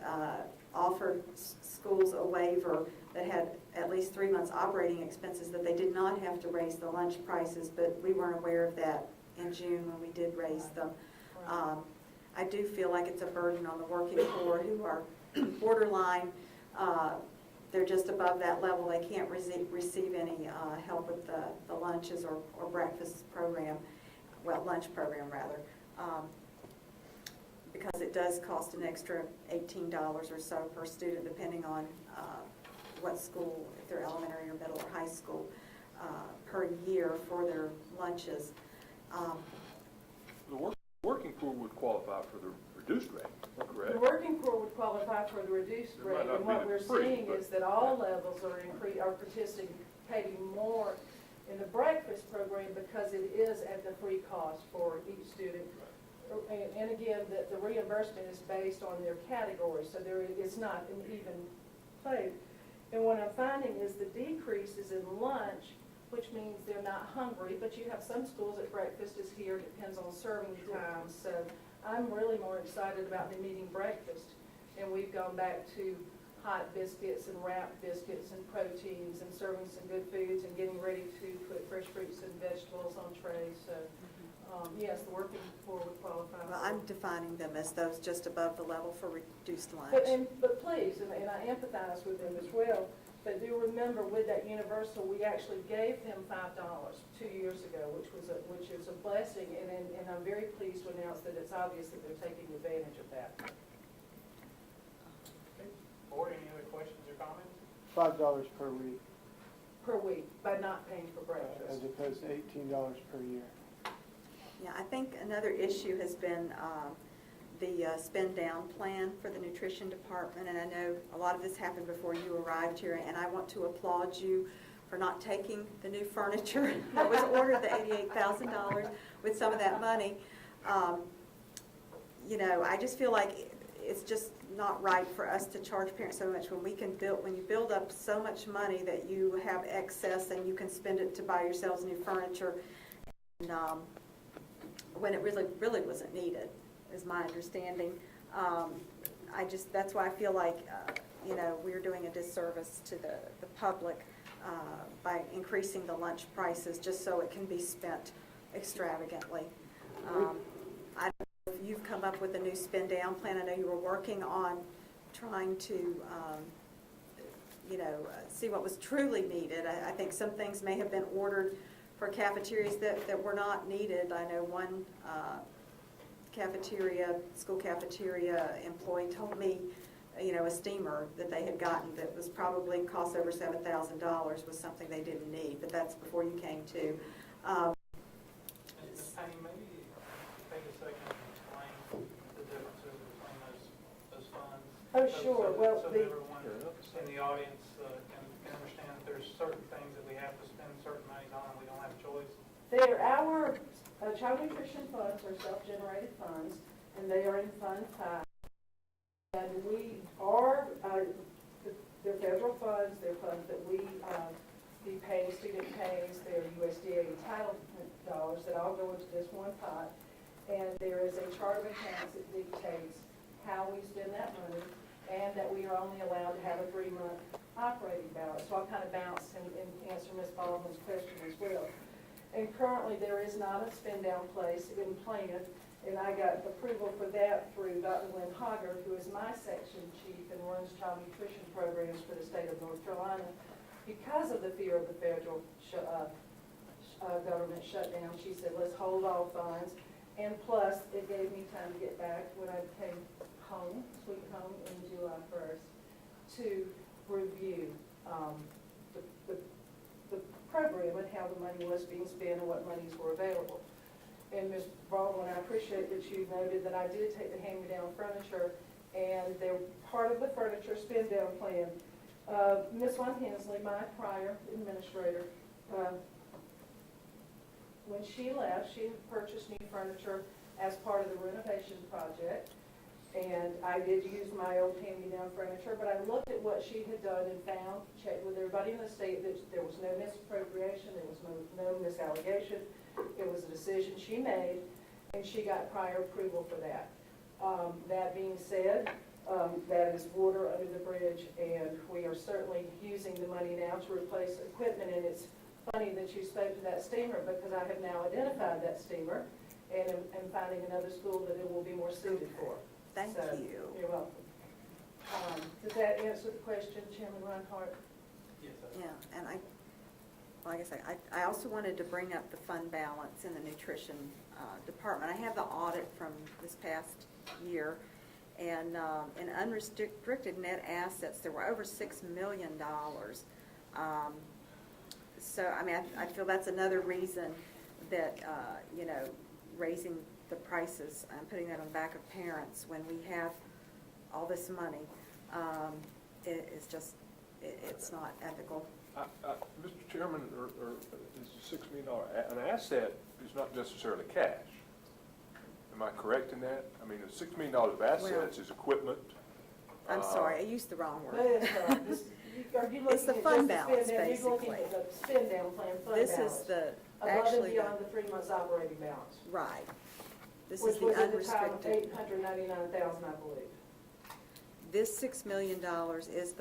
offered schools a waiver that had at least 3 months operating expenses, that they did not have to raise the lunch prices, but we weren't aware of that in June when we did raise them. I do feel like it's a burden on the working poor who are borderline. They're just above that level. They can't receive any help with the lunches or breakfast program, well, lunch program rather, because it does cost an extra $18 or so per student, depending on what school, if they're elementary or middle or high school, per year for their lunches. The working poor would qualify for the reduced rate, correct? The working poor would qualify for the reduced It might rate, not and be what the we're free, seeing but- is that all levels are participating more in the breakfast program because it is at the free cost for each student. And again, the reimbursement is based on their category, so it's not an even play. And what I'm finding is the decreases in lunch, which means they're not hungry, but you have some schools that breakfast is here, depends on serving times. So I'm really more excited about them eating breakfast. And we've gone back to hot biscuits and wrapped biscuits and proteins and serving some good foods and getting ready to put fresh fruits and vegetables on trays. So yes, the working poor would qualify. Well, I'm defining them as those just above the level for reduced lunch. But please, and I empathize with them as well, but do remember with that universal, we actually gave them $5 2 years ago, which is a blessing, and I'm very pleased to announce that it's obvious that they're taking advantage of that. Board, any other questions or comments? $5 per week, Per week, by not paying for as breakfast. opposed to $18 per year. Yeah, I think another issue has been the spend down plan for the nutrition department, and I know a lot of this happened before you arrived here, and I want to applaud you for not taking the new furniture that was ordered, the $88,000, with some of that money. You know, I just feel like it's just not right for us to charge parents so much when you build up so much money that you have excess and you can spend it to buy yourselves new furniture, and when it really wasn't needed, is my understanding. That's why I feel like, you know, we're doing a disservice to the public by increasing the lunch prices just so it can be spent extravagantly. I don't know if you've come up with a new spend down plan. I know you were working on trying to, you know, see what was truly needed. I think some things may have been ordered for cafeterias that were not needed. I know one school cafeteria employee told me, you know, a steamer that they had gotten that was probably cost over $7,000 was something they didn't need, but that's before you came to. Ms. Payne, maybe take a second and explain the differences between those funds. Oh, sure. Well, so that everyone in the audience can understand that there's certain things that we have to spend certain monies on, and we don't have a choice. Our child nutrition funds are self-generated funds, and they are in Fund 5. And we are, they're federal funds, they're funds that we pay, student pays, they're USDA entitlement dollars that all go into this one pot. And there is a chart of accounts that dictates how we spend that money, and that we are only allowed to have a 3-month operating balance. So I'll kind of bounce and answer Ms. Baldwin's question as well. And currently, there is not a spend down place in plan, and I got approval for that through Dr. Lynn Hogger, who is my section chief and runs child nutrition programs for the state of North Carolina. Because of the fear of the federal government shutdown, she said, let's hold all funds. And plus, it gave me time to get back when I came home, sweet home, in July 1st, to review the program and how the money was being spent and what monies were available. And Ms. Baldwin, I appreciate that you noted that I did take the hand-me-down furniture, and they're part of the furniture spend-down plan. Ms. Von Hensley, my prior administrator, when she left, she purchased new furniture as part of the renovation project. And I did use my old hand-me-down furniture, but I looked at what she had done and found, checked with everybody in the state, that there was no misappropriation, there was no misallegation. It was a decision she made, and she got prior approval for that. That being said, that is water under the bridge, and we are certainly using the money now to replace equipment, and it's funny that you spoke to that steamer, because I have now identified that steamer, and am finding another school that it will be more suited for. Thank So, you. You're welcome. Does that answer the question, Chairman Reinhardt? Yes, Yeah, and like I say, I also wanted to bring up the fund balance in the nutrition department. I have the audit from this past year, and in unrestricted net assets, there were over $6 million. So, I mean, I feel that's another reason that, you know, raising the prices and putting that on the back of parents when we have all this money, it is just, it's not ethical. Mr. Chairman, is $6 million, an asset is not necessarily cash. Am I correct in that? I mean, the $6 million of assets is equipment. I'm sorry, I used the wrong word. That is correct. Are you It's the looking at fund just balance, spend down? You're looking basically. at the spend down plan, fund balance. This is the, Above and actually, beyond the 3 months operating balance. right. This is Which the was at the time unrestricted. $899,000, I believe. This $6 million is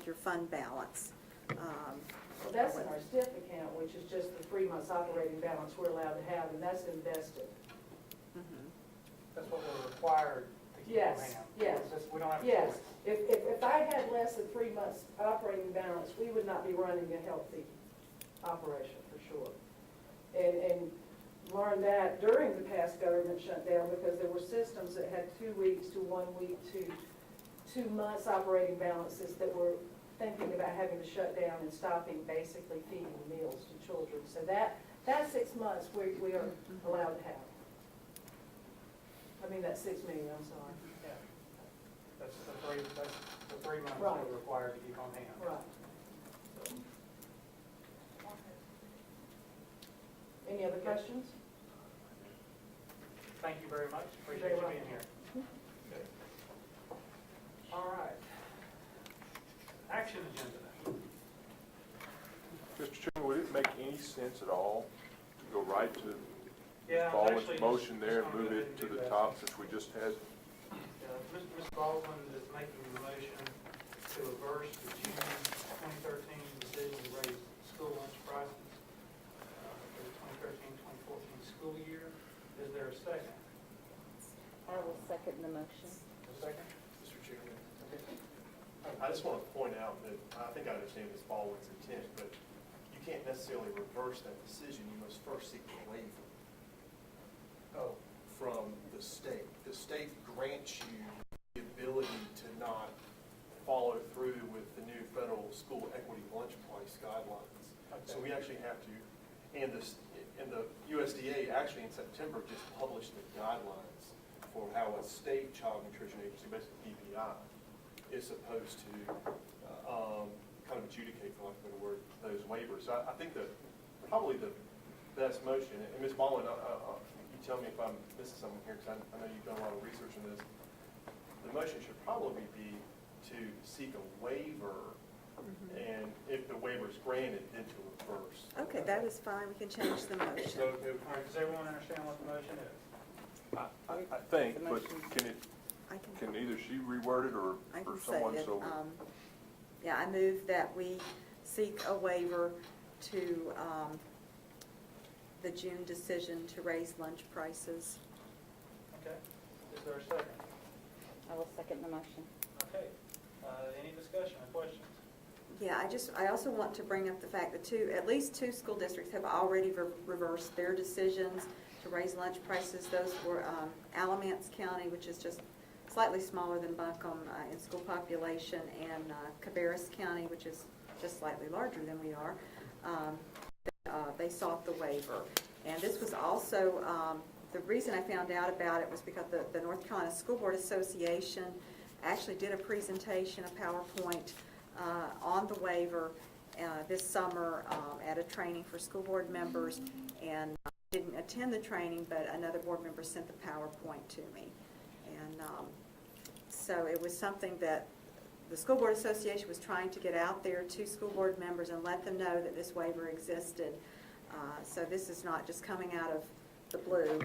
your fund balance. Well, that's in our STIF account, which is just the 3 months operating balance we're allowed to have, and that's invested. That's what we're required to keep on hand. Yes, We don't have a yes. choice. If I had less than 3 months operating balance, we would not be running a healthy operation, for sure. And learned that during the past government shutdown, because there were systems that had 2 weeks to 1 week to 2 months operating balances that were thinking about having to shut down and stopping basically feeding meals to children. So that 6 months we are allowed to have. I mean, that's 6 million, I'm sorry. Yeah. That's the 3 months Right. we're required to keep on hand. Right. Any other questions? Thank you very much. Appreciate you being here. All right. Action agenda. Mr. Chairman, would it make any sense at all to go right to Yeah, Baldwin's actually, motion there and just gonna move go it ahead and to do the that. top since we just had? Ms. Baldwin is making the motion to reverse the June 2013 decision to raise school lunch prices for the 2013-2014 school year. Is there a second? I will second the motion. A second? Mr. Chairman, I just want to point out that I think I understand Ms. Baldwin's intent, but you can't necessarily reverse that decision. You must first seek a waiver from the state. The state grants you the ability to not follow through with the new federal school equity lunch price guidelines. So we actually have to, and the USDA actually in September just published the guidelines for how a state child nutrition agency, basically DPI, is supposed to kind of adjudicate, for lack of a better word, those waivers. So I think that probably the best motion, and Ms. Baldwin, you tell me if I'm missing something here, because I know you've done a lot of research on this. The motion should probably be to seek a waiver, and if the waiver is granted, then to reverse. Okay, that is fine. We can change the motion. So, all right, does everyone understand what the motion is? I think, but can either she reword it or I can say someone that, so? yeah, I move that we seek a waiver to the June decision to raise lunch prices. Okay. Is there a second? I will second the motion. Okay. Any discussion or questions? Yeah, I also want to bring up the fact that at least two school districts have already reversed their decisions to raise lunch prices. Those were Alamance County, which is just slightly smaller than Buncombe in school population, and Cabarrus County, which is just slightly larger than we are. They sought the waiver. And this was also, the reason I found out about it was because the North Carolina School Board Association actually did a presentation, a PowerPoint, on the waiver this summer at a training for school board members, and didn't attend the training, but another board member sent the PowerPoint to me. And so it was something that the School Board Association was trying to get out there to school board members and let them know that this waiver existed. So this is not just coming out of the blue.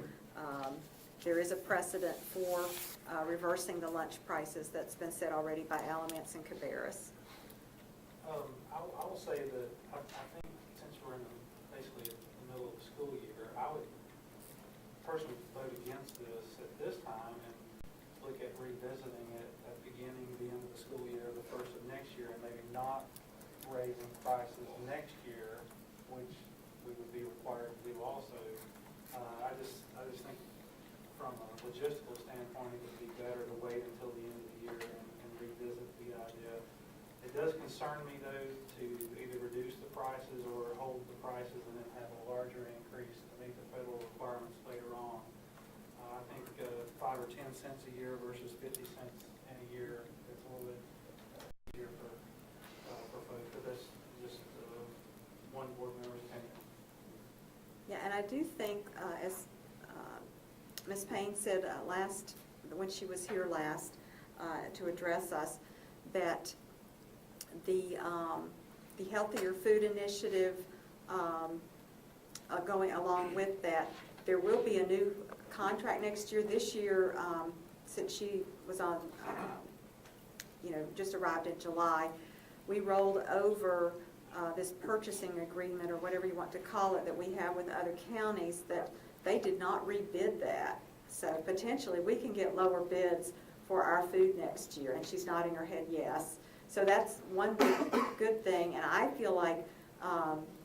There is a precedent for reversing the lunch prices that's been set already by Alamance and Cabarrus. I will say that I think since we're basically in the middle of the school year, I would personally vote against this at this time and look at revisiting it at the beginning, the end of the school year, the first of next year, and maybe not raising prices next year, which we would be required to do also. I just think from a logistical standpoint, it would be better to wait until the end of the year and revisit the idea. It does concern me, though, to either reduce the prices or hold the prices and then have a larger increase to meet the federal requirements later on. I think 5 or 10 cents a year versus 50 cents in a year is a little bit easier for folks, but that's just one board member's opinion. Yeah, and I do think, as Ms. Payne said when she was here last to address us, that the Healthier Food Initiative going along with that, there will be a new contract next year. This year, since she was on, just arrived in July, we rolled over this purchasing agreement, or whatever you want to call it, that we have with other counties, that they did not rebid that. So potentially we can get lower bids for our food next year, and she's nodding her head yes. So that's one good thing, and I feel like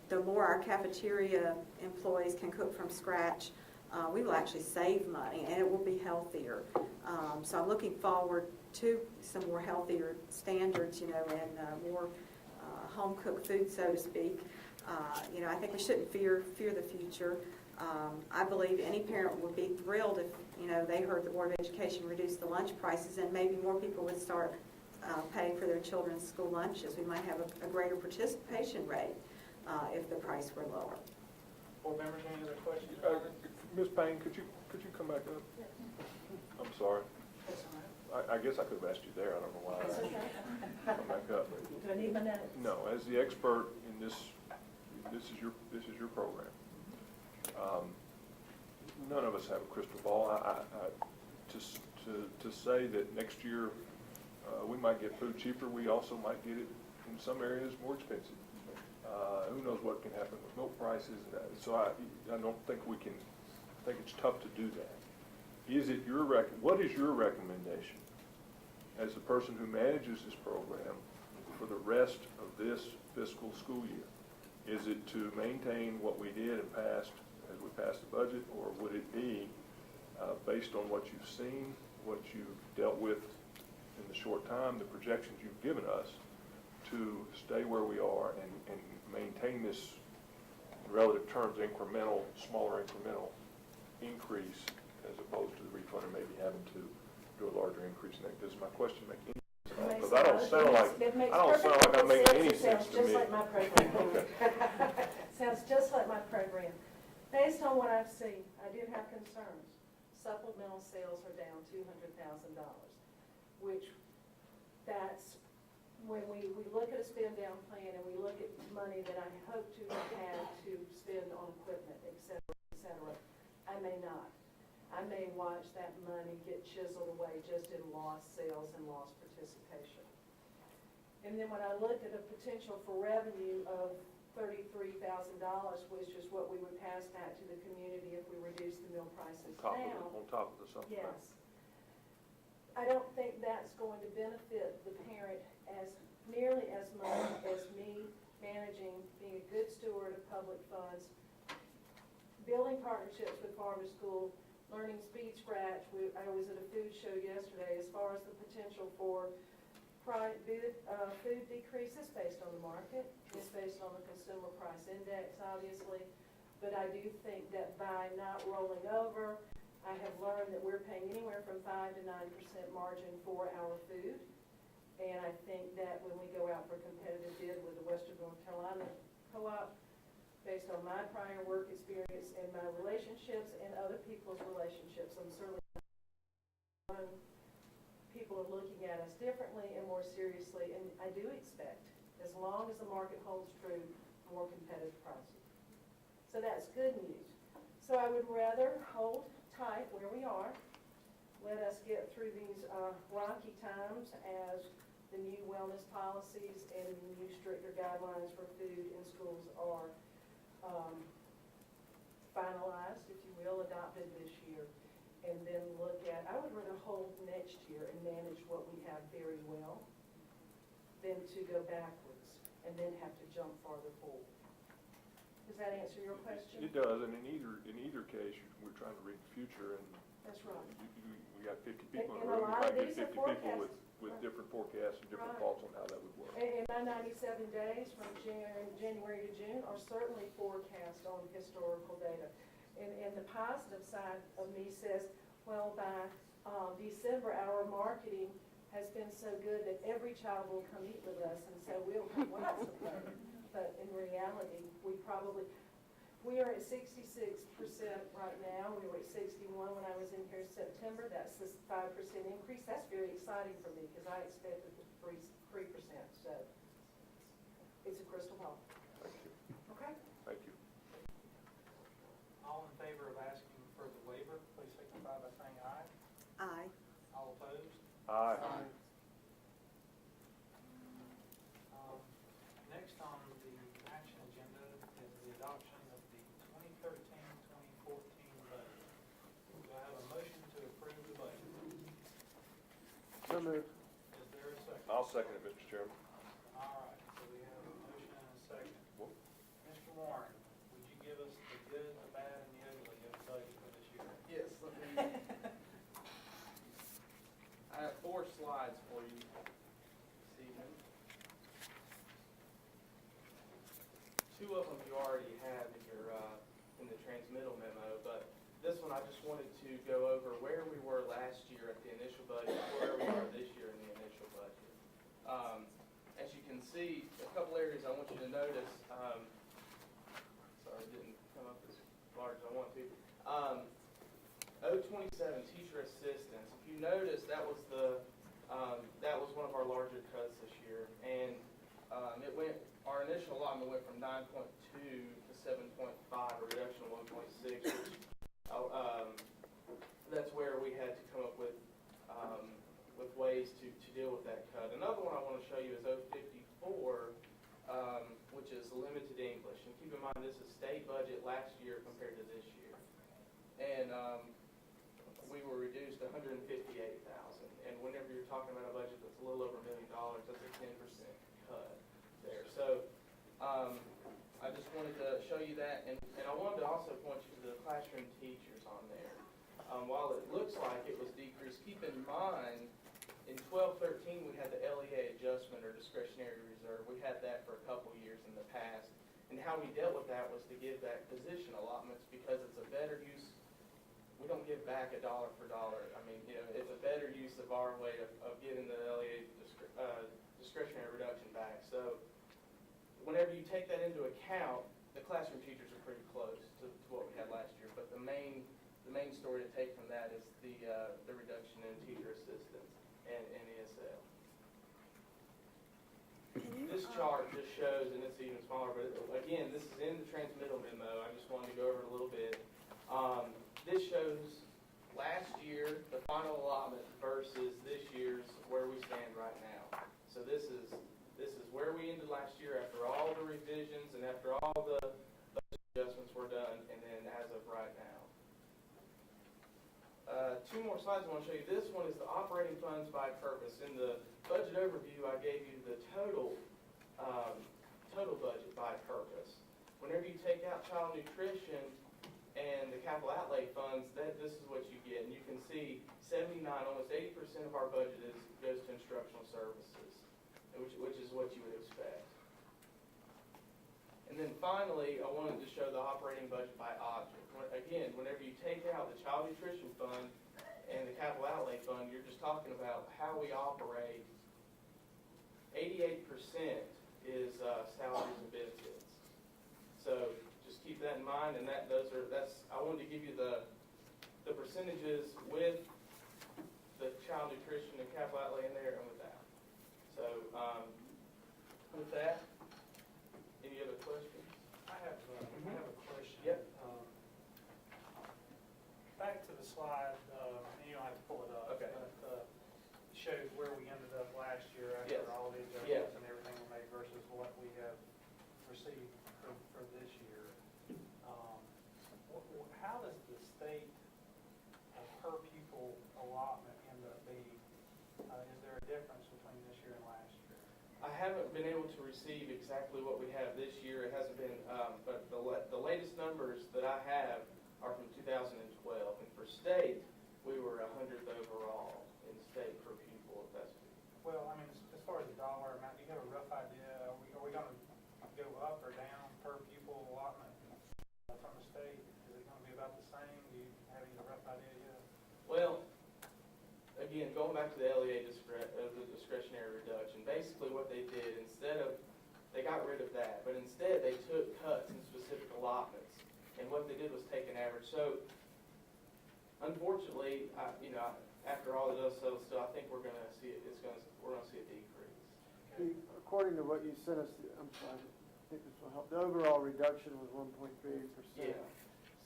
the more our cafeteria employees can cook from scratch, we will actually save money, and it will be healthier. So I'm looking forward to some more healthier standards, and more home-cooked food, so to speak. I think we shouldn't fear the future. I believe any parent would be thrilled if, they heard the Board of Education reduce the lunch prices, and maybe more people would start paying for their children's school lunches. We might have a greater participation rate if the price were lower. Board members, any other questions? Ms. Payne, could you come back up? I'm sorry. I guess I could have asked you there. I don't know why. That's okay. Come back up. Do I need my notes? No, as the expert in this is your program. None of us have a crystal ball. To say that next year we might get food cheaper, we also might get it in some areas more expensive. Who knows what can happen with milk prices? So I don't think we can. I think it's tough to do that. What is your recommendation as the person who manages this program for the rest of this fiscal school year? Is it to maintain what we did and passed as we passed the budget, or would it be based on what you've seen, what you've dealt with in the short time, the projections you've given us, to stay where we are and maintain this, in relative terms, smaller incremental increase, as opposed to the refund and maybe having to do a larger increase? Does my question make any sense at all? Because I don't sound like I'm making any sense to me. Sounds just like my program. Sounds just like my program. Based on what I've seen, I do have concerns. Supplemental sales are down $200,000, which that's when we look at a spend down plan and we look at money that I hope to have to spend on equipment, et cetera, I may not. I may watch that money get chiseled away just in lost sales and lost participation. And then when I looked at a potential for revenue of $33,000, which is what we would pass back to the community if we reduce the meal prices now. On top of the supplement. Yes. I don't think that's going to benefit the parent as nearly as much as me managing, being a good steward of public funds, building partnerships with farm to school, learning speed scratch. I was at a food show yesterday. As far as the potential for food decreases based on the market, it's based on the consumer price index, obviously. But I do think that by not rolling over, I have learned that we're paying anywhere from 5 to 9% margin for our food. And I think that when we go out for a competitive bid with the Western North Carolina Co-op, based on my prior work experience and my relationships and other people's relationships, I'm certainly not people are looking at us differently and more seriously, and I do expect, as long as the market holds true, more competitive prices. So that's good news. So I would rather hold tight where we are. Let us get through these rocky times as the new wellness policies and the new stricter guidelines for food in schools are finalized, if you will, adopted this year. And then look at, I would rather hold next year and manage what we have very well than to go backwards and then have to jump farther forward. Does that answer your question? It does, and in either case, we're trying to read the future, and That's right. we got 50 people in And the room. a lot We of might these get are 50 people with forecast. different forecasts and different Right. thoughts on how that would work. And my 97 days from January to June are certainly forecast on historical data. And the positive side of me says, well, by December, our marketing has been so good that every child will come eat with us, and so we'll have lots of fun. But in reality, we are at 66% right now. We were at 61 when I was in here in September. That's this 5% increase. That's very exciting for me because I expected 3%. So it's a crystal ball. Thank you. Okay? Thank you. All in favor of asking for the waiver, please signify by saying aye. Aye. All opposed? Aye. Next on the action agenda is the adoption of the 2013-2014 budget. Do I have a motion to approve the budget? So moved. Is there a second? I'll second it, Mr. Chairman. All right, so we have a motion and a second. Whoop. Mr. Warren, would you give us the good, the bad, and the ugly of the budget for this year? Yes, let me, I have 4 slides for you this evening. 2 of them you already have in your, in the transmittal memo, but this one I just wanted to go over where we were last year at the initial budget, where we are this year in the initial budget. As you can see, a couple areas I want you to notice, sorry, it didn't come up as large as I want to. 027 teacher assistants. If you notice, that was one of our larger cuts this year, and our initial allotment went from 9.2 to 7.5, a reduction of 1.6. That's where we had to come up with ways to deal with that cut. Another one I want to show you is 054, which is limited English. And keep in mind, this is state budget last year compared to this year. And we were reduced to $158,000. And whenever you're talking about a budget that's a little over $1 million, that's a 10% cut there. So I just wanted to show you that. And I wanted to also point you to the classroom teachers on there. While it looks like it was decreased, keep in mind, in 12-13 we had the LEA adjustment or discretionary reserve. We had that for a couple years in the past. And how we dealt with that was to give back position allotments because it's a better use. We don't give back a dollar for dollar. I mean, it's a better use of our way of getting the LEA discretionary reduction back. So whenever you take that into account, the classroom teachers are pretty close to what we had last year. But the main story to take from that is the reduction in teacher assistants and ESL. This chart just shows, and it's even smaller, but again, this is in the transmittal memo. I just wanted to go over it a little bit. This shows last year, the final allotment versus this year's where we stand right now. So this is where we ended last year after all the revisions and after all the adjustments were done, and then as of right now. 2 more slides I want to show you. This one is the operating funds by purpose. In the budget overview, I gave you the total budget by purpose. Whenever you take out child nutrition and the capital outlay funds, this is what you get. And you can see 79, almost 80% of our budget goes to instructional services, which is what you would expect. And then finally, I wanted to show the operating budget by object. Again, whenever you take out the child nutrition fund and the capital outlay fund, you're just talking about how we operate. 88% is salaries and benefits. So just keep that in mind, and I wanted to give you the percentages with the child nutrition and capital outlay in there and without. So with that, any other questions? I have a question. Yep. Back to the haven't been able to receive exactly what we have this year. It hasn't been, but the latest numbers that I have are from 2012. And for state, we were 100th overall in state per pupil at Best. Well, I mean, as far as the dollar amount, do you have a rough idea? Are we gonna go up or down per pupil allotment from the state? Is it gonna be about the same? Do you have any rough idea yet? Well, again, going back to the LEA the discretionary reduction, basically what they did, they got rid of that, but instead they took cuts in specific allotments. And what they did was take an average. So, unfortunately, after all the dust settles, still, I think we're gonna see a decrease. According to what you sent us, I'm sorry, I think this will help. The overall reduction was 1.3%. Yeah.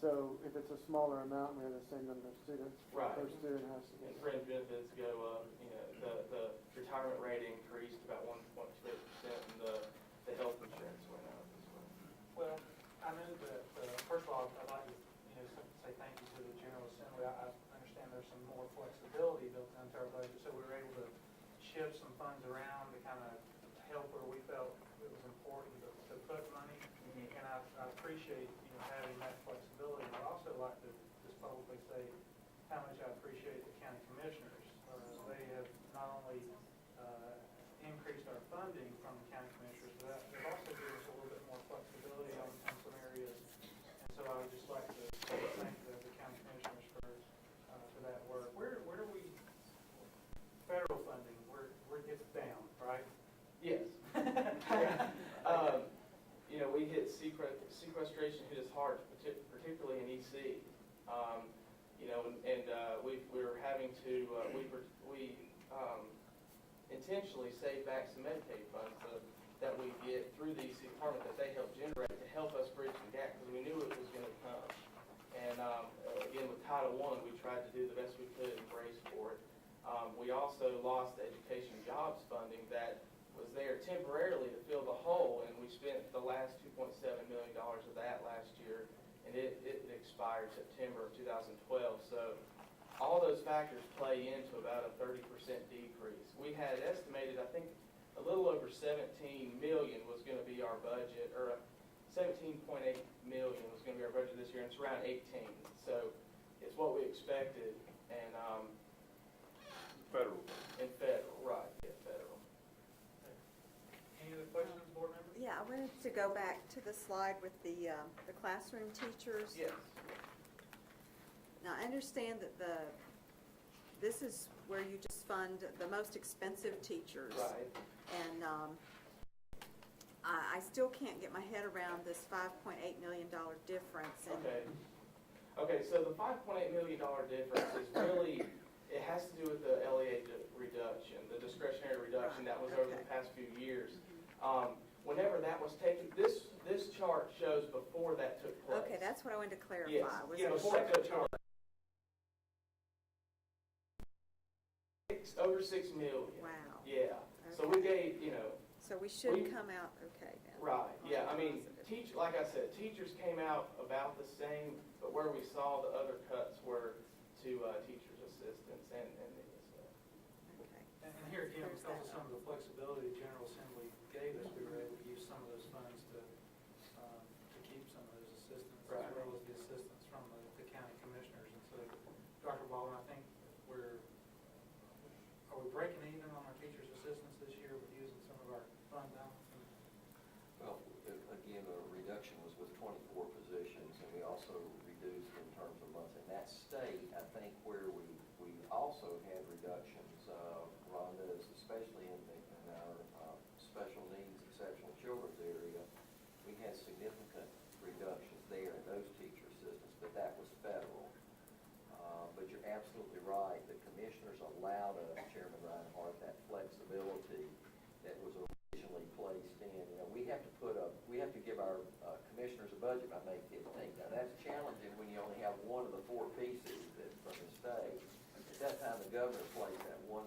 So if it's a smaller amount, we have the same number of students. Right. Per student has to be. And fringe benefits go up. The retirement rate increased about 1.2%, and the health insurance went up as well. Well, I know that, first of all, I'd like to, say thank you to the General Assembly. I understand there's some more flexibility built into our budget, so we were able to shift some funds around to kind of help where we felt it was important to put money. And I appreciate, having that flexibility. I'd also like to just publicly say how much I appreciate the county commissioners. They have not only increased our funding from the county commissioners, but they've also given us a little bit more flexibility on some areas. And so I would just like to thank the county commissioners for that work. Where do we, federal funding, where it gets down, right? Yes. We hit sequestration hit us hard, particularly in EC. We were having to, we intentionally save back some Medicaid funds that we get through the EC department that they help generate to help us bridge the gap because we knew it was going to come. And again, with Title I, we tried to do the best we could and brace for it. We also lost the education jobs funding that was there temporarily to fill the hole, and we spent the last $2.7 million of that last year, and it expired September of 2012. So all those factors play into about a 30% decrease. We had estimated, I think, a little over $17 million was going to be our budget, or 17.8 million was going to be our budget this year, and it's around 18. So it's what we expected, and Federal. right, yeah, federal. Any other questions, board members? Yeah, I wanted to go back to the slide with the classroom teachers. Yes. Now, I understand that this is where you just fund the most expensive teachers. Right. And I still can't get my head around this $5.8 million difference. Okay, so the $5.8 million difference is really, it has to do with the LEA reduction, the discretionary reduction that was over the past few years. Whenever that was taken, this chart shows before that took place. Okay, that's what I wanted to clarify. Yes, Was yeah, it before that took place. Over 6 million. Wow. Yeah. So we gave, So we should come out okay then. Right, yeah, I mean, like I said, teachers came out about the same, but where we saw the other cuts were to teachers' assistants and these. And here again, because of some of the flexibility the General Assembly gave us, we were able to use some of those funds to keep some of those assistants, as well as the assistants from the county commissioners. And so, Dr. Baldwin, I think are we breaking even on our teachers' assistants this year with using some of our fund balance? Well, again, the reduction was with 24 positions, and we also reduced in terms of months. In that state, I think where we also had reductions, Rhonda, is especially in our special needs, exceptional children's area, we had significant reductions there in those teacher assistants, but that was federal. But you're absolutely right. The commissioners allowed us, Chairman Reinhardt, that flexibility that was originally placed in. We have to give our commissioners a budget by May 15th. Now that's challenging when you only have one of the four pieces from the state. At that time, the governor placed that 1%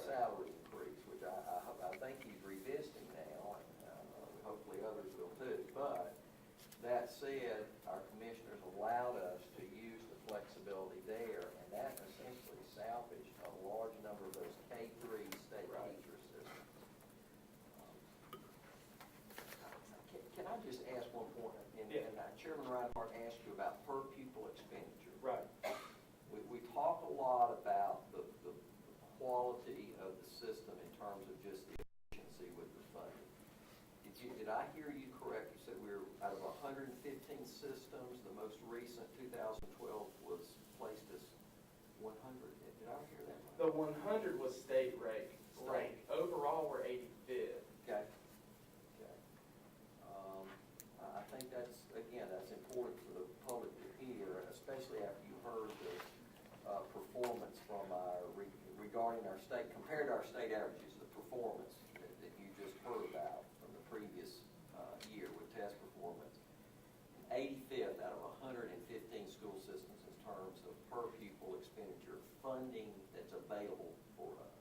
salary increase, which I think he's revisiting now, and hopefully others will too. But that said, our commissioners allowed us to use the flexibility there, and that essentially salvaged a large number of those K-3 state teacher assistants. Reinhardt asked you about per pupil expenditure. Right. We talk a lot about the quality of the system in terms of just the efficiency with the funding. Did I hear you correct? You said we were out of 115 systems, the most recent 2012 was placed as 100. Did I hear that right? The 100 was state rank. Overall, we're 85th. Okay. Okay. I think that's, again, that's important for the public to hear, especially after you heard the performance from regarding our state, compared to our state averages, the performance that you just heard about from the previous year with test performance. 85th out of 115 school systems in terms of per pupil expenditure funding that's available for us.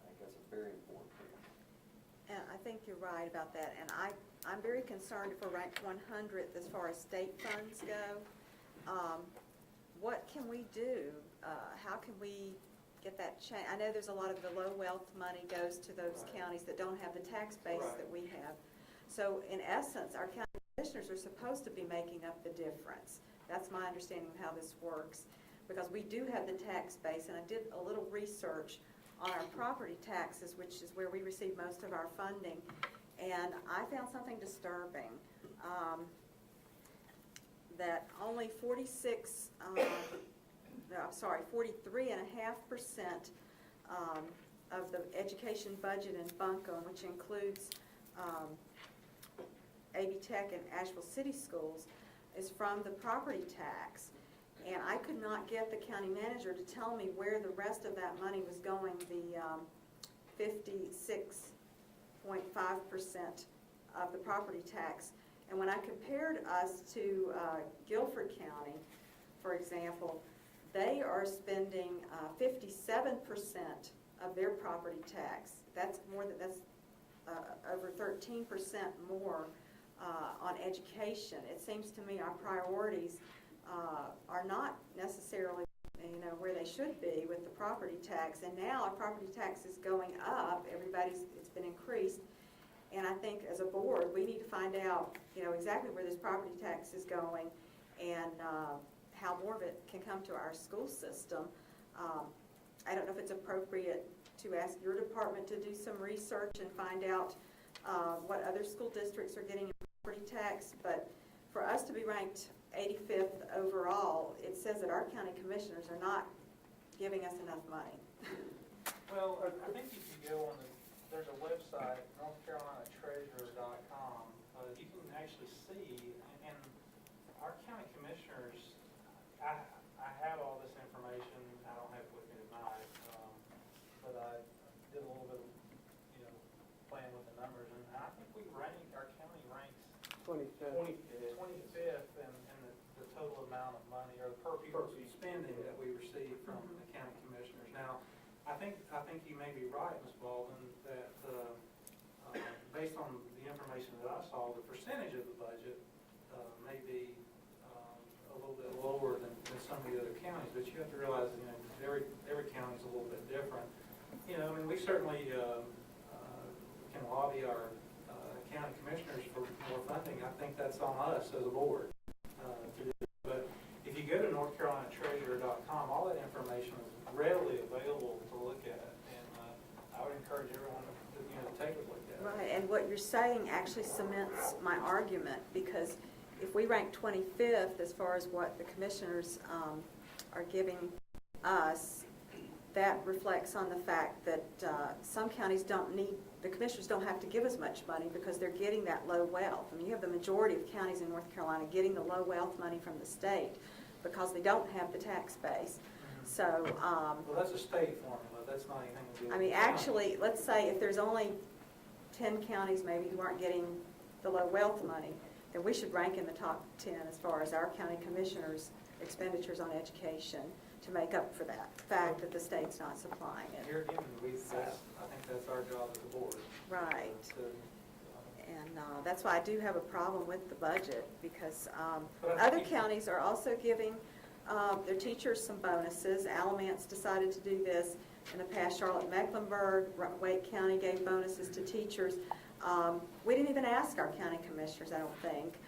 I think that's a very important thing. And I think you're right about that, and I'm very concerned if we're ranked 100th as far as state funds go. What can we do? How can we get that change? I know there's a lot of the low wealth money goes to those counties that don't have the tax base that we have. So in essence, our county commissioners are supposed to be making up the difference. That's my understanding of how this works, because we do have the tax base, and I did a little research on our property taxes, which is where we receive most of our funding, and I found something disturbing, that only 43.5% of the education budget in Buncombe, which includes AB Tech and Asheville City Schools, is from the property tax. And I could not get the county manager to tell me where the rest of that money was going, the 56.5% of the property tax. And when I compared us to Guilford County, for example, they are spending 57% of their property tax. That's over 13% more on education. It seems to me our priorities are not necessarily, where they should be with the property tax. And now our property tax is going up. It's been increased. And I think as a board, we need to find out, exactly where this property tax is going and how more of it can come to our school system. I don't know if it's appropriate to ask your department to do some research and find out what other school districts are getting in property tax, but for us to be ranked 85th overall, it says that our county commissioners are not giving us enough money. Well, I think if you go on there's a website, NorthCarolinaTreasurer.com. You can actually see, and our county commissioners, I have all this information. I don't have it with me tonight, but I did a little bit of, playing with the numbers, and I think our county ranks 25th. 25th in the total amount of money, or the per pupil spending that we receive from the county commissioners. Now, I think you may be right, Ms. Baldwin, that based on the information that I saw, the percentage of the budget may be a little bit lower than some of the other counties, but you have to realize, every county is a little bit different. We certainly can lobby our county commissioners for more funding. I think that's on us as a board to do. But if you go to NorthCarolinaTreasurer.com, all that information is readily available to look at, and I would encourage everyone to take a look at it. Right, and what you're saying actually cements my argument, because if we rank 25th as far as what the commissioners are giving us, that reflects on the fact that some counties the commissioners don't have to give as much money because they're getting that low wealth. I mean, you have the majority of counties in North Carolina getting the low wealth money from the state because they don't have the tax base. So, well, that's a state formula. That's not anything to do with actually, let's say if there's only 10 counties maybe who aren't getting the low wealth money, then we should rank in the top 10 as far as our county commissioners' expenditures on education to make up for that fact that the state's not supplying it. Here again, I think that's our job as a board. Right. And that's why I do have a problem with the budget, because other counties are also giving their teachers some bonuses. Alamance decided to do this in the past. Charlotte-Mecklenburg, Wake County gave bonuses to teachers. We didn't even ask our county commissioners, I don't think.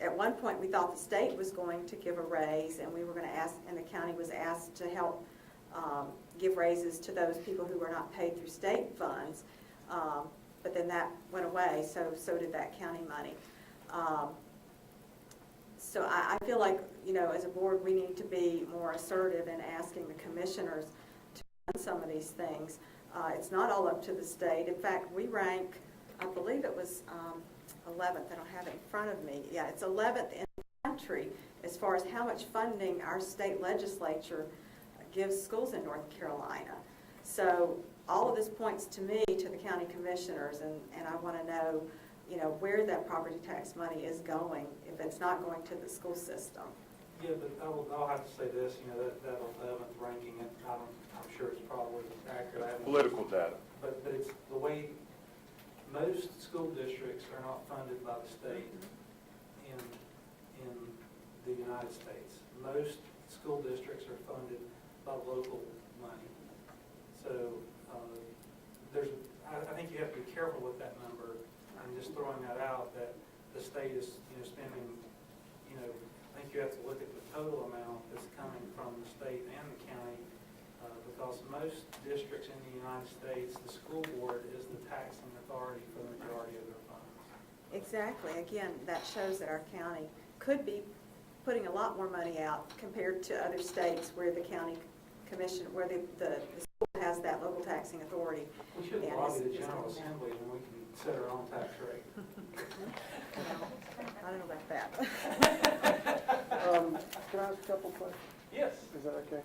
At one point, we thought the state was going to give a raise, and we were going to ask, and the county was asked to help give raises to those people who were not paid through state funds. But then that went away, so did that county money. So I feel like, you know, as a board, we need to be more assertive in asking the commissioners to fund some of these things. It's not all up to the state. In fact, we rank, I believe it was 11th, I don't have it in front of me. Yeah, it's 11th in the country as far as how much funding our state legislature gives schools in North Carolina. So all of this points to me, to the county commissioners, and I want to know, you know, where that property tax money is going if it's not going to the school system. Yeah, but I'll have to say this, you know, that 11th ranking, I'm sure it's probably accurate. I haven't- Political data. But it's the way most school districts are not funded by the state in the United States. Most school districts are funded by local money. So I think you have to be careful with that number. I'm just throwing that out, that the state is, you know, spending, you know, I think you have to look at the total amount that's coming from the state and the county, because most districts in the United States, the school board is the taxing authority for the majority of their funds. Exactly. Again, that shows that our county could be putting a lot more money out compared to other states where the county commission, where the school has that local taxing authority. We should lobby the General Assembly and we can set our own tax rate. I don't know about that. Can I ask a couple questions? Yes. Is that okay?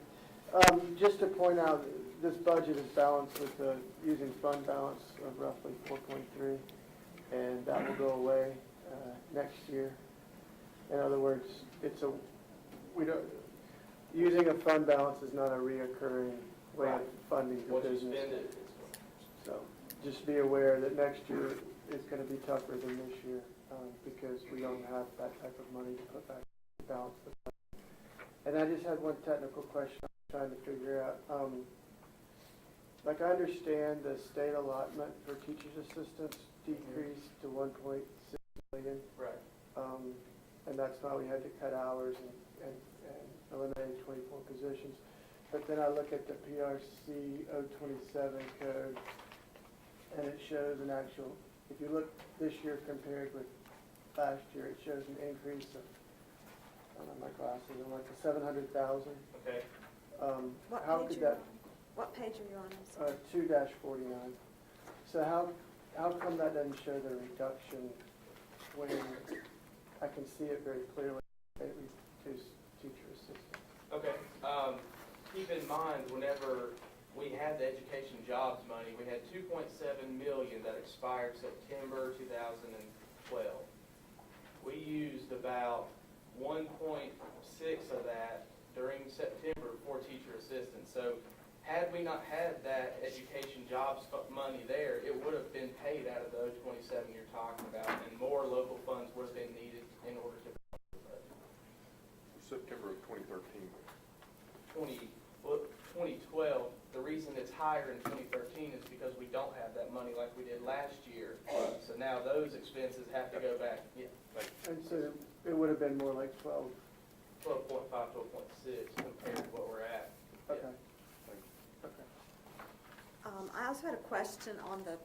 Just to point out, this budget is balanced with using fund balance of roughly 4.3, and that will go away next year. In other words, using a fund balance is not a reoccurring way of funding the Once you business. spend it, So just be aware that next year is going to be tougher than this year because we don't have that type of money to put back to balance the fund. And I just had one technical question I'm trying to figure out. Like I understand the state allotment for teachers' assistants decreased to 1.6 million. right. And that's why we had to cut hours and eliminate 24 positions. But then I look at the PRC 027 code, and it shows an actual, if you look this year compared with last year, it shows an increase of, I don't know, my glasses, I'm like 700,000. Okay. How could that? What page are you on? I'm sorry. 2-49. So how come that doesn't show the reduction when I can see it very clearly, at least teacher assistants? Okay. Keep in mind, whenever we had the education jobs money, we had 2.7 million that expired September 2012. We used about 1.6 of that during September for teacher assistants. So had we not had that education jobs money there, it would have been paid out of the 027 you're talking about, and more local funds would have been needed in order to balance the budget. September of 2013. 2012, the reason it's higher in 2013 is because we don't have that money like we did last year. So now those expenses have to go back, yeah, And so it would have been more like 12. 12.5, 12.6 compared to what we're at. Yeah. Okay. Okay. I also had a question on the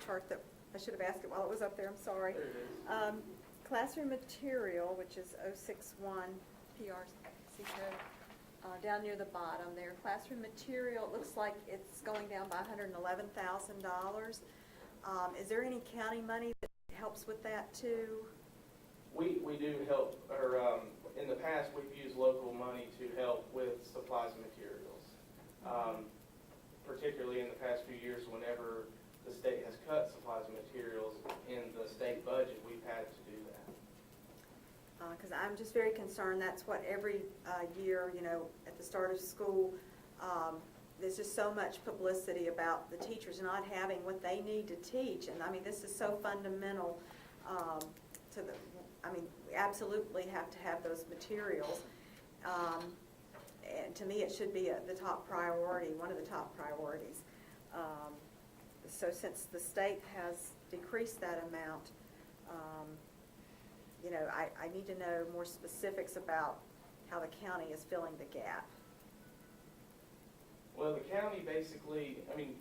chart that I should have asked it while it was up there. I'm sorry. There it is. Classroom material, which is 061 PRC code, down near the bottom there. Classroom material, it looks like it's going down by $111,000. Is there any county money that helps with that too? We do help, or in the past, we've used local money to help with supplies and materials. Particularly in the past few years, whenever the state has cut supplies and materials in the state budget, we've had to do that. Because I'm just very concerned. That's what every year, you know, at the start of school, there's just so much publicity about the teachers not having what they need to teach. And I mean, this is so fundamental to the, I mean, we absolutely have to have those materials. And to me, it should be the top priority, one of the top priorities. So since the state has decreased that amount, you know, I need to know more specifics about how the county is filling the gap. Well, the county basically, I mean,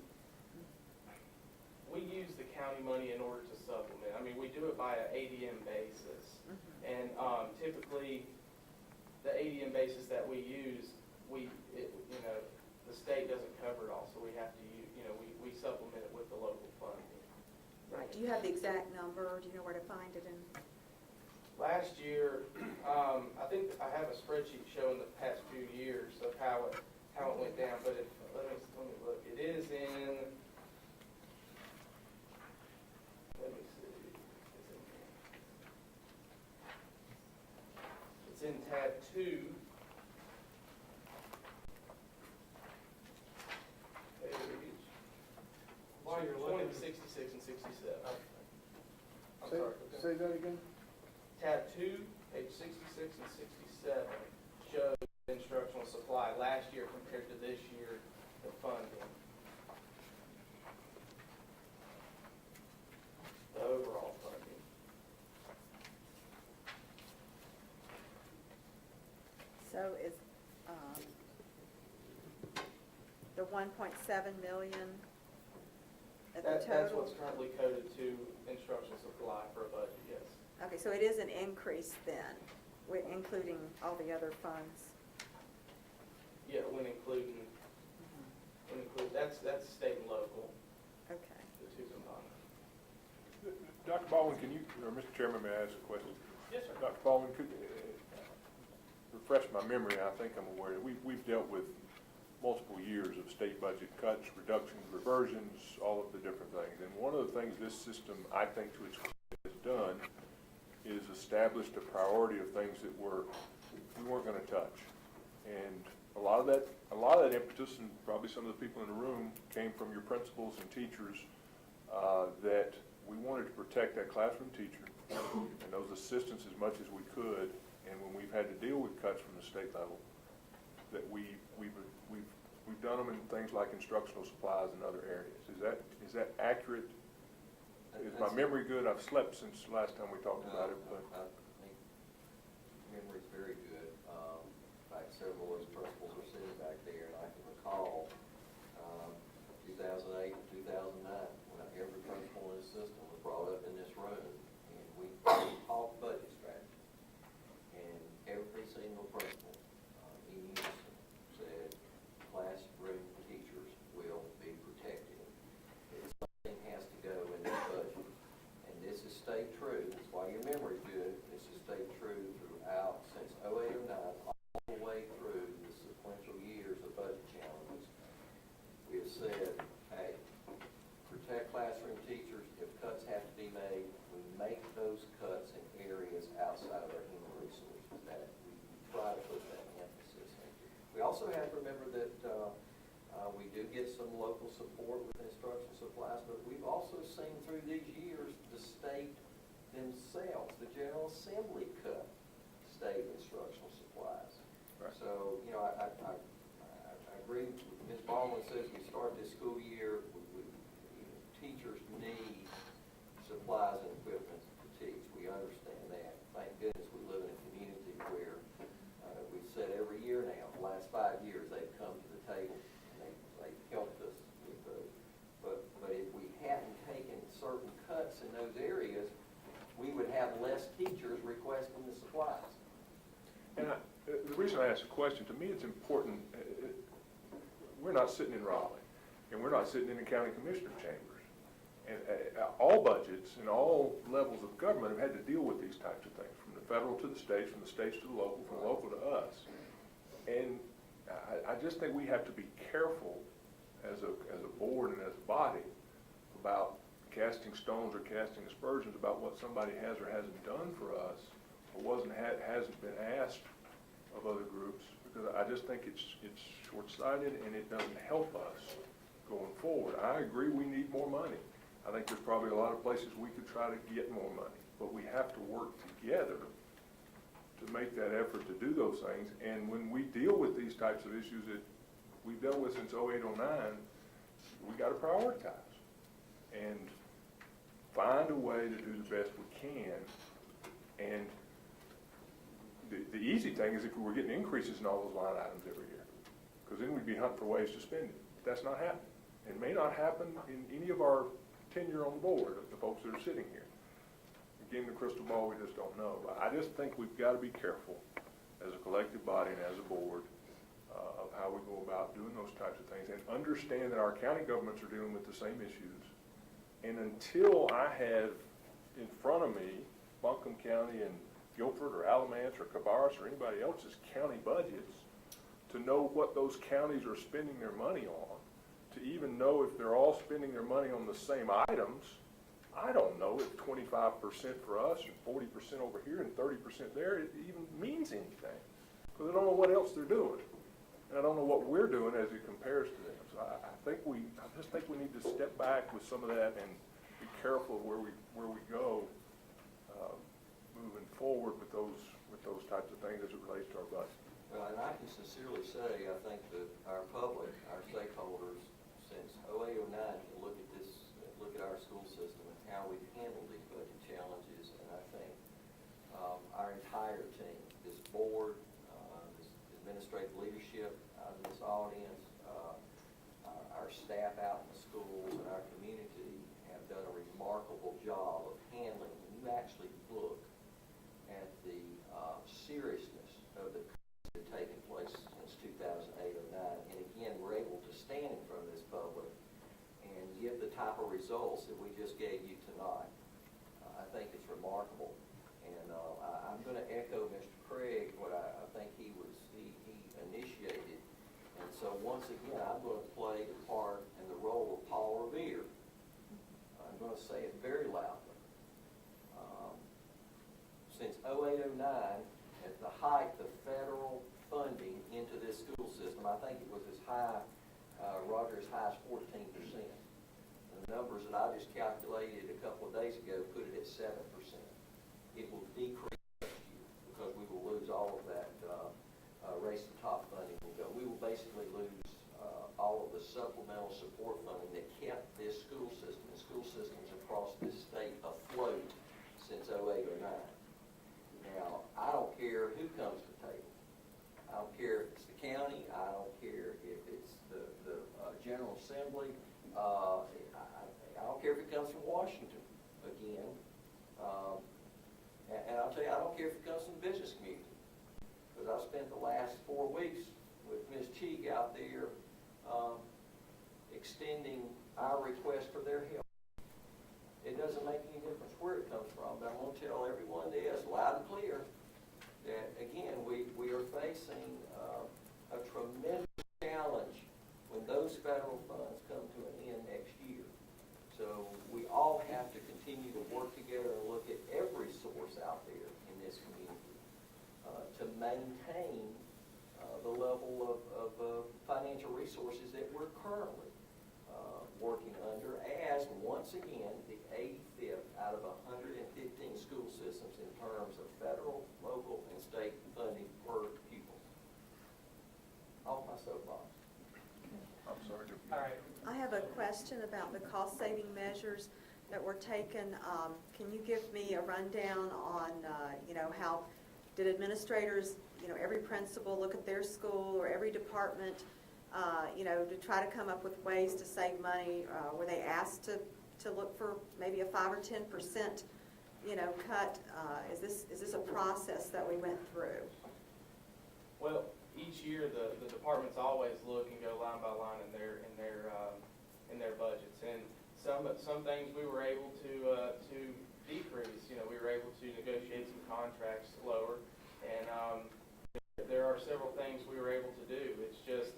we use the county money in order to supplement. I mean, we do it by an ADM basis. And typically, the ADM basis that we use, you know, the state doesn't cover it all, so we have to use, you know, we supplement it with the local funding. Right, do you have the exact number, or do you know where to find it in? Last year, I think I have a spreadsheet showing the past few years of how it went down, but if, let me look. It is in, let me see, it's in tab 2. While you're looking, 66 and 67. I'm Say, sorry. say that again? Tab 2, page 66 and 67 shows instructional supply last year compared to this year, the funding. The overall funding. So is, the 1.7 million at the total? That's what's currently coded to instructional supply for a budget, yes. Okay, so it is an increase then, including all the other funds? Yeah, when including, that's state and local, Okay. the two combined. Dr. Baldwin, can you, or Mr. Chairman, may I ask a question? Yes, sir. Dr. Baldwin, could refresh my memory, I think I'm aware, we've dealt with multiple years of state budget cuts, reductions, reversions, all of the different things. And one of the things this system, I think to its credit, has done is established a priority of things that we weren't going to touch. And a lot of that impetus, and probably some of the people in the room, came from your principals and teachers, that we wanted to protect that classroom teacher and those assistants as much as we could. And when we've had to deal with cuts from the state level, that we've done them in things like instructional supplies and other areas. Is that accurate? Is my memory good? I've slept since the last time we talked about it, but I think memory's very good. In fact, several of those principals are sitting back there, and I can recall 2008 and 2009, when every principal in the system was brought up in this room, and we talked budget strategy. And every single principal in unison said classroom teachers will be protected. Something has to go in this budget. And this has stayed true. That's why your memory's good. This has stayed true throughout, since 08, 09, all the way through the sequential years of budget challenges. We have said, hey, protect classroom teachers. If cuts have to be made, we make those cuts in areas outside of our human resources. That we try to put that emphasis in. We also have to remember that we do get some local support with instructional supplies, but we've also seen through these years the state themselves, the General Assembly cut state instructional supplies. Right. So, you know, I agree with Ms. Baldwin says we start this school year, teachers need supplies and equipment to teach. We understand that. Thank goodness we live in a community where we've said every year now, the last 5 years, they've come to the table and they've helped us with those. But if we hadn't taken certain cuts in those areas, we would have less teachers requesting the supplies. And the reason I asked the question, to me it's important, we're not sitting in Raleigh, and we're not sitting in the county commissioner chambers. And all budgets and all levels of government have had to deal with these types of things, from the federal to the states, from the states to the local, from the local to us. And I just think we have to be careful as a board and as a body about casting stones or casting aspersions about what somebody has or hasn't done for us, or hasn't been asked of other groups, because I just think it's short-sighted and it doesn't help us going forward. I agree we need more money. I think there's probably a lot of places we could try to get more money, but we have to work together to make that effort to do those things. And when we deal with these types of issues that we've dealt with since 08, 09, we got to prioritize and find a way to do the best we can And the easy thing is if we were getting increases in all those line items every year, because then we'd be hunting for ways to spend it. But that's not happening. It may not happen in any of our tenure on the board, of the folks that are sitting here. Again, the crystal ball, we just don't know. But I just think we've got to be careful as a collective body and as a board of how we go about doing those types of things, and understand that our county governments are dealing with the same issues. And until I have in front of me Buncombe County and Guilford or Alamance or Cabarrus or anybody else's county budgets to know what those counties are spending their money on, to even know if they're all spending their money on the same items, I don't know if 25% for us and 40% over here and 30% there it even means anything, because I don't know what else they're doing. And I don't know what we're doing as it compares to them. So I just think we need to step back with some of that and be careful of where we go moving forward with those types of things as it relates to our budget. Well, and I can sincerely say, I think that our public, our stakeholders, since 08, 09, can look at our school system and how we've handled these budget challenges. And I think our entire team, this board, this administrative leadership out in this audience, our staff out in the schools and our community have done a remarkable job of handling. When you actually look at the seriousness of the crisis that have taken place since 2008 or 09, and again, we're able to stand in front of this public and give the type of results that we just gave you tonight. I think it's remarkable. And I'm going to echo Mr. Craig, what I think he initiated. And so once again, I'm going to play the part and the role of Paul Revere. I'm going to say it very loudly. Since 08, 09, at the height of federal funding into this school system, I think it was as high, Roger, as high as 14%. The numbers that I just calculated a couple of days ago put it at 7%. It will decrease next year because we will lose all of that Race to the Top funding. We will basically lose all of the supplemental support funding that kept this school system and school systems across this state afloat since 08 or 09. Now, I don't care who comes to the table. I don't care if it's the county. I don't care if it's the General Assembly. I don't care if it comes from Washington again. And I'll tell you, I don't care if it comes from the business community. Because I spent the last 4 weeks with Ms. Cheek out there extending our request for their help. It doesn't make any difference where it comes from, but I'm going to tell everyone this loud and clear that, again, we are facing a tremendous challenge when those federal funds come to an end next year. So we all have to continue to work together and look at every source out there in this community to maintain the level of financial resources that we're currently working under as, once again, the 85th out of 115 school systems in terms of federal, local, and state funding per pupil. Off my soapbox. I'm sorry. All right. I have a question about the cost-saving measures that were taken. Can you give me a rundown on, how did administrators, every principal look at their school or every department, to try to come up with ways to save money? Were they asked to look for maybe a 5 or 10%, cut? Is this a process that we went through? Well, each year the departments always look and go line by line in their budgets, and some things we were able to decrease. We were able to negotiate some contracts lower, and there are several things we were able to do. It's just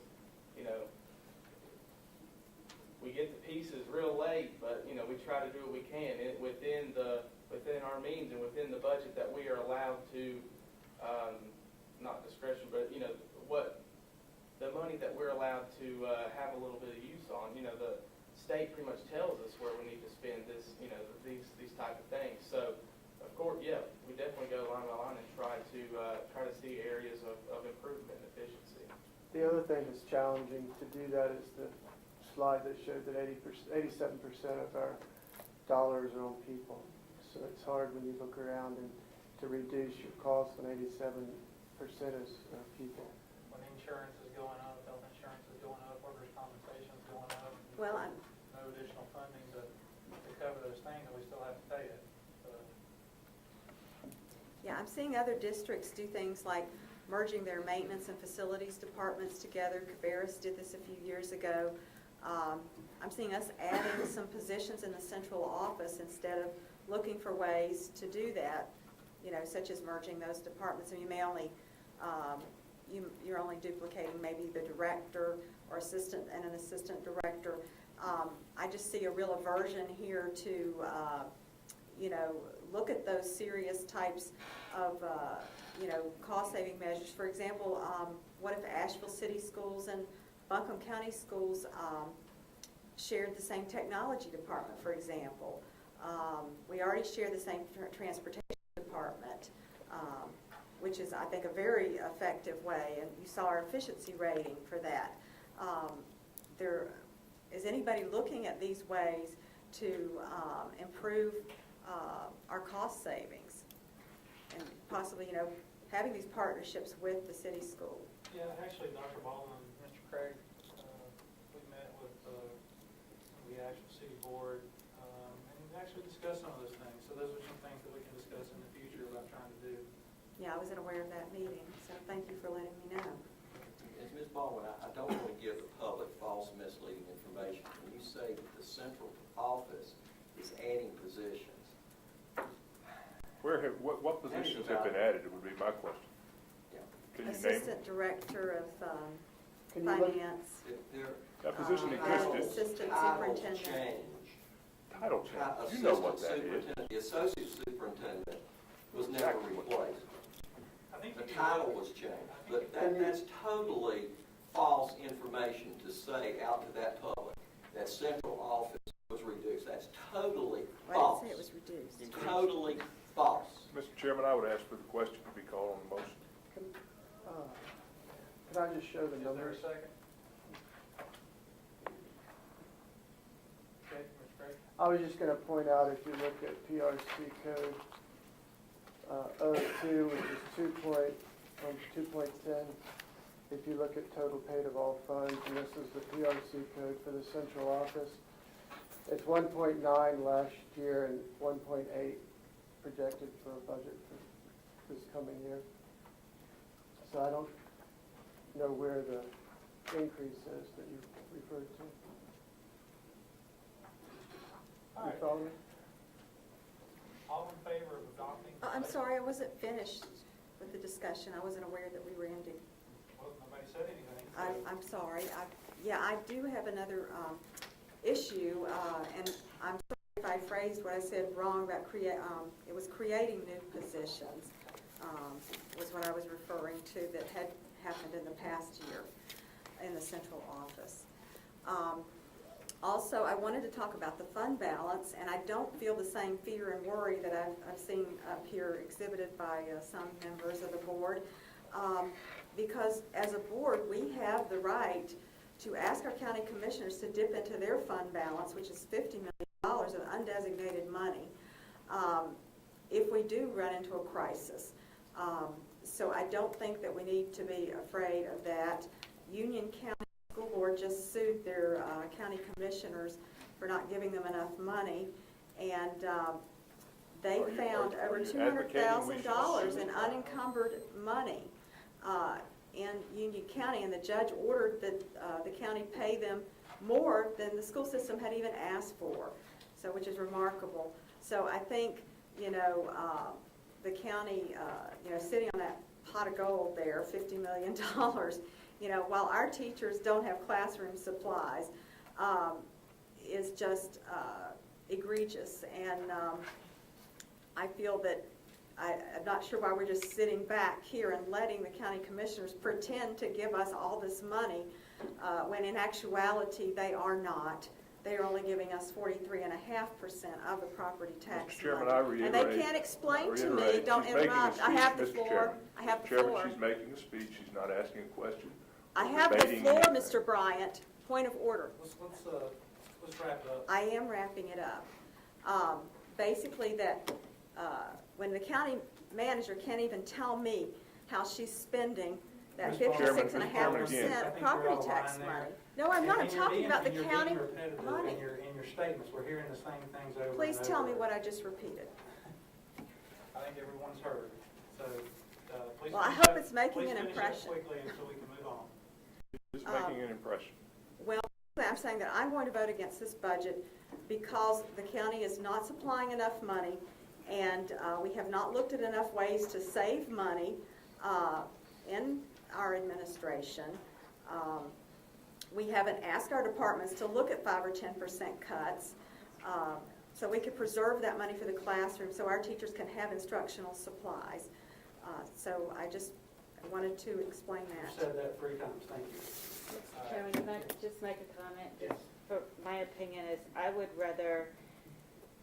we get the pieces real late, but we try to do what we can within our means and within the budget that we are allowed to. Not discretion, but what the money that we're allowed to have a little bit of use on. The state pretty much tells us where we need to spend this, these type of things. So, of course, yeah, we definitely go line by line and try to see areas of improvement and efficiency. The other thing that's challenging to do that is the slide that showed that 87% of our dollars are on people. So it's hard when you look around and to reduce your costs when 87% is people. When insurance is going up, health insurance is going up, workers' compensation is going up. Well, No additional funding to cover those things, and we still have to pay it. So, yeah, I'm seeing other districts do things like merging their maintenance and facilities departments together. Cabarrus did this a few years ago. I'm seeing us adding some positions in the central office instead of looking for ways to do that, you know, such as merging those departments. And you may only, you're only duplicating maybe the director or assistant and an assistant director. I just see a real aversion here to, you know, look at those serious types of, you know, cost-saving measures. For example, what if Asheville City Schools and Buncombe County Schools shared the same technology department, for example? We already share the same transportation department, which is, I think, a very effective way, and you saw our efficiency rating for that. Is anybody looking at these ways to improve our cost savings and possibly, you know, having these partnerships with the city school? yeah, actually, Dr. Baldwin and Mr. Craig, we met with the Asheville City Board and actually discussed some of those things. So those are some things that we can discuss in the future about trying to do. Yeah, I wasn't aware of that meeting, so thank you for letting me know. As Ms. Baldwin, I don't want to give the public false misleading information. When you say that the central office is adding positions, What positions have been added, would be my question. Yeah. Can you name them? Assistant Director of Can you look- Finance. That position and existed. Assistant Title Superintendent. change. Title change, you know what that is. The associate superintendent was never replaced. I think The title was changed, but that's totally false information to say out to that public, that central office was reduced. That's totally I false. didn't say it was reduced. Totally false. Mr. Chairman, I would ask for the question to be called on the motion. Can I just show the Is there a numbers? second? Okay, Mr. Craig? I was just going to point out, if you look at PRC code 02, which is 2.10, if you look at total paid of all funds, and this is the PRC code for the central office, it's 1.9 last year and 1.8 projected for a budget for this coming year. So I don't know where the increase is that you referred to. All You right. follow me? All in favor of adopting? Oh, I'm sorry, I wasn't finished with the discussion. I wasn't aware that we were ending. Well, nobody said anything. so- I'm sorry. Yeah, I do have another issue, and I'm sorry if I phrased what I said wrong about it was creating new positions, was what I was referring to that had happened in the past year in the central office. Also, I wanted to talk about the fund balance, and I don't feel the same fear and worry that I've seen up here exhibited by some members of the board, because as a board, we have the right to ask our county commissioners to dip into their fund balance, which is $50 million of undesignated money, if we do run into a crisis. So I don't think that we need to be afraid of that. Union County School Board just sued their county commissioners for not giving them enough money, and they found over $200,000 in unencumbered money in Union County, and the judge ordered that the county pay them more than the school system had even asked for, so which is remarkable. So I think, you know, the county, you know, sitting on that pot of gold there, $50 million, you know, while our teachers don't have classroom supplies, is just egregious. And I feel that I'm not sure why we're just sitting back here and letting the county commissioners pretend to give us all this money when in actuality they are not. They are only giving us 43.5% of the property tax Mr. Chairman, money. I reiterate. And they can't explain to me, reiterate, don't she's making a interrupt, I have the speech, Mr. floor, Chairman. I have the Mr. Chairman, floor. she's making a speech, she's not asking a question. I We're have the debating floor, anything. Mr. Bryant, point of order. Let's wrap it up. I am wrapping it up. Basically that when the county manager can't even tell me how she's spending that Mr. Chairman, 56.5% I think you're property out of tax line there. money. No, I'm not, I'm And you're talking being- about the and you're county being repetitive money. in your statements, we're hearing the same things over and over. Please tell me what I just repeated. I think everyone's heard, so, please. Well, I finish hope up- it's making please an finish up impression. quickly until we can move on. It's making an impression. Well, I'm saying that I'm going to vote against this budget because the county is not supplying enough money, and we have not looked at enough ways to save money in our administration. We haven't asked our departments to look at 5 or 10% cuts, so we could preserve that money for the classroom so our teachers can have instructional supplies. So I just wanted to explain that. You said that 3 times, thank you. Mr. Chairman, can I just make a comment? Yes. For my opinion is, I would rather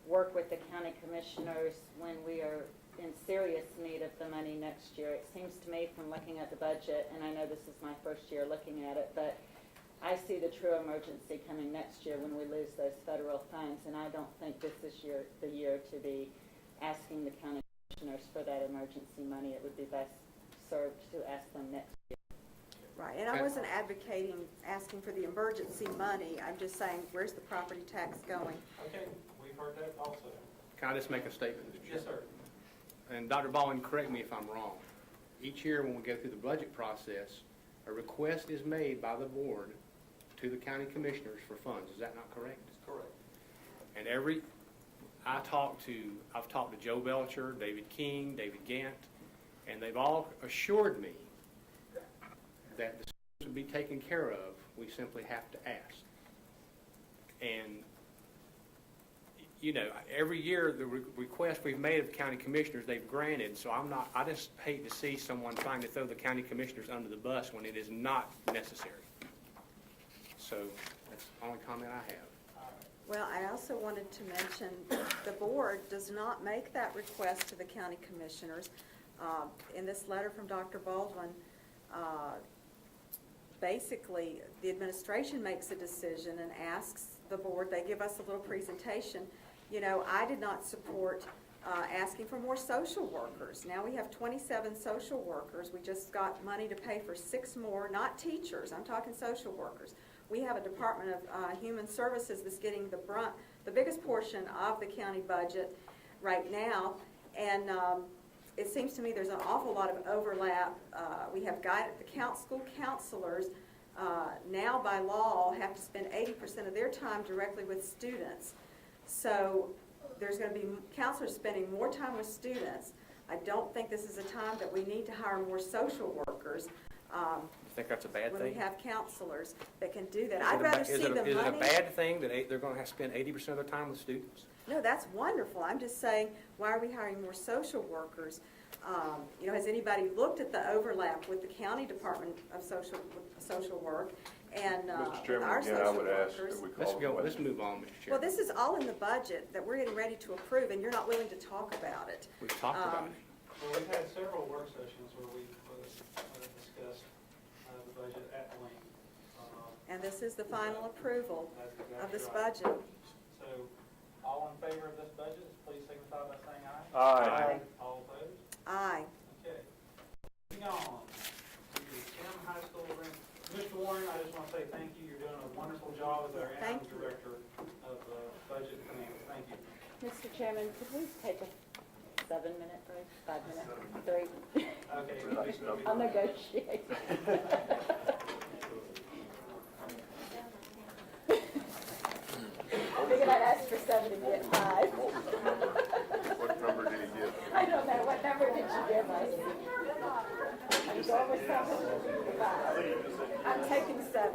work with the county commissioners when we are in serious need of the money next year. It seems to me from looking at the budget, and I know this is my first year looking at it, but I see the true emergency coming next year when we lose those federal funds, and I don't think this is the year to be asking the county commissioners for that emergency money. It would be best served to ask them next year. Right, and I wasn't advocating asking for the emergency money. I'm just saying, where's the property tax going? Okay, we've heard that also. Can I just make a statement, Mr. Chairman? Yes, sir. And Dr. Baldwin, correct me if I'm wrong. Each year when we go through the budget process, a request is made by the board to the county commissioners for funds. Is that not correct? Correct. And I've talked to Joe Belcher, David King, David Gant, and they've all assured me that the schools will be taken care of. We simply have to ask. And you know, every year the request we've made of county commissioners, they've granted. So I just hate to see someone trying to throw the county commissioners under the bus when it is not necessary. So that's the only comment I have. Well, I also wanted to mention the board does not make that request to the county commissioners. In this letter from Dr. Baldwin, basically the administration makes a decision and asks the board, they give us a little presentation. You know, I did not support asking for more social workers. Now we have 27 social workers. We just got money to pay for 6 more, not teachers, I'm talking social workers. We have a Department of Human Services that's getting the biggest portion of the county budget right now, and it seems to me there's an awful lot of overlap. We have school counselors now by law have to spend 80% of their time directly with students. So there's going to be counselors spending more time with students. I don't think this is a time that we need to hire more social workers. You think that's a bad when thing? we have counselors that can do that. I'd rather see the money. Is it a bad thing that they're going to have to spend 80% of their time with students? No, that's wonderful. I'm just saying, why are we hiring more social workers? You know, has anybody looked at the overlap with the county department of social work and Mr. Chairman, our again, I social would ask workers? that we call the Let's question. move on, Mr. Well, Chairman. this is all in the budget that we're getting ready to approve, and you're not willing to talk about it. We've talked about it. Well, we've had several work sessions where we've discussed the budget at length. And this is the final approval That's of exactly this right. budget. So, all in favor of this budget, please signify by saying aye. Aye. All opposed? Aye. Okay. Moving on to the Tim High School rent. Mr. Warren, I just want to say thank you. You're doing a wonderful job as our interim Thank you. director of budget and finance. Thank you. Mr. Chairman, could we take a 7-minute break, 5 minute, 3? Okay. I'll negotiate. I figured I'd ask for 7 to get 5. What number did he give? I don't know. What number did you give us? Are you going with 7? 5. I'm taking 7.